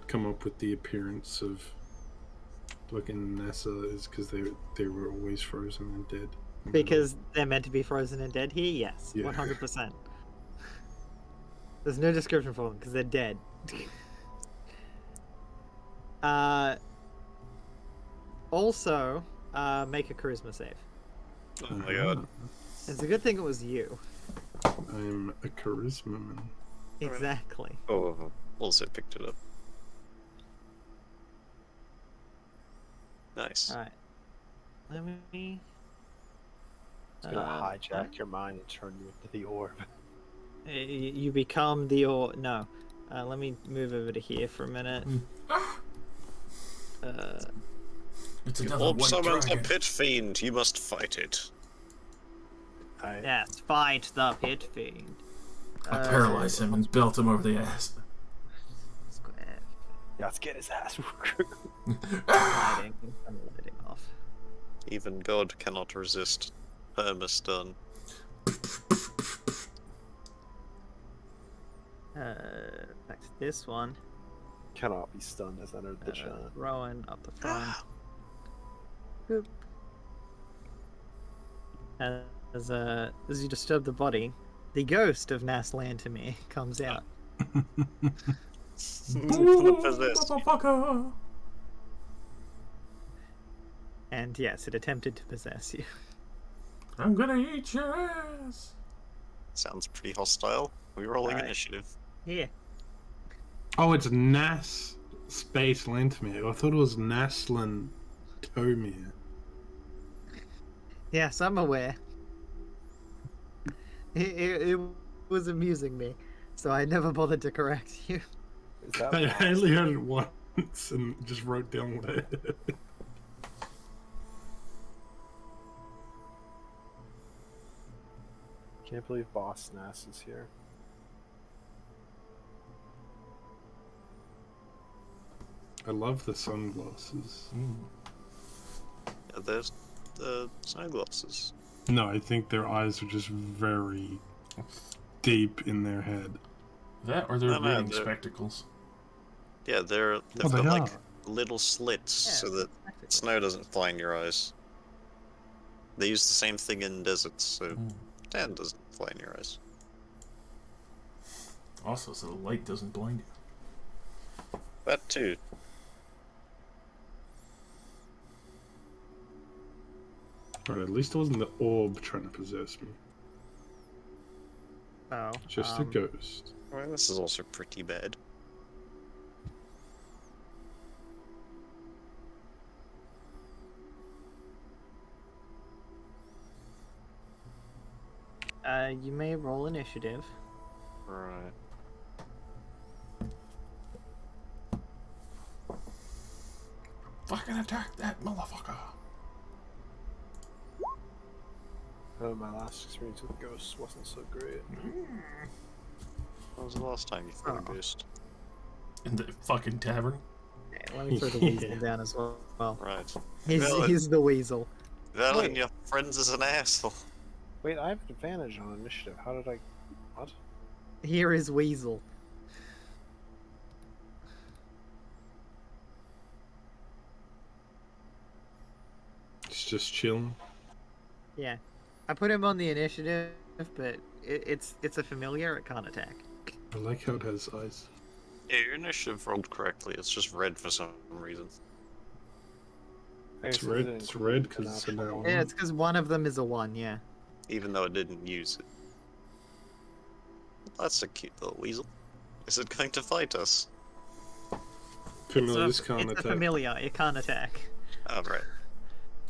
come up with the appearance of fucking NASA is because they were always frozen and dead. Because they're meant to be frozen and dead here? Yes, Yeah. 100%. There's no description for them because they're dead. Also, make a charisma save. Oh my god. It's a good thing it was you. I'm a charisma man. Exactly. Oh, also picked it up. Nice. Alright. Let me... It's gonna hijack your mind and turn you into the orb. You become the no. Let me move over to here for a minute. It's The another orb white summons a dragon. pit fiend. You must fight it. Yes, fight the pit fiend. I paralyze him and belt him over the ass. Square. Yeah, let's get his ass. Lighting. I'm lighting off. Even God cannot resist permastun. Back to this one. Cannot be stunned as entered the shot. Rowan up the front. Boop. As you disturb the body, the ghost of Nas Lantomir comes out. Motherfucker! And yes, it attempted to possess you. I'm gonna eat your ass! Sounds pretty hostile. We're rolling Alright. initiative. Here. Oh, it's Nas Space Lantomir. I thought it was Naslan Tomir. Yes, I'm aware. It was amusing me, so I never bothered to correct you. Is that I only heard it once and just wrote down what I heard. Can't believe Boss Nass is here. I love the sunglasses. Yeah, there's the sunglasses. No, I think their eyes are just very deep in their head. That or they're No, reading they're- spectacles. Yeah, they've Oh, they got like are. little slits Yeah, so that practically. snow doesn't fly in your eyes. They use the same thing in deserts, so sand doesn't fly in your eyes. Also, so the light doesn't blind you. That too. Right, at least it wasn't the orb trying to possess me. Oh. Just a ghost. I mean, this is also pretty bad. You may roll initiative. Right. Fucking attack that motherfucker! Oh, my last experience with ghosts wasn't so great. When was the last time you fought a ghost? In the fucking tavern? Okay, let me throw the weasel down as well. Right. He's the weasel. Valen, your friends is an asshole. Wait, I have advantage on initiative. How did I... What? Here is Weasel. It's just chilling. Yeah. I put him on the initiative, but it's a familiar, it can't attack. I like how it has eyes. Yeah, your initiative rolled correctly. It's just red for some reason. It's red. It's red because it's an owl. Yeah, it's because one of them is a 1, yeah. Even though it didn't use it. That's a cute little weasel. Is it going to fight us? Familiars can't It's a attack. familiar, it can't attack. Oh, right.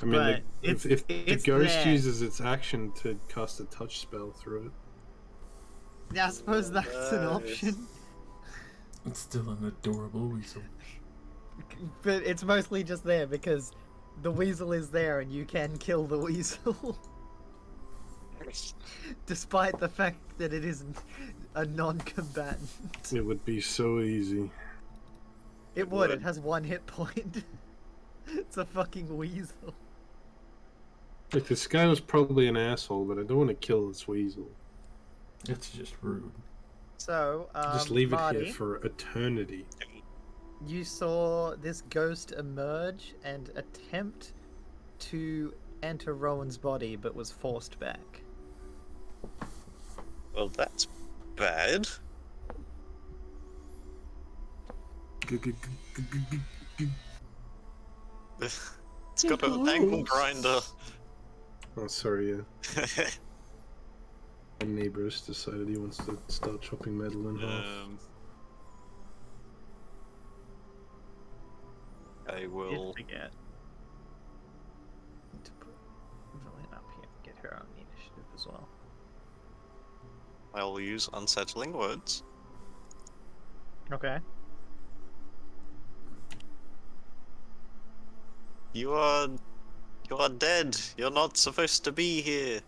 I mean, But if the it's ghost there. uses its action to cast a touch spell through it, Yeah, I suppose that's an Nice. option. It's still an adorable weasel. But it's mostly just there because the weasel is there and you can kill the weasel. Despite the fact that it is a non-combatant. it would be so easy. It would, it has 1 hit point. It's a fucking weasel. Like, this guy was probably an asshole, but I don't want to kill this weasel. It's just rude. So, Just leave it Marty, here for eternity. you saw this ghost emerge and attempt to enter Rowan's body, but was forced back. Well, that's bad. It's got an ankle grinder. Oh, sorry, yeah. My neighbor's decided he wants to start chopping metal in half. I Did will. forget to put Evelyn up here and get her on the initiative as well. I will use unsettling words. Okay. You are dead. You're not supposed to be here.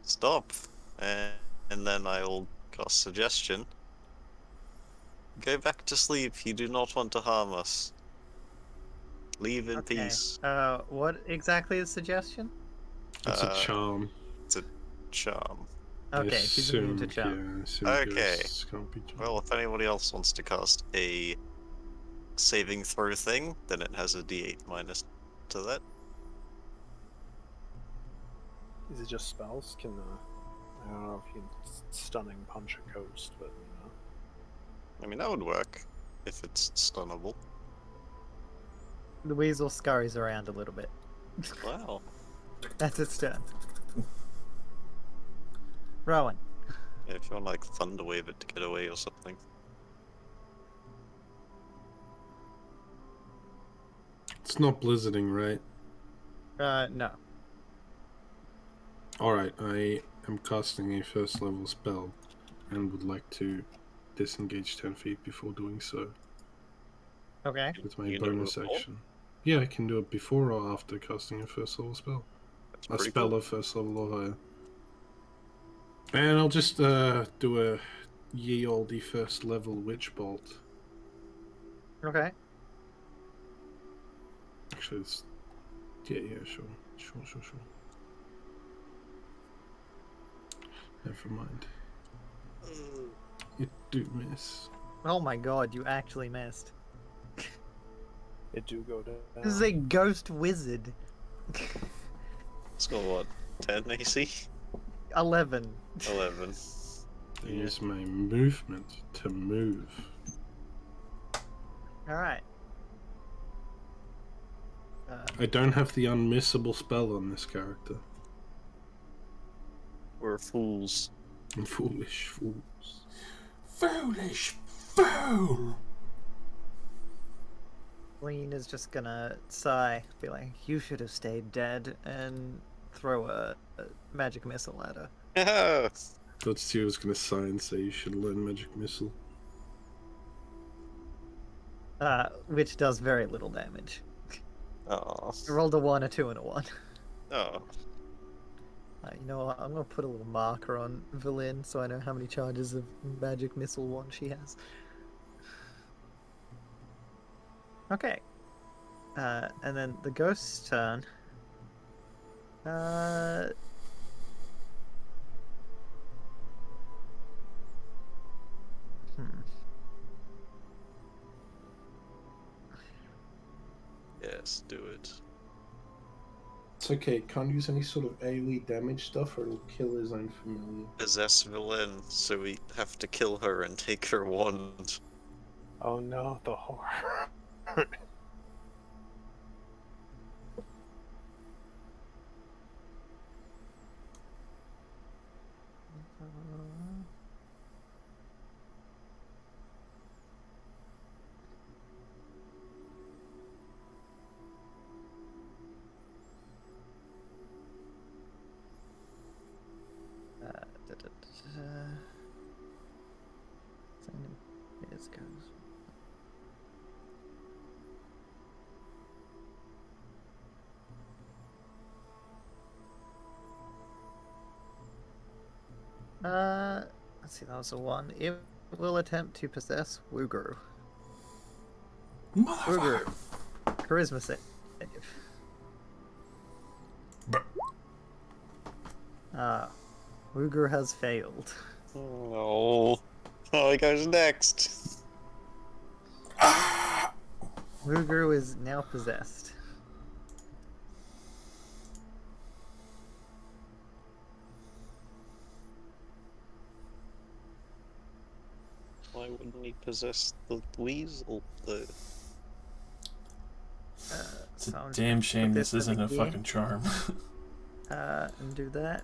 Stop. And then I will cast suggestion. Go back to sleep. You do not want to harm us. Leave in Okay. peace. What exactly is suggestion? It's a charm. It's a charm. Okay, she's immune to Assumed, charm. yeah, assumed Okay. ghosts can't be charmed. Well, if anybody else wants to cast a saving throw thing, then it has a d8 minus to that. Is it just spells? Can I don't know if you can stunning punch a ghost, but you know. I mean, that would work if it's stunnable. The weasel scurries around a little bit. Wow. That's its turn. Rowan. Yeah, if you want like thunderwave it to get away or something. It's not blizzarding, right? No. Alright, I am casting a first level spell and would like to disengage 10 feet before doing so Okay. with my You do it bonus before? action. Yeah, I can do it before or after casting a first level spell. That's A pretty spell cool. of first level or higher. And I'll just do a ye olde first level witch bolt. Okay. Actually, it's... yeah, sure. Never mind. You do miss. Oh my god, you actually missed. It do go down. This is a ghost wizard. It's got what? 10 AC? 11. 11. I use my movement to move. Alright. I don't have the unmissable spell on this character. We're fools. I'm foolish fools. Foolish fool! Lean is just gonna sigh, be like, you should have stayed dead, and throw a magic missile at her. Ah! Thought Stu was gonna sigh and say you should learn magic missile. Which does very little damage. Oh. I rolled a 1, a 2, and a 1. Oh. You know what? I'm gonna put a little marker on Valin so I know how many charges of magic missile 1 she has. Okay. And then the ghost's turn. Yes, do it. It's okay, can't use any sort of AoE damage stuff or it'll kill his own familiar. Possess villain, so we have to kill her and take her wand. Oh no, the horror. It goes. Let's see, that was a 1. It will attempt to possess Wuguru. Wuguru. Charisma save. Wuguru has failed. Oh, he goes next. Wuguru is now possessed. Why wouldn't he possess the weasel? It's a damn shame this isn't a fucking charm. And do that.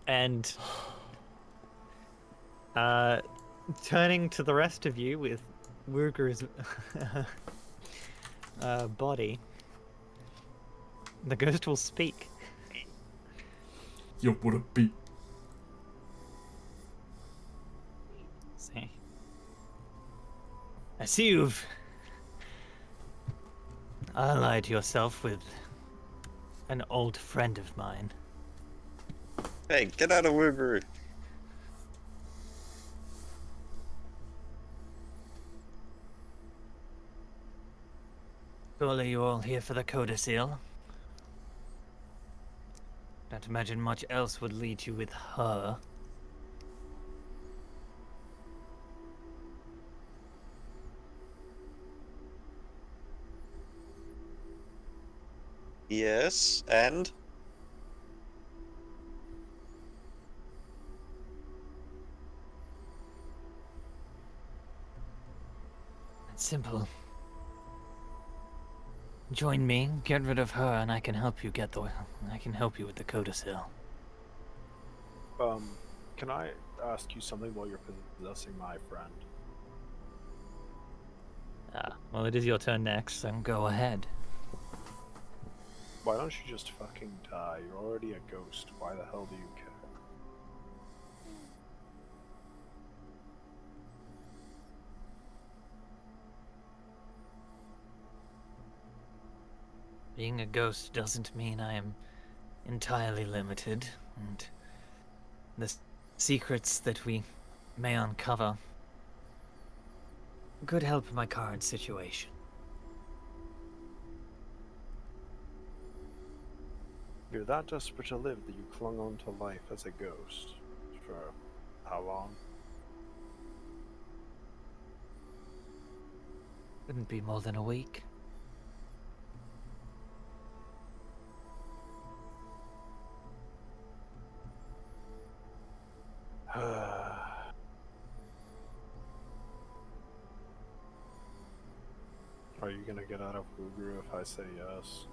And turning to the rest of you with Wuger's body, the ghost will speak. Yo, what a beat. See. I see you've allied yourself with an old friend of mine. Hey, get out of Wuguru! Surely you're all here for the codicil. Don't imagine much else would lead you with her. Yes, and? It's simple. Join me, get rid of her, and I can help you with the codicil. Can I ask you something while you're possessing my friend? Well, it is your turn next, so go ahead. Why don't you just fucking die? You're already a ghost. Why the hell do you care? Being a ghost doesn't mean I am entirely limited, and the secrets that we may uncover could help my current situation. You're that desperate to live that you clung on to life as a ghost. For how long? Couldn't be more than a week. Are you gonna get out of Ugru if I say yes?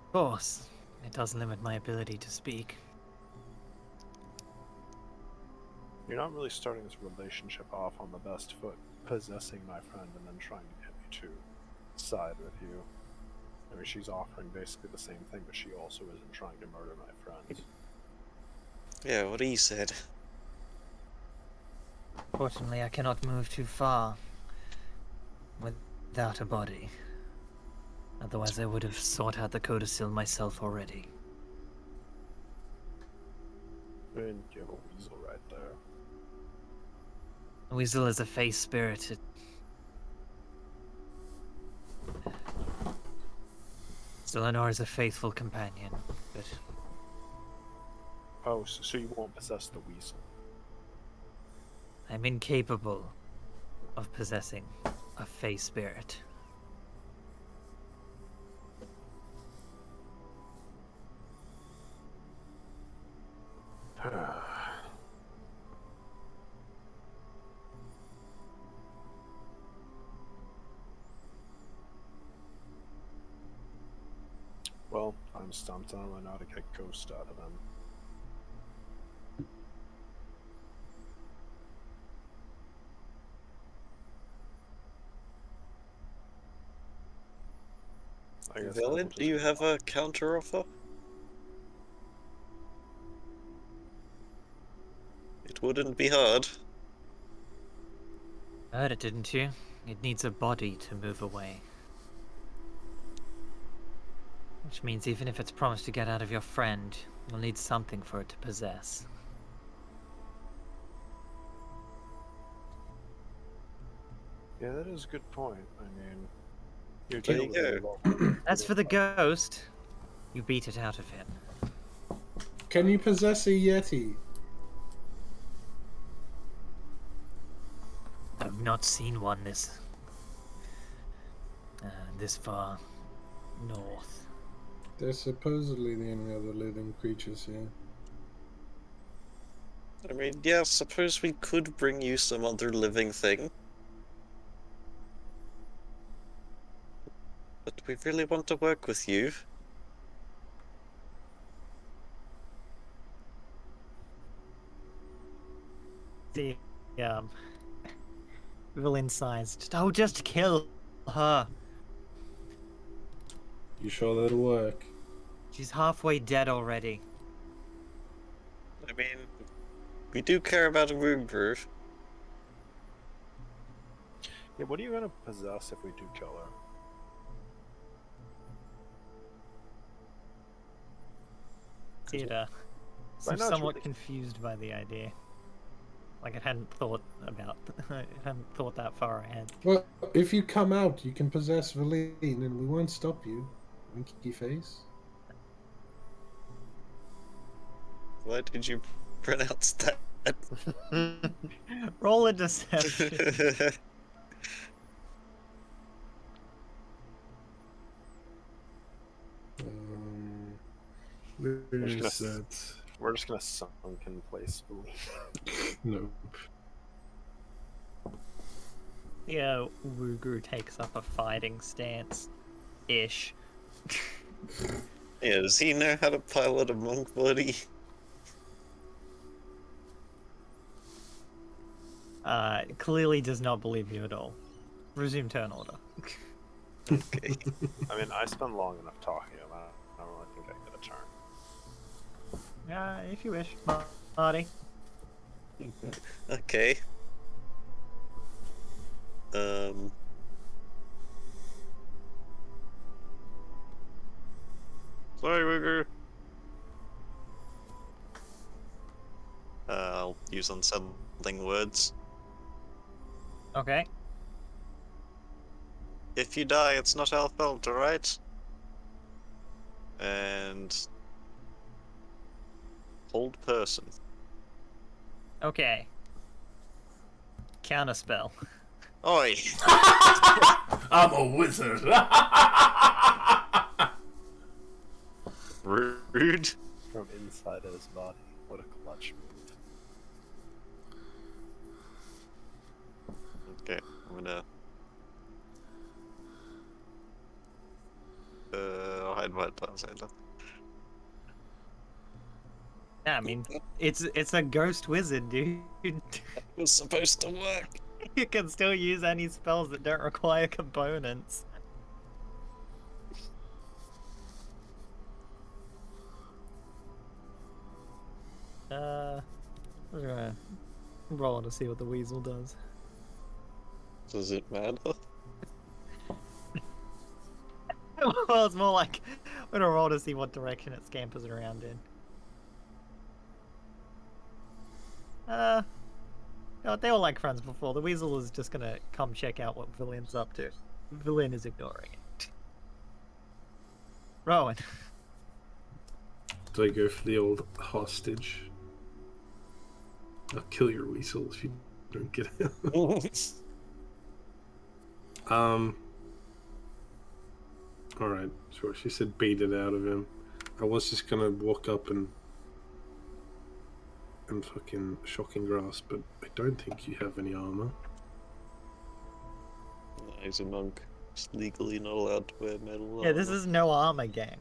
Of course, it does limit my ability to speak. You're not really starting this relationship off on the best foot, possessing my friend and then trying to get me to side with you. I mean, she's offering basically the same thing, but she also isn't trying to murder my friends. Yeah, what he said. Fortunately, I cannot move too far without a body. Otherwise, I would have sought out the codicil myself already. And you have a weasel right there. A weasel is a face spirit. Eleanor is a faithful companion, but Oh, so you won't possess the weasel? I'm incapable of possessing a face spirit. Well, I'm stumped. I don't really know how to get ghost out of them. I guess I will Villain, just do you have a counter offer? It wouldn't be hard. Heard it, didn't you? It needs a body to move away. Which means even if it's promised to get out of your friend, you'll need something for it to possess. Yeah, that is a good point. I mean, you're There dealing you with a go. local. As for the ghost, you beat it out of him. Can you possess a Yeti? I've not seen one this far north. They're supposedly the only other living creatures here. I mean, yeah, suppose we could bring you some other living thing. But we really want to work with you. The villain sighs. Just kill her. You sure that'll work? She's halfway dead already. I mean, we do care about a room proof. Yeah, what are you gonna possess if we do kill her? Theater. Right now it's Somewhat really- confused by the idea. Like it hadn't thought about. It hadn't thought that far ahead. Well, if you come out, you can possess Valine, and we won't stop you. Winky face. Why did you pronounce that? Roll a deception. Where We're is just gonna- that? We're just gonna sunken place believe. Nope. Yeah, Wugru takes up a fighting stance. Ish. Yeah, does he know how to pilot a monk buddy? Clearly does not believe you at all. Resume turn order. Okay. I mean, I spend long enough talking about it. I don't really think I get a turn. If you wish, Marty. Okay. use unsettling words. Okay. If you die, it's not our fault, alright? And hold person. Okay. Counterspell. Oi! I'm a wizard. Rude. From inside of his body. What a clutch move. Okay, I'm gonna. I'll hide behind Planeshander. Yeah, I mean, it's a ghost wizard, dude. It was supposed to work. You can still use any spells that don't require components. I'm gonna roll to see what the weasel does. Does it matter? Well, it's more like I'm gonna roll to see what direction it scampers around in. No, they were like friends before. The weasel is just gonna come check out what Villian's up to. Villian is ignoring it. Rowan. Do I go for the old hostage? I'll kill your weasel if you don't get it. Alright, sure. She said beat it out of him. I was just gonna walk up and fucking shocking grasp, but I don't think you have any armor. No, he's a monk. He's legally not allowed to wear metal Yeah, this armor. is no armor gang.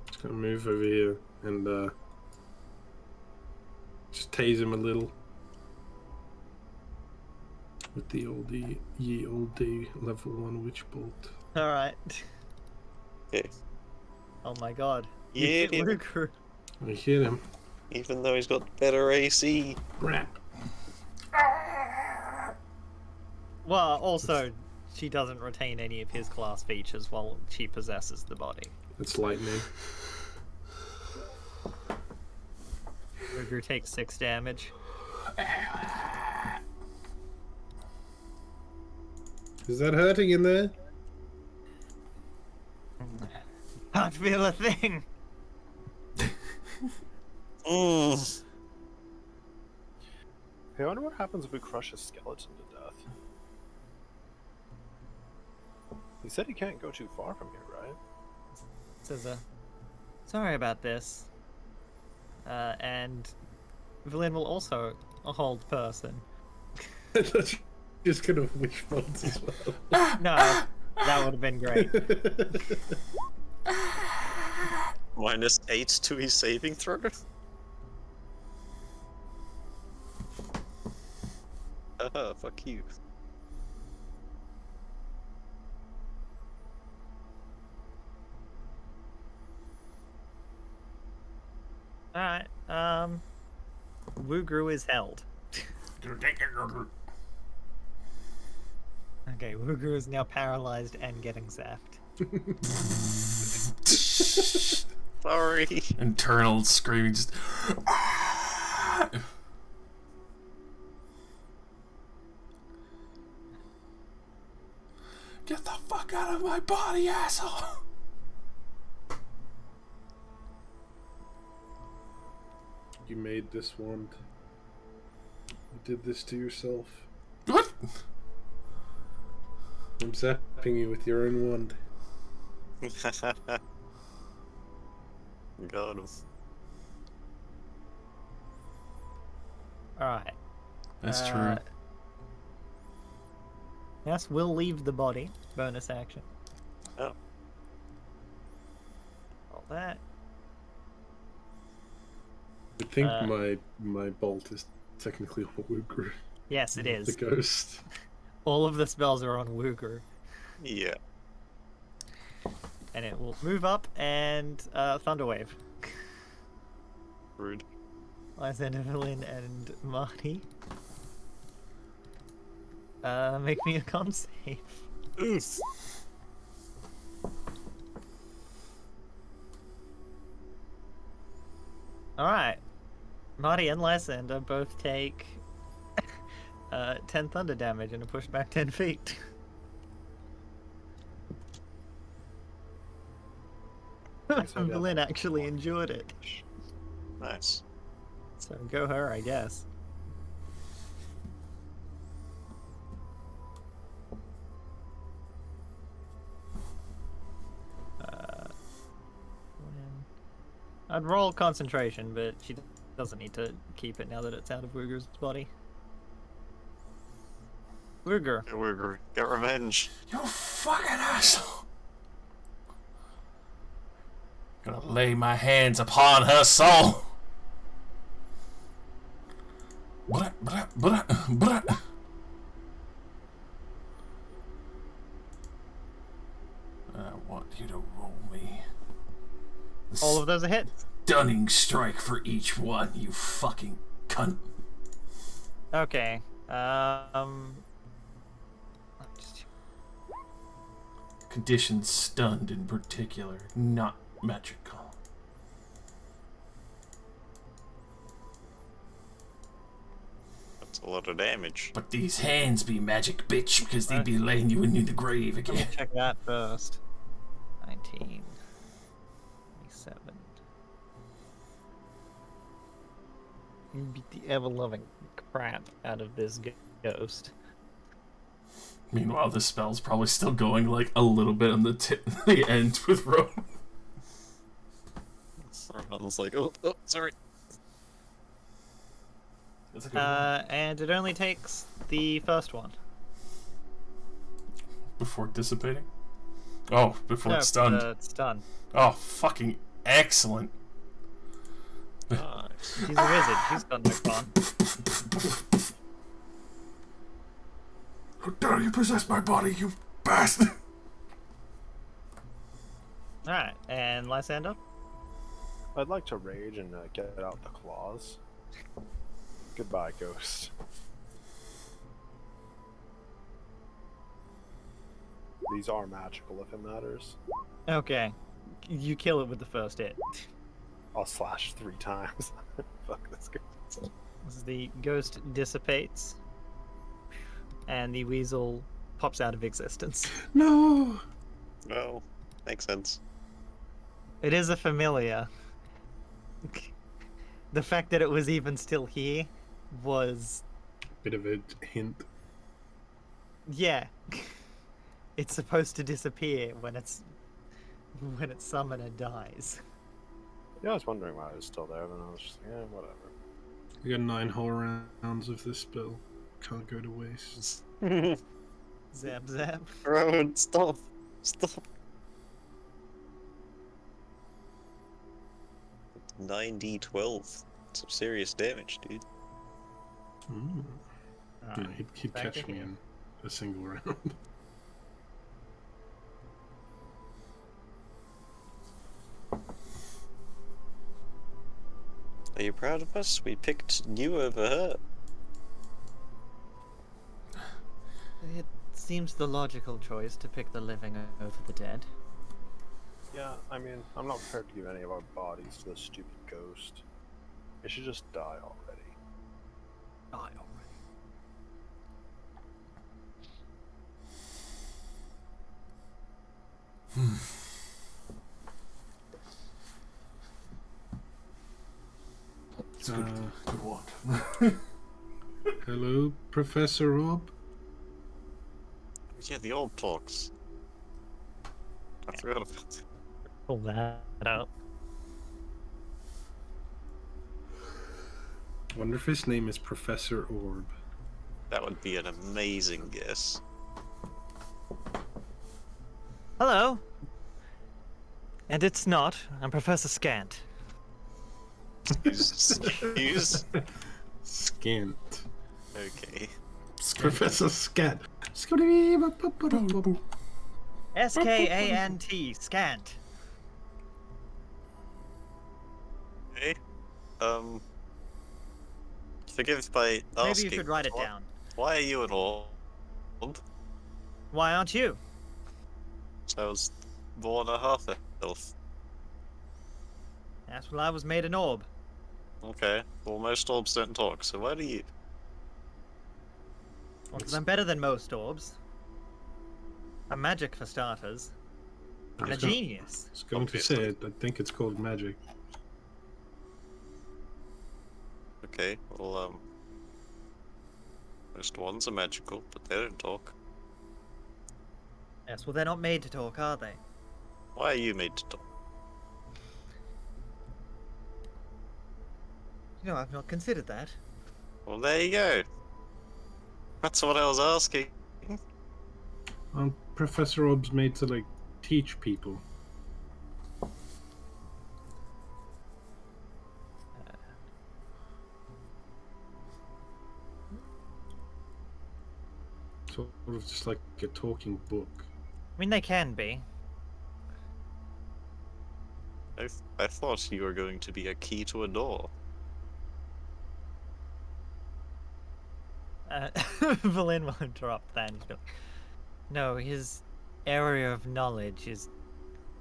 Just gonna move over here and just tase him a little with the oldie, ye olde level 1 witch bolt. Alright. Okay. Oh my god. Yeah, You hit yeah. Luker. I hit him. Even though he's got better AC. Rap. Well, also, she doesn't retain any of his class features while she possesses the body. It's lightning. Luger takes 6 damage. Is that hurting in there? Can't feel a thing! Mm. Hey, I wonder what happens if we crush a skeleton to death. He said he can't go too far from here, right? Says, sorry about this. And Villian will also hold person. I thought you were just gonna wish bolt as well. No, that would have been great. -8 to his saving throw? Haha, fuck you. Alright, Wugru is held. Okay, Wugru is now paralyzed and getting zapped. Sorry. Internal screaming, just. Get the fuck out of my body, asshole! You made this wand. You did this to yourself. What? I'm zapping you with your own wand. Got him. Alright. That's true. Yes, we'll leave the body. Bonus action. Oh. All that. I think my bolt is technically on Wugru, Yes, it is. the ghost. All of the spells are on Wugru. Yeah. And it will move up and Thunderwave. Rude. Lysander, Villian, and Marty. Make me a con save. Oof. Alright. Marty and Lysander both take 10 thunder damage and are pushed back 10 feet. Lynn actually endured it. Nice. So go her, I guess. I'd roll concentration, but she doesn't need to keep it now that it's out of Wooger's body. Wooger. Wooger, get revenge. You fucking asshole! Gonna lay my hands upon her soul. I want you to roll me. All of those are hits. Stunning strike for each one, you fucking cunt. Okay. Condition stunned in particular, not magical. That's a lot of damage. But these hands be magic, bitch, because they be laying you in the grave Let me again. check that first. 19. 27. You beat the ever-loving crap out of this ghost. Meanwhile, the spell's probably still going like a little bit on the end with rope. Everyone's like, oh, sorry. And it only takes the first one. Before dissipating? Oh, before No, it's stunned. It's done. Oh, fucking excellent. Nice. She's a wizard. She's got no fun. How dare you possess my body, you bastard! Alright, and Lysander? I'd like to rage and get out the claws. Goodbye, ghost. These are magical if it matters. Okay. You kill it with the first hit. I'll slash 3 times. Fuck this ghost. As the ghost dissipates, and the weasel pops out of existence. No! No, makes sense. It is a familiar. The fact that it was even still here was... Bit of a hint. Yeah. It's supposed to disappear when its summoner dies. Yeah, I was wondering why it was still there, but I was just like, yeah, whatever. We got 9 whole rounds of this spell. Can't go to waste. Zap zap. Rowan, stop. Stop. 9d12. Some serious damage, dude. Mm. Alright, Yeah, he'd back catch to me here. in a single round. Are you proud of us? We picked you over her. It seems the logical choice to pick the living over the dead. Yeah, I mean, I'm not prepared to give any of our bodies to this stupid ghost. It should just die already. Die already. It's a good one. Hello, Professor Rob? Yeah, the old talks. I forgot about it. Pull that out. Wonder if his name is Professor Orb. That would be an amazing guess. Hello. And it's not. I'm Professor Scant. Use. Scant. Okay. Professor Scat. S-K-A-N-T. Scant. Okay. Forgive by asking. Maybe you should write it why- down. Why are you an orb? Why aren't you? I was born a half elf. That's when I was made an orb. Okay. Well, most orbs don't talk, so why do you? Well, 'cause I'm better than most orbs. I'm magic for starters. I'm a genius. I was going to say it. I think it's called magic. Okay. Well, most wands are magical, but they don't talk. Yes, well, they're not made to talk, are they? Why are you made to talk? You know, I've not considered that. Well, there you go. That's what I was asking. Professor Orb's made to, like, teach people. Sort of just like a talking book. I mean, they can be. I thought you were going to be a key to a door. Valin will interrupt that. And he's like, no, his area of knowledge is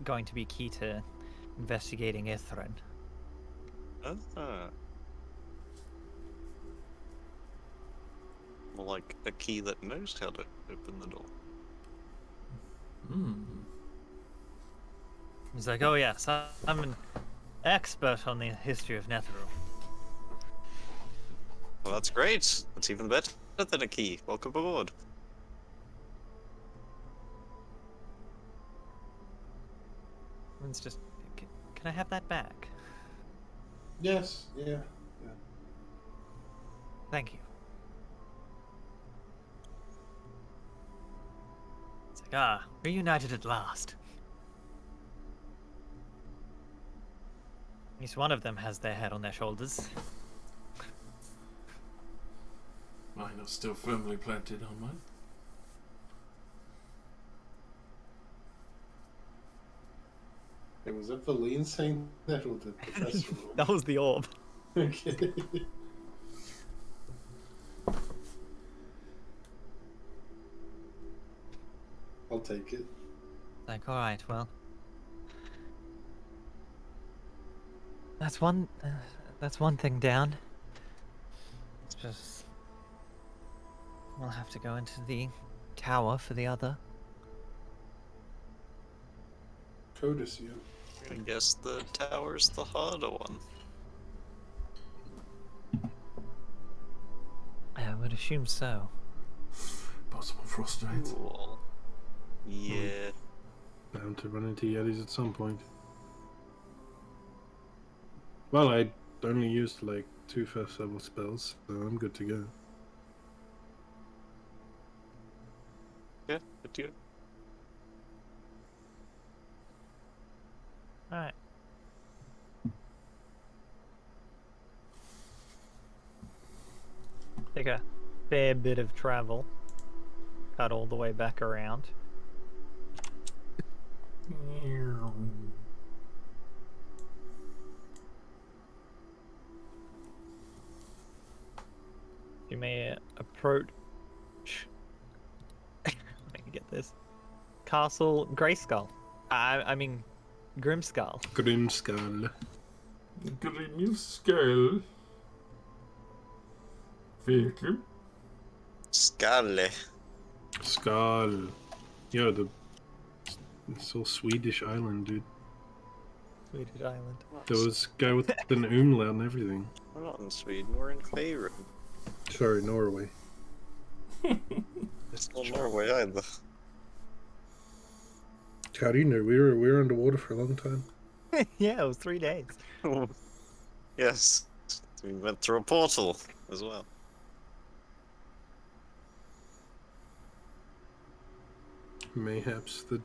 going to be key to investigating Ithrin. Ah. More like a key that knows how to open the door. Hmm. He's like, oh yes, I'm an expert on the history of Netheril. Well, that's great. That's even better than a key. Welcome aboard. It's just, can I have that back? Yes, yeah. Thank you. It's like, reunited at last. At least one of them has their head on their shoulders. Mine are still firmly planted on mine. It was it Valine saying that or the professor? That was the orb. Okay. I'll take it. Like, alright, well. That's one thing down. It's just... We'll have to go into the tower for the other. Codicea. I guess the tower's the harder one. I would assume so. Possible frostmaiden. Cool. Yeah. Bound to run into Yetis at some point. Well, I only used like 2 first level spells, so I'm good to go. Yeah, good to go. Alright. Take a fair bit of travel. Cut all the way back around. You may approach. Let me get this. Castle Greyskull. I mean, Grimskull. Grimskull. Grimskull. Virkelig? Skalle. Skull. Yeah, it's all Swedish island, dude. Swedish island. There was a guy with an umlaut and everything. We're not in Sweden, we're in Faerun. Sorry, Norway. It's not Norway either. How do you know? We were underwater for a long time. Yeah, it was 3 days. Yes. We went through a portal as well. Mayhaps the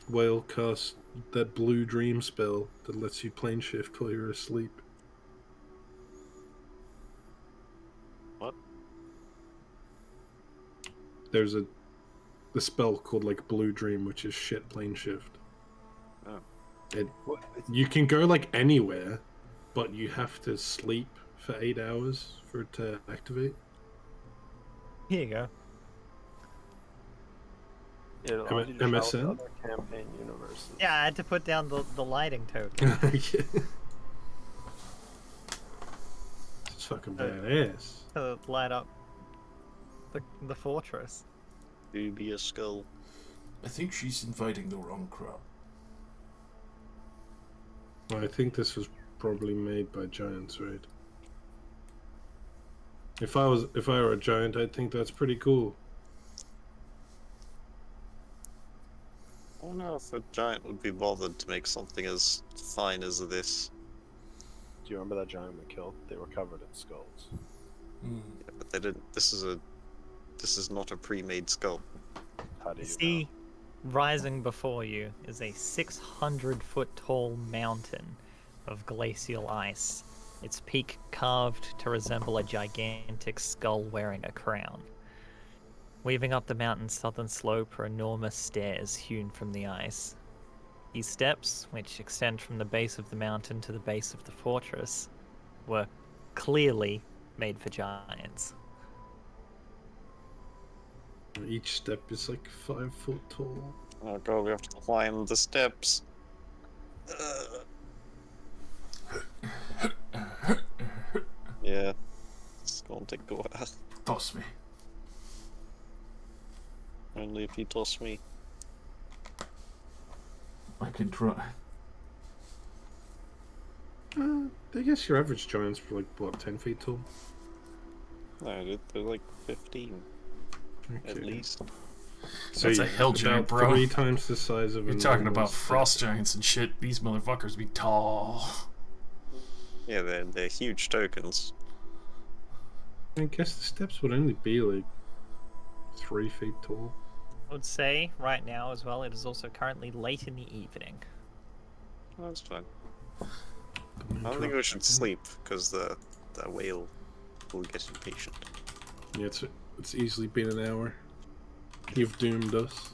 whale cast that blue dream spell that lets you plane shift while you're asleep. What? There's a spell called like blue dream, which is shit plane shift. Oh. You can go like anywhere, but you have to sleep for 8 hours for it to activate. Here you go. It allows you to MSN? travel to other campaign universes. Yeah, I had to put down the lighting token. Yeah. fucking badass. To light up the fortress. Dubious skull. I think she's inviting the wrong crowd. I think this was probably made by giants, right? If I were a giant, I'd think that's pretty cool. I don't know if a giant would be bothered to make something as fine as this. Do you remember that giant we killed? They were covered in skulls. Mm. Yeah, but they didn't. This is not a pre-made skull. How do You you see, know? rising before you is a 600-foot tall mountain of glacial ice, its peak carved to resemble a gigantic skull wearing a crown. Weaving up the mountain's southern slope are enormous stairs hewn from the ice. These steps, which extend from the base of the mountain to the base of the fortress, were clearly made for giants. Each step is like 5 foot tall. Oh god, we have to climb the steps. Yeah, it's gonna take a while. Toss me. Only if you toss me. I can try. I guess your average giant's like, what, 10 feet tall? No, dude, they're like 15 at Okay. least. So That's a yeah, hill giant, about bro. 3 times the size of a You're talking normal about step. frost giants and shit. These motherfuckers be tall. Yeah, they're huge tokens. I guess the steps would only be like 3 feet tall. I would say, right now as well, it is also currently late in the evening. That's fine. I don't think we should sleep because the whale will get impatient. Yeah, it's easily been an hour. You've doomed us.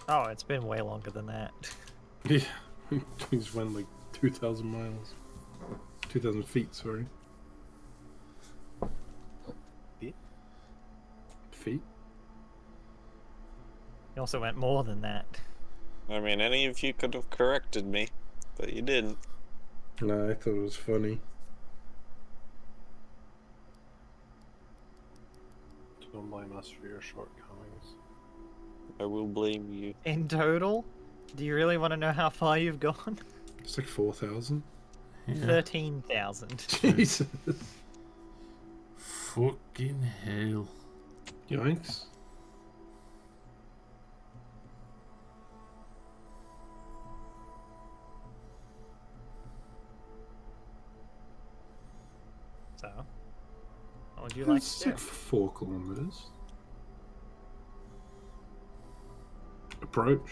Oh, it's been way longer than that. Yeah, we just went like 2,000 miles. 2,000 feet, sorry. Feet? Feet? You also went more than that. I mean, any of you could have corrected me, but you didn't. No, I thought it was funny. Don't blame us for your shortcomings. I will blame you. In total, do you really want to know how far you've gone? It's like 4,000. Yeah. 13,000. Jesus. Fucking hell. Yikes. So, what would you like It's to like do? 4 kilometers. Approach.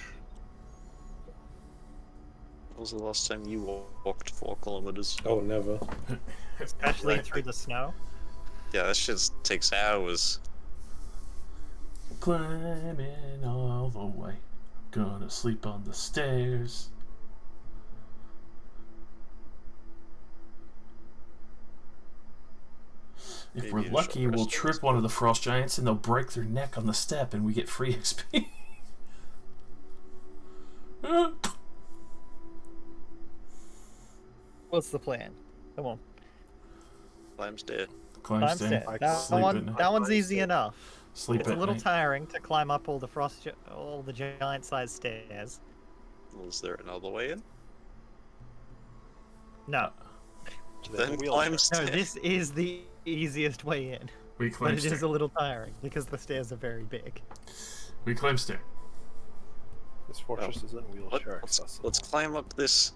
When was the last time you walked 4 kilometers? Oh, never. Especially Right. through the snow? Yeah, that shit takes hours. Climbing all the way. Gonna sleep on the stairs. If Maybe we're you should lucky, we'll rest trip those one of the frost giants and they'll break their neck on the step and we get free XP. What's the plan? Come on. Climb stair. Climb Climb stair. stairs. I That, sleep at night. that one's easy enough. Sleep It's at a little night. tiring to climb up all the giant-sized stairs. Was there another way in? No, Then wheelchair. climb no, stair. this is the easiest way in, We but climb it stair. is a little tiring because the stairs are very big. We climb stair. This fortress isn't wheelchair accessible. Let's climb up this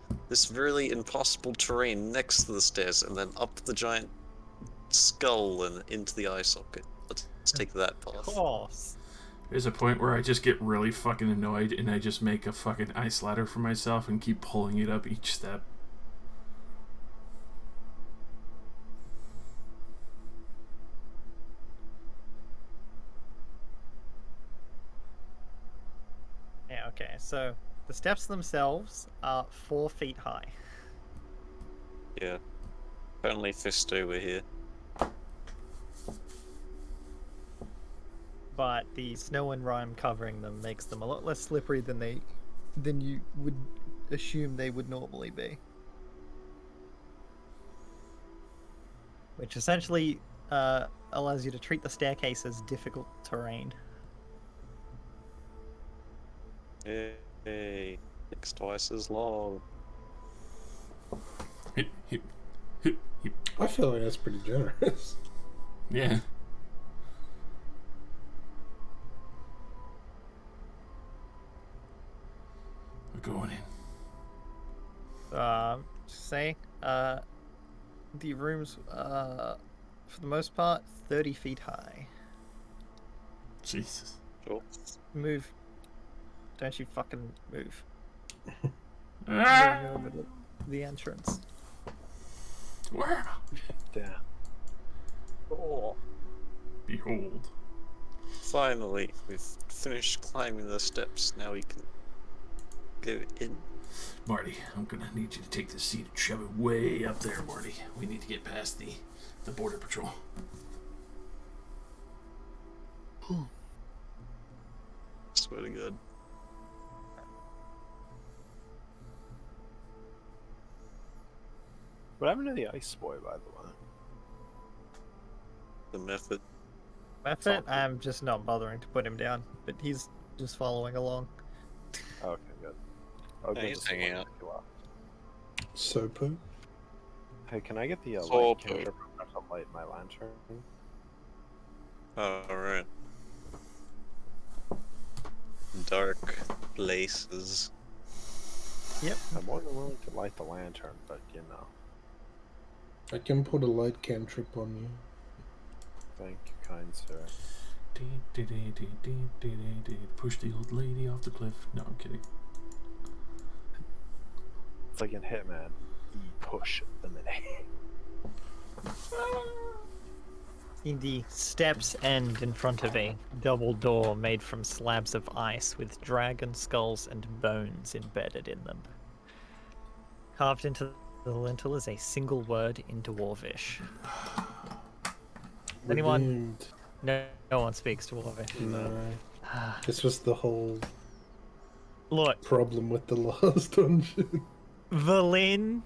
really impossible terrain next to the stairs and then up the giant skull and into the eye socket. Let's take that Of path. course. There's a point where I just get really fucking annoyed and I just make a fucking ice ladder for myself and keep pulling it up each step. Yeah, okay, so the steps themselves are 4 feet high. Yeah. Only fist over here. But the snow and rime covering them makes them a lot less slippery than you would assume they would normally be. which essentially allows you to treat the staircase as difficult terrain. Hey, it's twice as long. Hip, hip, hip, hip. I feel like that's pretty generous. Yeah. We're going in. Say, the rooms, for the most part, 30 feet high. Jesus. Sure. Move. Don't you fucking move. Ah! Going over the entrance. Wow. Yeah. Oh, Behold. finally, we've finished climbing the steps. Now we can go in. Marty, I'm gonna need you to take this seat and shove it way up there, Marty. We need to get past the border patrol. Swear to God. What happened to the ice boy, by the way? The method. Method, I'm just not bothering to put him down, but he's just following along. Okay, good. Oh, Yeah, good. he's this is hanging one out. you are. Sopo? Hey, can I get the Sopo. light cantrip to light my lantern? Alright. Dark places. Yep. I'm more than willing to light the lantern, but you know. I can put a light cantrip on you. Thank you, kind sir. Push the old lady off the cliff. No, I'm kidding. It's like in Hitman. Push eliminate. The steps end in front of a double door made from slabs of ice with dragon skulls and bones embedded in them. Carved into the lintel is a single word in Dwarvish. Anyone? Redeemed. No one speaks Dwarvish. No. This was the whole Look, problem with the last dungeon. Valin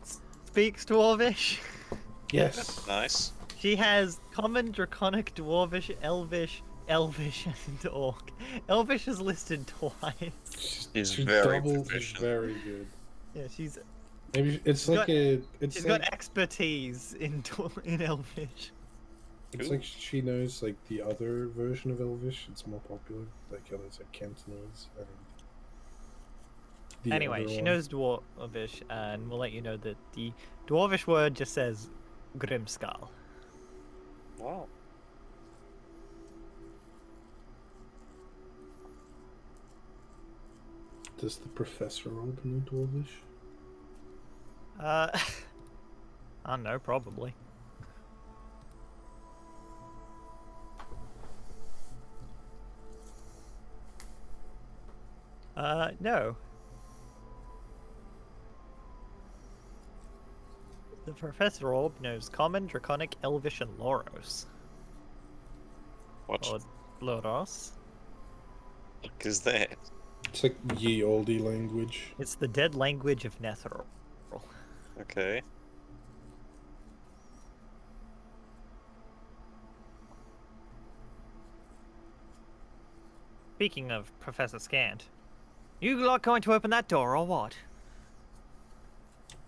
speaks Dwarvish. Yes. Nice. She has Common, Draconic, Dwarvish, Elvish, and Orc. Elvish is listed twice. He's She very doubled is proficient. very good. Yeah, she's Maybe it's She's like got- a. It's she's like got expertise in Elvish. it's like she knows like the other version of Elvish. It's more popular. Like there's like Cantonese and. the Anyway, other she one. knows Dwarvish, and we'll let you know that the Dwarvish word just says Grimskull. Wow. Does the professor open a Dwarvish? I don't know, probably. No. The Professor Orb knows Common, Draconic, Elvish, and Loros. What Or Loros. the fuck is that? It's like ye olde language. It's the dead language of Netheril. Okay. Speaking of Professor Scant, you lot going to open that door or what?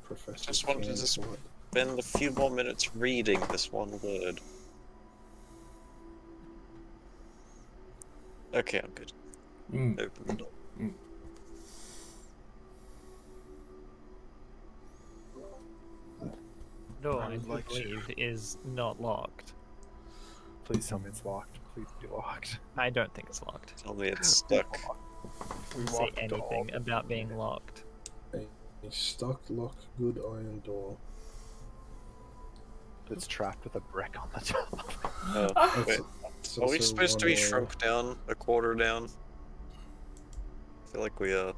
Professor. Just wanted to Scant, what? spend a few more minutes reading this one word. Okay, I'm good. Mm. Open the door. Door, I I would like to- believe, is not locked. Please tell me it's locked. Please be locked. I don't think it's locked. Tell me it's stuck. We Say walked the anything door. about being locked. A stuck lock good iron door. It's trapped with a brick on the top. Oh, wait. It's Are we also supposed to be one, shrunk down a quarter down? I feel like we are.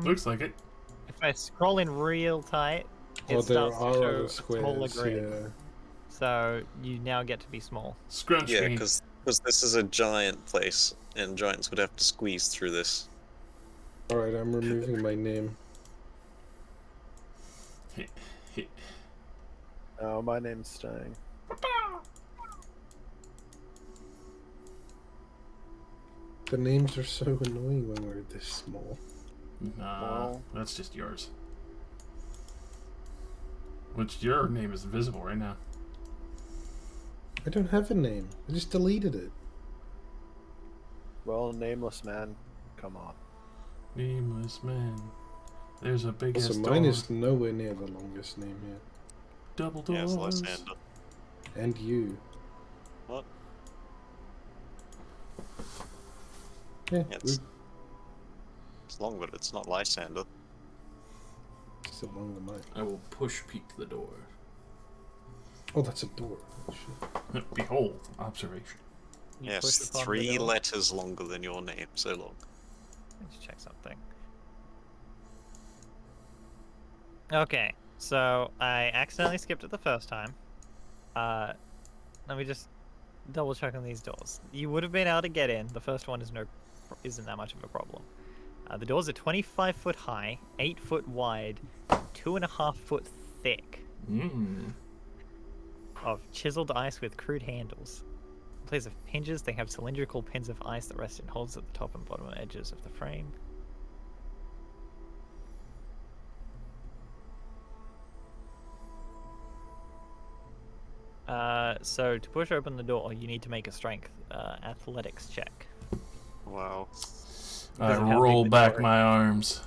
Looks like it. If I scroll in real tight, it Oh, there starts to are show other a smaller squares. grid. Yeah. So you now get to be small. Scrunch Yeah, me. because this is a giant place, and giants would have to squeeze through this. All right, I'm removing my name. No, my name's staying. The names are so annoying when we're this small. Nah, Well- that's just yours. Which your name is visible right now. I don't have a name. I just deleted it. Well, nameless man, come on. Nameless man. There's a big Also, ass mine door. is nowhere near the longest name here. Double Yeah, it's doors. Lysander. And you. What? Yeah, Yeah, we're it's long, but it's not Lysander. just along the mic. I will push peek the door. Oh, that's a door. Oh, shit. Behold, observation. You Yes, push upon the 3 door. letters longer than your name. So long. Let's check something. Okay, so I accidentally skipped it the first time. Let me just double check on these doors. You would have been able to get in. The first one isn't that much of a problem. The doors are 25 foot high, 8 foot wide, 2.5 foot thick, of chiseled ice with crude handles. In place of hinges, they have cylindrical pins of ice that rest in holes at the top and bottom edges of the frame. So to push open the door, you need to make a strength athletics check. Wow. I Doesn't have roll big back door. my arms.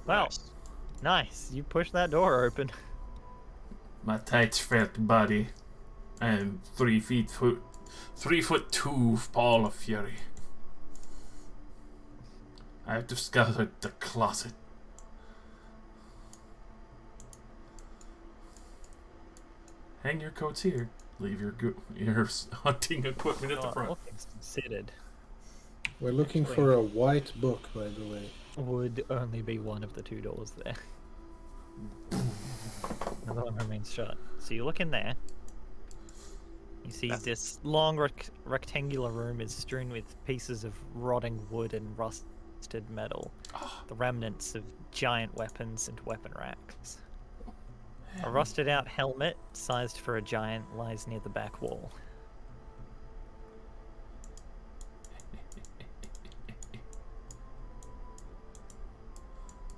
Wow, Nice. nice. You push that door open. My tight felt body. I am 3 foot 2 ball of fury. I have discovered the closet. Hang your coats here. Leave your hunting equipment at the All front. things considered, We're looking for a white book, by the way. would only be one of the two doors there. Another one remains shut. So you look in there. You see this long rectangular room is strewn with pieces of rotting wood and rusted metal. The remnants of giant weapons and weapon racks. A rusted out helmet, sized for a giant, lies near the back wall.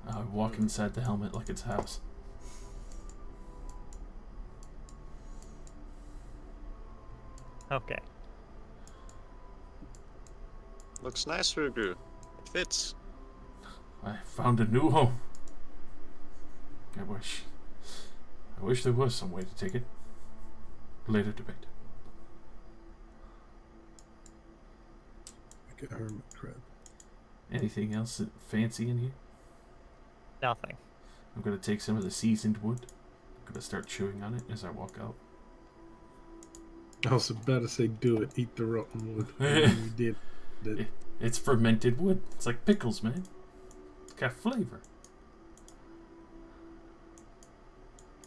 I walk inside the helmet like it's house. Okay. Looks nice, Rugu. It fits. I found a new home. I wish there was some way to take it. Later debate. Like a hermit crab. Anything else fancy in here? Nothing. I'm gonna take some of the seasoned wood. I'm gonna start chewing on it as I walk out. I was about to say, do it. Eat the rotten wood. And you did. It's fermented wood. It's like pickles, man. It's got flavor.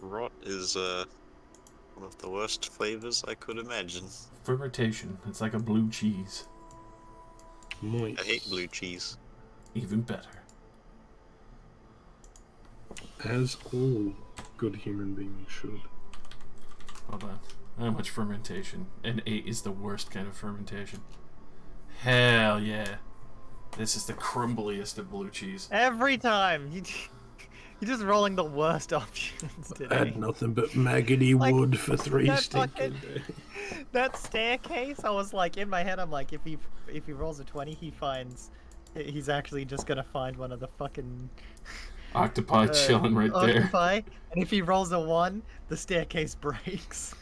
Rot is one of the worst flavors I could imagine. Fermentation. It's like a blue cheese. Moist. I hate blue cheese. Even better. As all good human beings should. Hold on. How much fermentation? An 8 is the worst kind of fermentation. Hell yeah. This is the crumbliest of blue cheese. Every time! You're just rolling the worst options today. Had nothing but maggoty Like, wood for 3 that stinking fucking- days. That staircase, I was like, in my head, I'm like, if he rolls a 20, he's actually just gonna find one of the fucking Octopi chilling right there. octopi, and if he rolls a 1, the staircase breaks.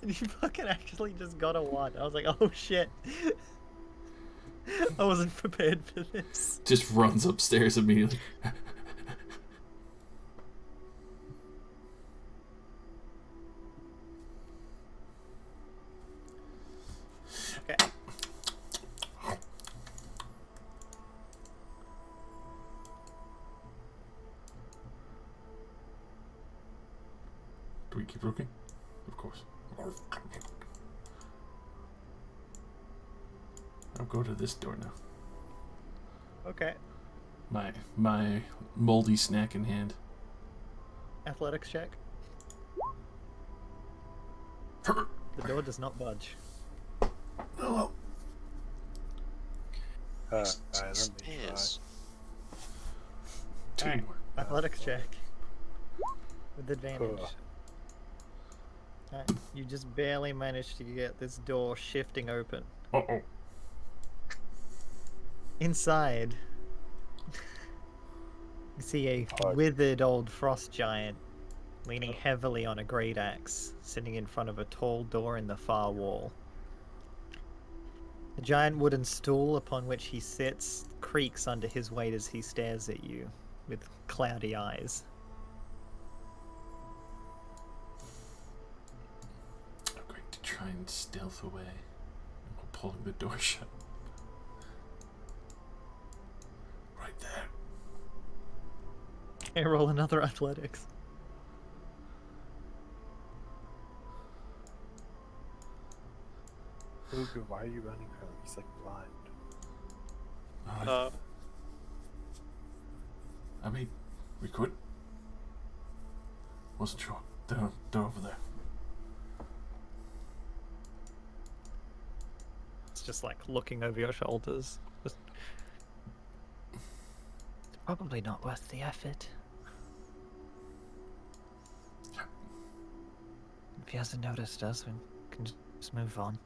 And he fucking actually just got a 1. I was like, oh shit. I wasn't prepared for this. Just runs upstairs immediately. Okay. Do we keep looking? Of course. I'll go to this door now. Okay. my moldy snack in hand. Athletics check. The door does not budge. Oh, Alright, let me try. Yes. Alright, teamwork. athletics check. With advantage. Ugh. Alright, you just barely managed to get this door shifting open. Uh-oh. Inside, you see a withered old frost giant leaning heavily on a great axe, sitting in front of a tall door in the far wall. The giant wooden stool upon which he sits creaks under his weight as he stares at you with cloudy eyes. I'm going to try and stealth away while pulling the door shut. Right there. Okay, roll another athletics. Uga, why are you running from him? He's like blind. I mean, we could. Wasn't sure. They're over there. It's just like looking over your shoulders. Just... It's probably not worth the effort. If he hasn't noticed us, we can just move on.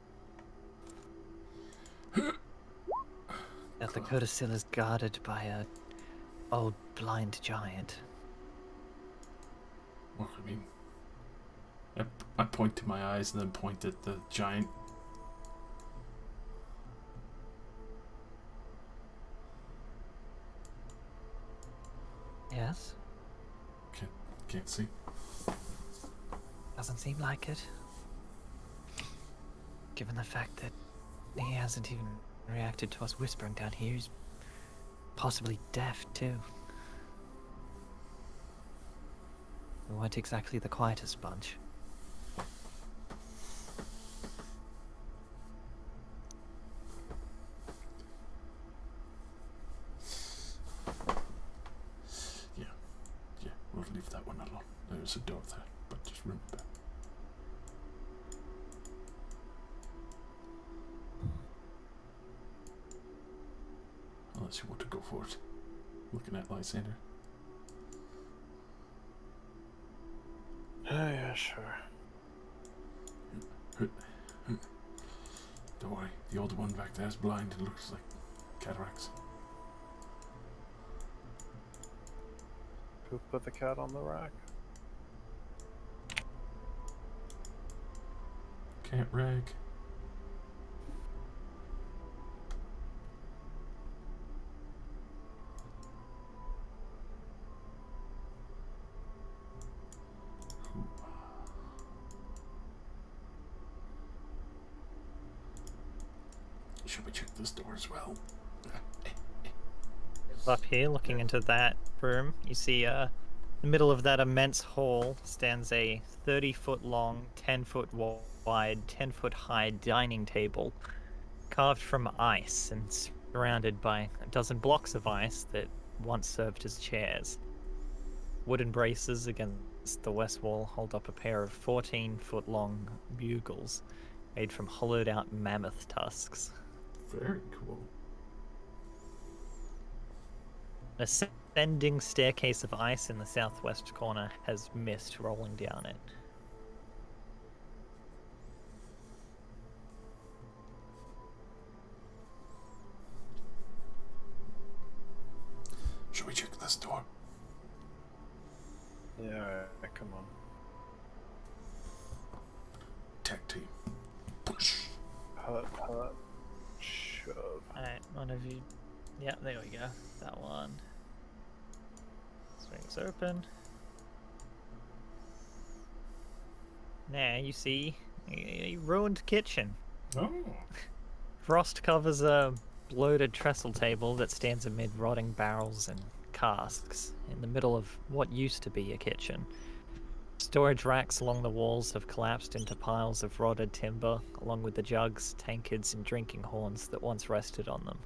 The Codicil is guarded by a old blind giant. Well, I mean, I point to my eyes and then point at the giant. Yes? Can't see. Doesn't seem like it. Given the fact that he hasn't even reacted to us whispering down here, he's possibly deaf too. We weren't exactly the quietest bunch. Yeah, we'll leave that one alone. There's a door there, but just remember. Unless you want to go for it. Looking at Lysander. Oh, yeah, sure. Don't worry, the older one back there is blind and looks like cataracts. Who put the cat on the rack? Can't rag. Should we check this door as well? Up here, looking into that room, you see in the middle of that immense hall stands a 30-foot long, 10-foot wide, 10-foot high dining table carved from ice and surrounded by a dozen blocks of ice that once served as chairs. Wooden braces against the west wall hold up a pair of 14-foot long bugles made from hollowed out mammoth tusks. Very cool. An ascending staircase of ice in the southwest corner has mist rolling down it. Should we check this door? Yeah, come on. Tech team. Push. Hut, shove. Alright, one of you. Yeah, there we go. That one. Swings open. Now you see a ruined kitchen. Oh. Frost covers a bloated trestle table that stands amid rotting barrels and casks in the middle of what used to be a kitchen. Storage racks along the walls have collapsed into piles of rotted timber, along with the jugs, tankards, and drinking horns that once rested on them.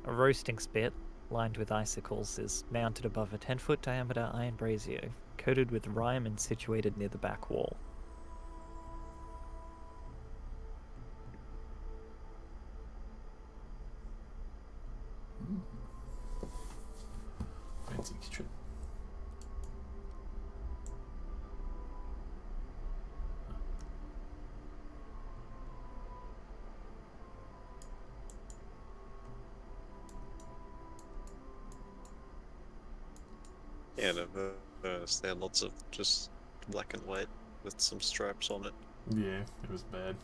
A roasting spit, lined with icicles, is mounted above a 10-foot diameter iron brazier, coated with rime and situated near the back wall. Fancy trip. Yeah, no, there are lots of just black and white with some stripes on it. Yeah, it was bad.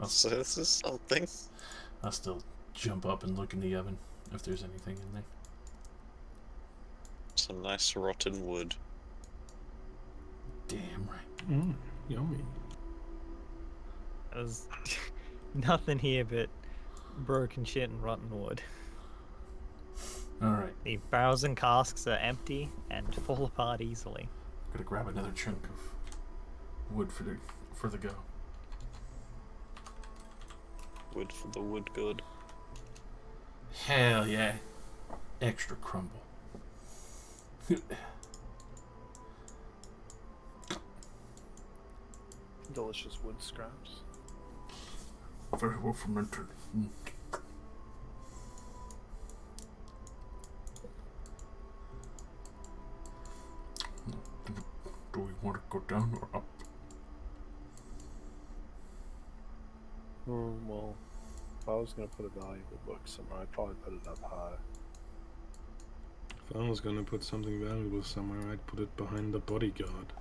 So this is something. I'll still jump up and look in the oven if there's anything in there. Some nice rotten wood. Damn right. Yummy. There's nothing here but broken shit and rotten wood. Alright, The barrels and casks are empty and fall apart easily. gotta grab another chunk of wood for the go. Wood for the wood good. Hell yeah. Extra crumble. Delicious wood scraps. Very well fermented. Do we want to go down or up? Well, if I was going to put a valuable book somewhere, I'd probably put it up high. If I was going to put something valuable somewhere, I'd put it behind the bodyguard.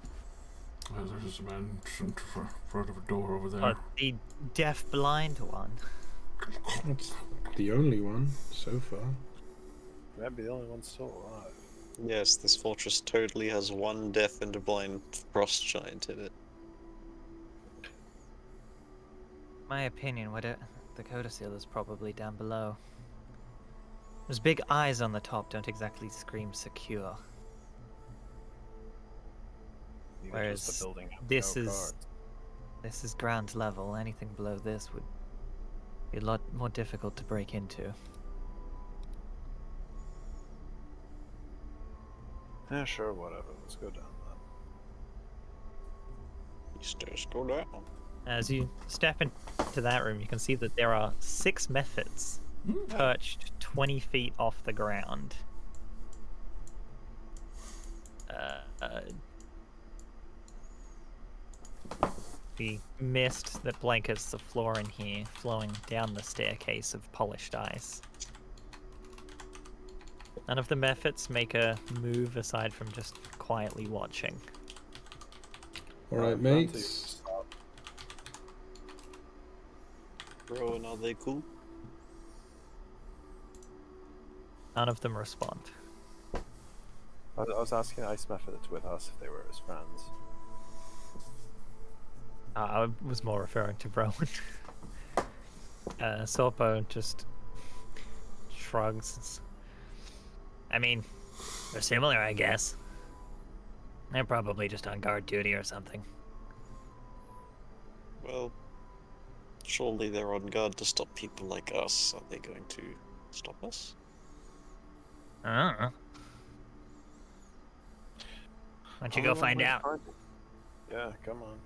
Well, there's a man in front of a door over there. But the deaf-blind one. That's the only one so far. That'd be the only one still alive. Yes, this fortress totally has one deaf and a blind frost giant in it. My opinion, the coda seal is probably down below. Those big eyes on the top don't exactly scream secure. Neither does Whereas the building have this no is guards. This is ground level. Anything below this would be a lot more difficult to break into. Yeah, sure, whatever. Let's go down These stairs go down. As you step into that room, you can see that there are 6 methods perched 20 feet off the ground. The mist that blankets the floor in here flowing down the staircase of polished ice. None of the methods make a move aside from just quietly watching. Alright, Fancy mates. stop. Bro, and are they cool? None of them respond. I was asking Ice Method that's with us if they were his friends. I was more referring to Rowan. Sorpo just shrugs. I mean, they're similar, I guess. They're probably just on guard duty or something. Well, surely they're on guard to stop people like us. Are they going to stop us? I don't know. Why don't you go find out? Yeah, come on.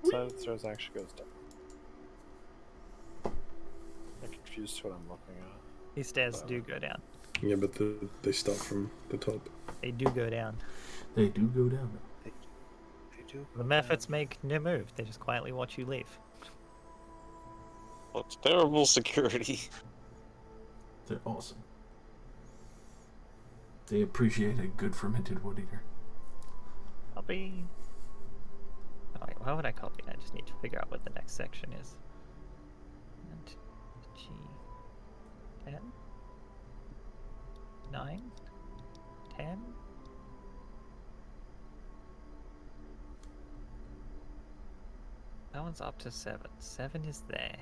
Side of the stairs actually goes down. I'm confused to what I'm looking at. These stairs do go down. Yeah, but they start from the top. They do go down. They do go down. They do. The methods make no move. They just quietly watch you leave. That's terrible security. They're awesome. They appreciate a good fermented wood eater. Copy. Oh, wait, why would I copy? I just need to figure out what the next section is. And G 10 9 10. That one's up to 7. 7 is there.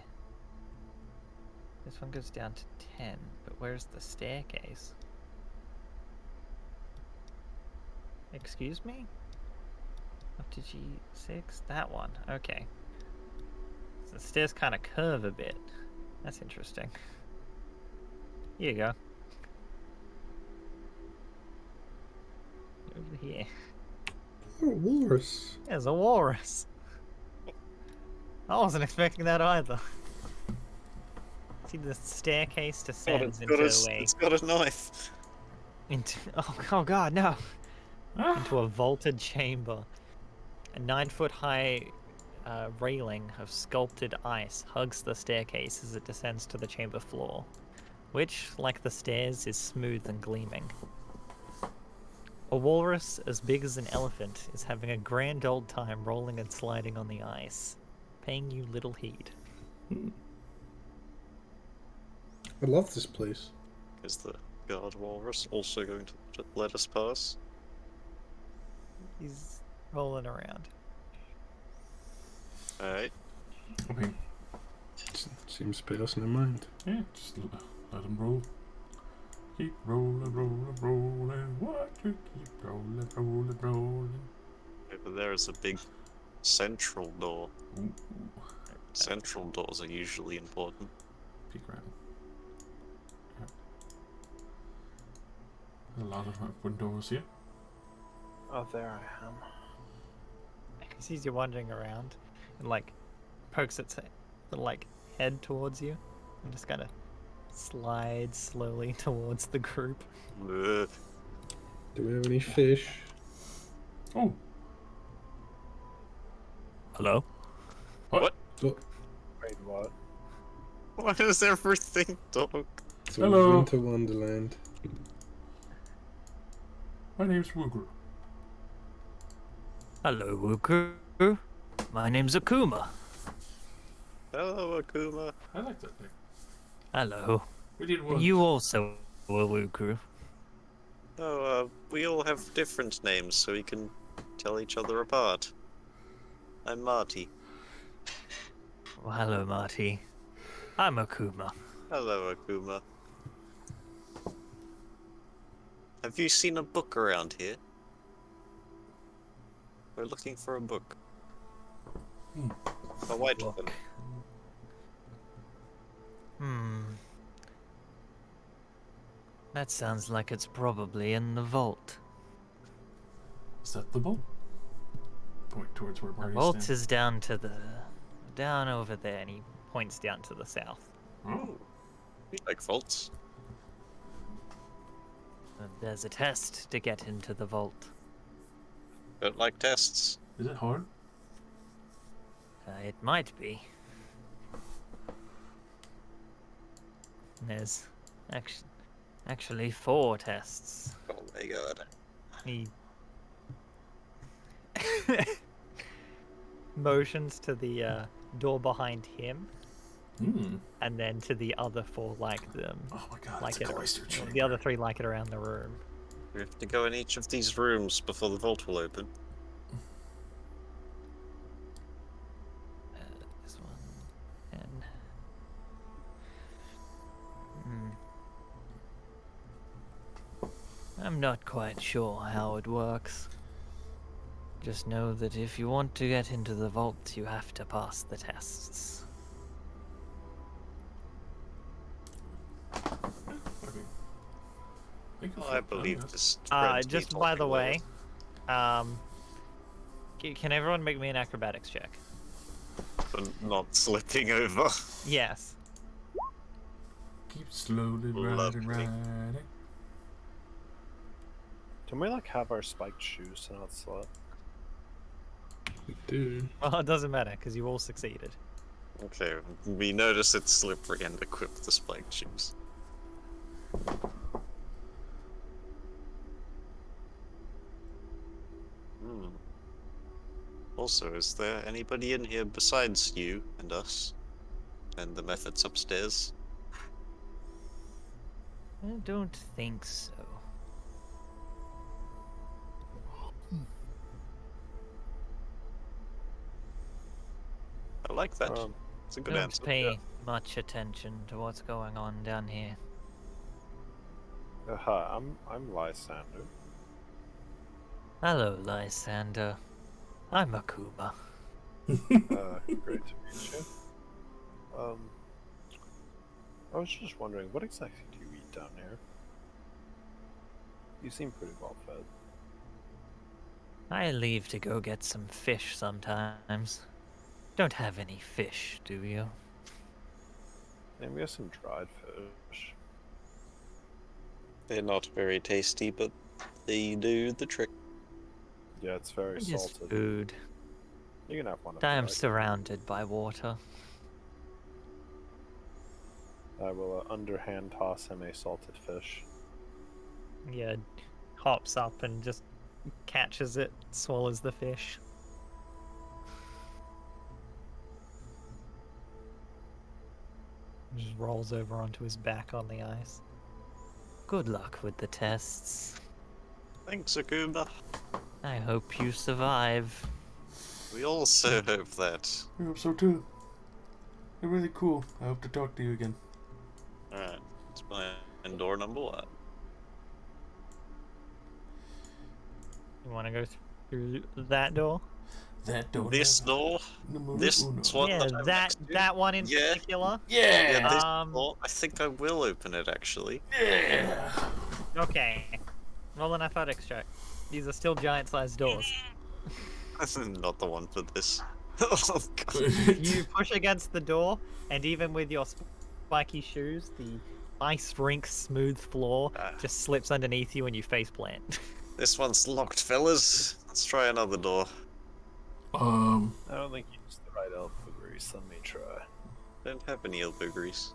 This one goes down to 10, but where's the staircase? Excuse me? Up to G6? That one. Okay. So the stairs kind of curve a bit. That's interesting. Here you go. Over here. Oh, walrus. There's a walrus. I wasn't expecting that either. See, the staircase descends it's got a knife. oh god, no! Into a vaulted chamber. A 9-foot high railing of sculpted ice hugs the staircase as it descends to the chamber floor, which, like the stairs, is smooth and gleaming. A walrus as big as an elephant is having a grand old time rolling and sliding on the ice, paying you little heed. I love this place. Is the guard walrus also going to let us pass? He's rolling around. Alright. I mean, Seems to put us in mind. yeah, just let them roll. Keep rolling, rolling, rolling. Watch it keep rolling, rolling, rolling. Over there is a big central door. Ooh, Central doors are usually important. peek around. Yeah. A lot of windows here. Oh, there I am. He sees you wandering around and, like, pokes its like head towards you and just kind of slides slowly towards the group. Ugh. Do we have any fish? Oh, Hello? What? Oh, Wait, what? Why does everything talk? it's Hello. a winter wonderland. my name's Wugru. Hello, Wuku. My name's Akuma. Hello, Akuma. I like that thing. Hello. We did one. You also a Wuku. Oh, we all have different names, so we can tell each other apart. I'm Marty. Well, hello, Marty. I'm Akuma. Hello, Akuma. Have you seen a book around here? We're looking for a book. A white one. Book. That sounds like it's probably in the vault. Is that the bolt? Point towards where Marty's Vault standing. is down over there, and he points down to the south. Oh, We like vaults. And there's a test to get into the vault. Don't like tests. is it hard? It might be. There's actually 4 tests. Oh my god. He motions to the door behind him, and then to the other 4 like them. Oh my god, Like it's a it, cloister chamber. the other 3 like it around the room. We have to go in each of these rooms before the vault will open. This one and I'm not quite sure how it works. Just know that if you want to get into the vault, you have to pass the tests. Well, I believe this. Just by the way, can everyone make me an acrobatics check? For not slipping over. Yes. Keep slowly Lovely. riding. Can we like have our spiked shoes to not slip? We do. Well, it doesn't matter because you all succeeded. Okay, we notice it's slippery and equip the spiked shoes. Also, is there anybody in here besides you and us? And the methods upstairs? I don't think so. I like that. It's a good Don't answer. pay much attention to what's going on down here. Hi, I'm Lysander. Hello, Lysander. I'm Akuma. Great to meet you. I was just wondering, what exactly do you eat down here? You seem pretty well fed. I leave to go get some fish sometimes. Don't have any fish, do you? And we have some dried fish. They're not very tasty, but they do the trick. Yeah, it's very It is salted. food. You can have one of I am them. surrounded by water. I will underhand toss him a salted fish. Yeah, hops up and just catches it, swallows the fish. Just rolls over onto his back on the ice. Good luck with the tests. Thanks, Akuma. I hope you survive. We also hope that. I hope so too. You're really cool. I hope to talk to you again. Alright, it's my door number 1. You want to go through that door? That door. This door? This one Yeah, that I'm next to? that one in Yeah. particular. Yeah, this Um, door. I think I will open it, actually. Yeah. Okay. Roll an athletics check. These are still giant-sized doors. This is not the one for this. Oh, God. You push against the door, and even with your spiky shoes, the ice rink smooth floor just slips underneath you and you face plant. This one's locked, fellas. Let's try another door. I don't think you used the right elbow grease. Let me try. Don't have any elbow grease.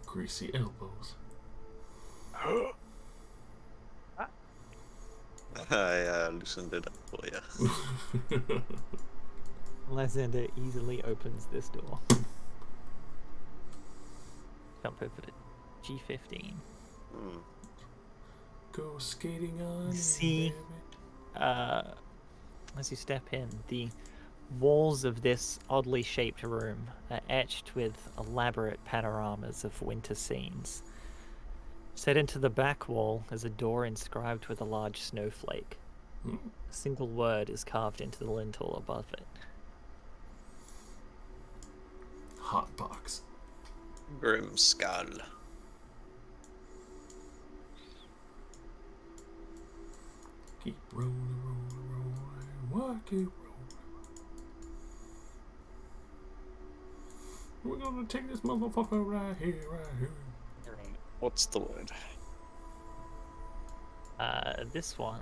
Greasy elbows. I loosened it up for you. Lysander easily opens this door. Jump over to G15. Hmm. Go skating on. See, as you step in, the walls of this oddly shaped room are etched with elaborate panoramas of winter scenes. Set into the back wall is a door inscribed with a large snowflake. A single word is carved into the lintel above it. Hot box. Grim Skull. Keep rolling, rolling, rolling. Why keep rolling? We're gonna take this motherfucker right here, right here. What's the word? This one.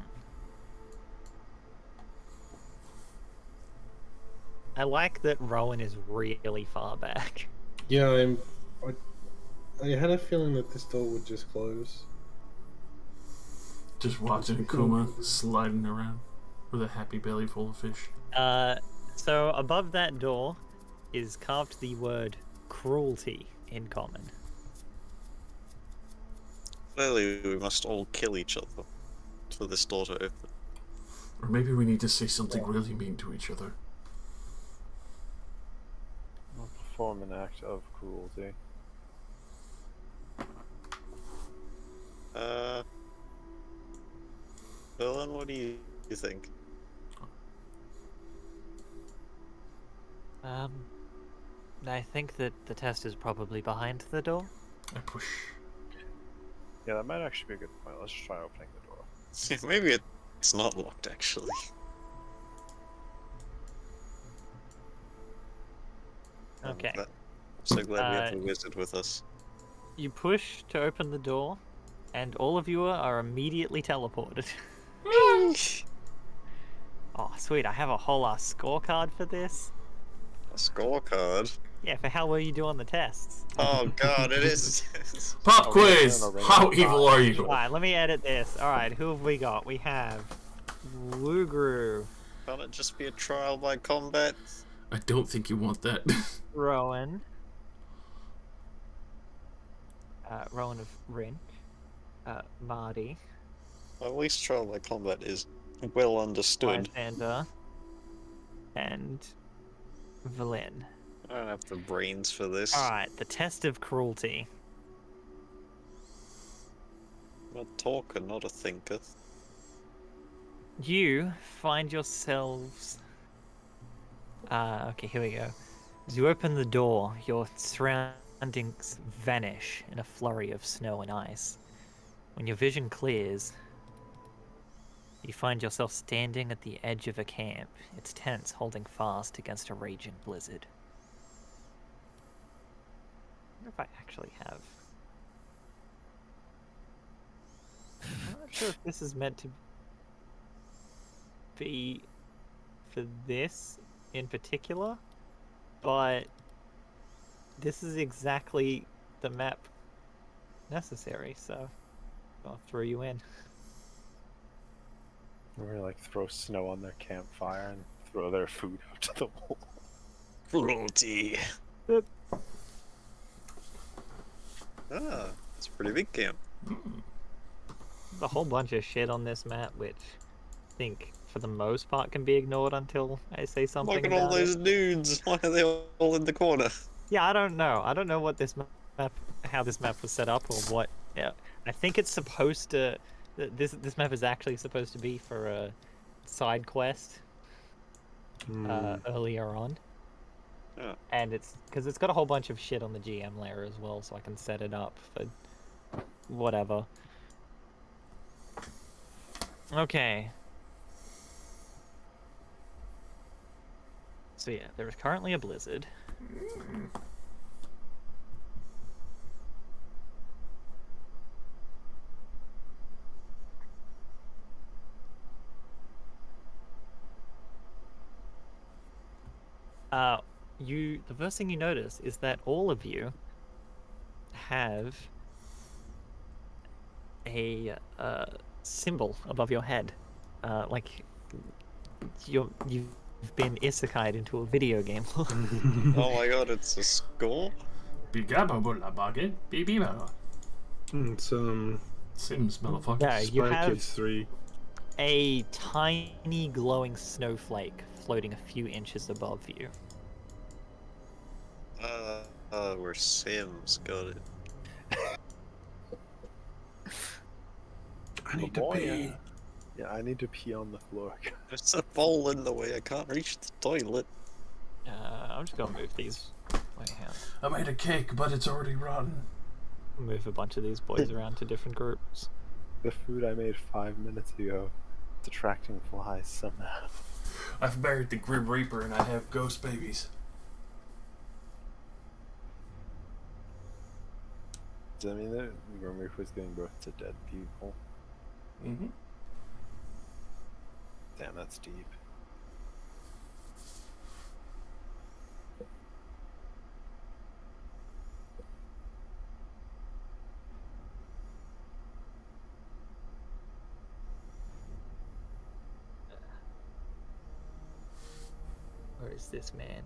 I like that Rowan is really far back. Yeah, I had a feeling that this door would just close. Just watching Akuma sliding around with a happy belly full of fish. So above that door is carved the word cruelty in common. Clearly, we must all kill each other for this door to open. Or maybe we need to say something really mean to each other. I'll perform an act of cruelty. Dylan, what do you think? I think that the test is probably behind the door. I push. Yeah, that might actually be a good point. Let's try opening the door. Maybe it's not locked, actually. Okay. I'm so glad we have a wizard with us. You push to open the door, and all of you are immediately teleported. Oh, sweet. I have a whole ass scorecard for this. A scorecard? Yeah, for how well you do on the tests. Oh god, it is. Pop quiz! How evil are you? Alright, let me edit this. Alright, who have we got? We have Wugru, Can't it just be a trial by combat? I don't think you want that. Rowan, Rowan of Rin, Marty, Well, at least trial by combat is well understood. Lysander, and Valen. I don't have the brains for this. Alright, the test of cruelty. I'm a talker, not a thinker. You find yourselves. Okay, here we go. As you open the door, your surroundings vanish in a flurry of snow and ice. When your vision clears, you find yourself standing at the edge of a camp, its tents holding fast against a raging blizzard. I wonder if I actually have. I'm not sure if this is meant to be for this in particular, but this is exactly the map necessary, so I'll throw you in. Or like throw snow on their campfire and throw their food out to the wall. Cruelty. Boop. Ah, it's a pretty big camp. There's a whole bunch of shit on this map, which I think for the most part can be ignored until I say something Look at all about those it. dudes. Why are they all in the corner? Yeah, I don't know. I don't know what this map, how this map was set up, or what. Yeah, I think it's supposed to. This map is actually supposed to be for a side quest earlier on. Oh. And it's because it's got a whole bunch of shit on the GM layer as well, so I can set it up for whatever. Okay. So yeah, there is currently a blizzard. The first thing you notice is that all of you have a symbol above your head, like you've been isekai'd into a video game. Oh my god, it's a score? It's Sims, motherfucker. Yeah, you Spy have Kids 3. a tiny glowing snowflake floating a few inches above you. We're Sims, got it. I need to pee. Yeah, I need to pee on the floor. There's a bowl in the way, I can't reach the toilet. I'm just gonna move these. Wait, hang on. I made a cake, but it's already rotten. Move a bunch of these boys around to different groups. The food I made 5 minutes ago, it's attracting flies somehow. I've buried the Grim Reaper and I have ghost babies. Does that mean that Grim Reaper is giving birth to dead people? Mm-hmm. Damn, that's deep. Where is this man?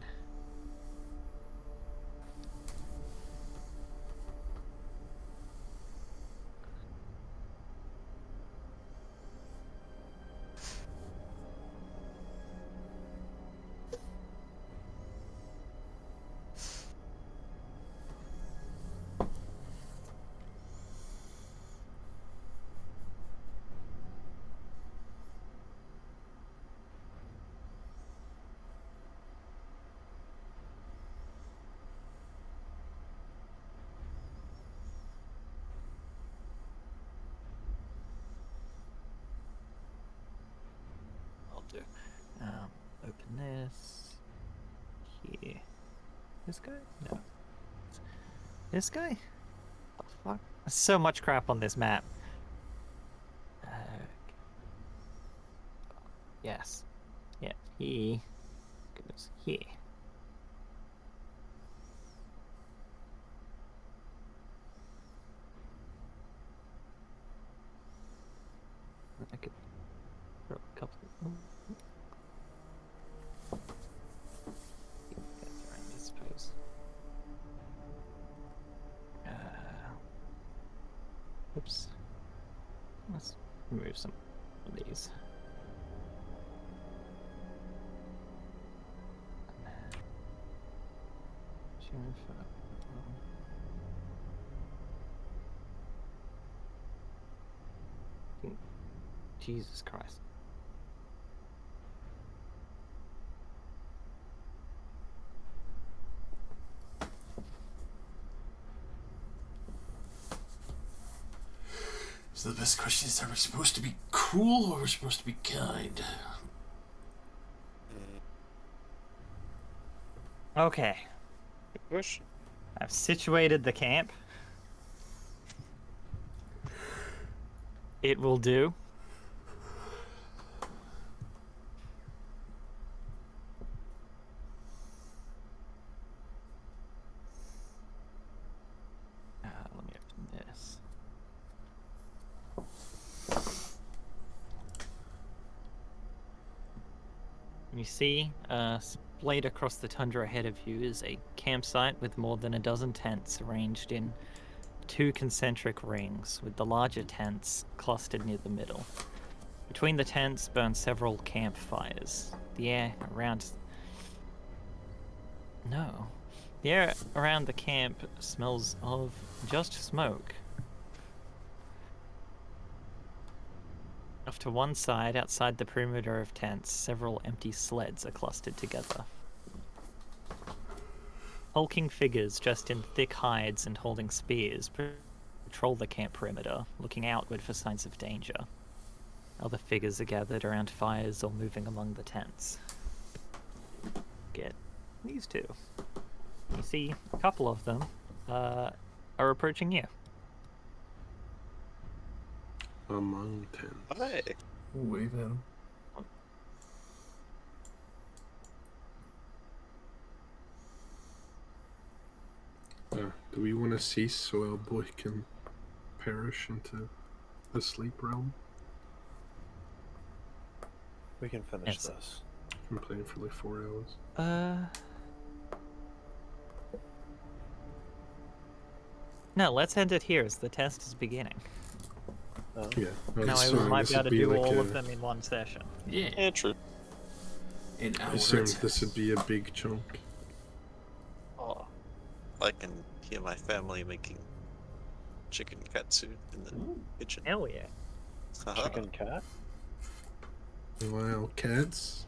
I'll do. Open this. Here. This guy? No. This guy? The fuck? There's so much crap on this map. Yes. Yeah, he goes here. I could throw a couple. Guys around, I suppose. Oops. Let's remove some of these. Jesus Christ. So the best question is, are we supposed to be cruel or are we supposed to be kind? Okay, Good question. I've situated the camp. It will do. Let me open this. You see, splayed across the tundra ahead of you is a campsite with more than a dozen tents arranged in 2 concentric rings, with the larger tents clustered near the middle. Between the tents burn several campfires. The air around... No. The air around the camp smells of just smoke. Off to one side, outside the perimeter of tents, several empty sleds are clustered together. Hulking figures dressed in thick hides and holding spears patrol the camp perimeter, looking outward for signs of danger. Other figures are gathered around fires or moving among the tents. Get these two. You see a couple of them are approaching you. Among tents. Hi. Wave at him. Do we want to cease so our boy can perish into the sleep realm? We can finish Yes. this. I've been playing for like 4 hours. No, let's end it here as the test is beginning. Yeah. I was Now I assuming might this be able would to do like all a- of them in one session. Yeah. Yeah, true. In I our assumed this would be a big chunk. Oh, I can hear my family making chicken katsu in the kitchen. Hell yeah. Haha. Chicken cat? Wow, cats.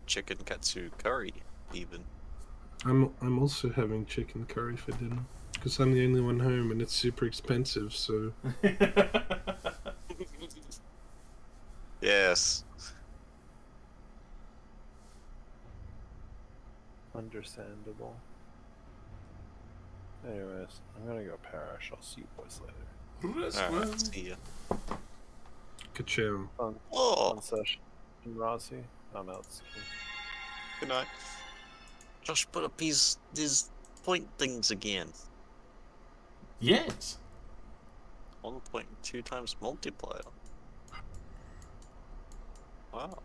Chicken katsu curry, even. I'm also having chicken curry for dinner because I'm the only one home and it's super expensive. So Yes. Understandable. Anyways, I'm gonna go perish. I'll see you boys later. Alright, see ya. ka-chow. Fun Oh, session, Rossi. Oh no, it's good night. Josh put up his point things again. Yes. 1.2 times multiplier. Wow.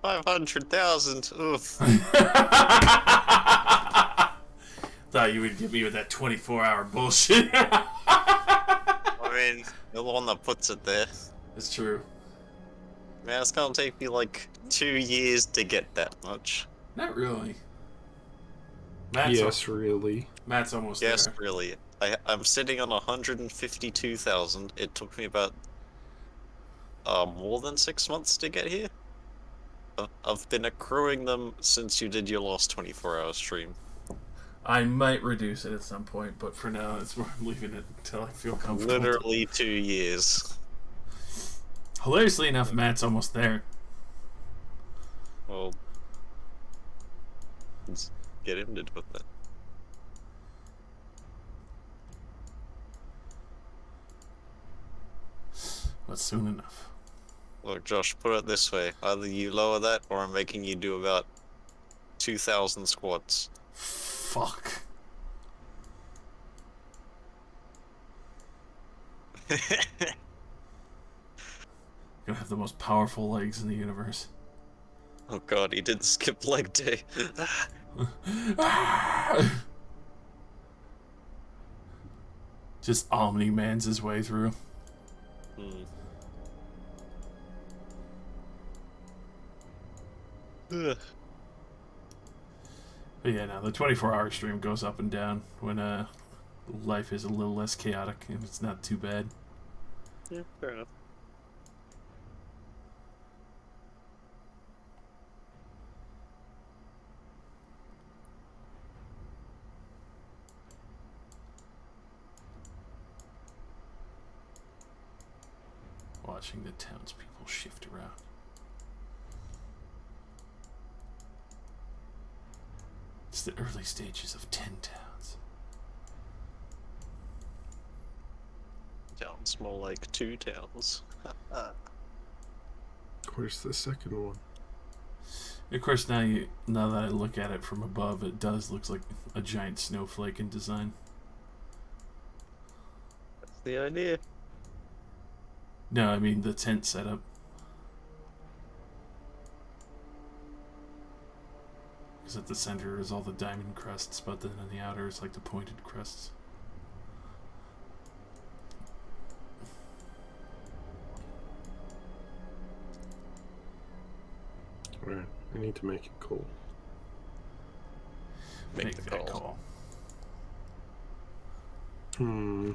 500,000. Oof. Thought you would give me with that 24-hour bullshit. I mean, you're the one that puts it there. It's true. Man, it's gonna take me like 2 years to get that much. Not really. Matt's Yes, really. Matt's almost Yes, there. really. I'm sitting on 152,000. It took me about more than 6 months to get here. I've been accruing them since you did your last 24-hour stream. I might reduce it at some point, but for now, it's where I'm leaving it until I feel comfortable. Literally 2 years. Hilariously enough, Matt's almost there. Well, let's get him to do it then. But soon enough. Look, Josh, put it this way. Either you lower that, or I'm making you do about 2,000 squats. Fuck. Gonna have the most powerful legs in the universe. Oh god, he did skip leg day. Just Omni-Man's his way through. Hmm. Ugh. But yeah, no, the 24-hour stream goes up and down when life is a little less chaotic and it's not too bad. Yeah, fair enough. Watching the townspeople shift around. It's the early stages of 10 towns. Sounds more like 2 towns. Where's the second one? Of course, now that I look at it from above, it does look like a giant snowflake in design. That's the idea. No, I mean the tent setup. Because at the center is all the diamond crusts, but then on the outer is like the pointed crusts. Right, I need to make it cool. Make the that call. Hmm.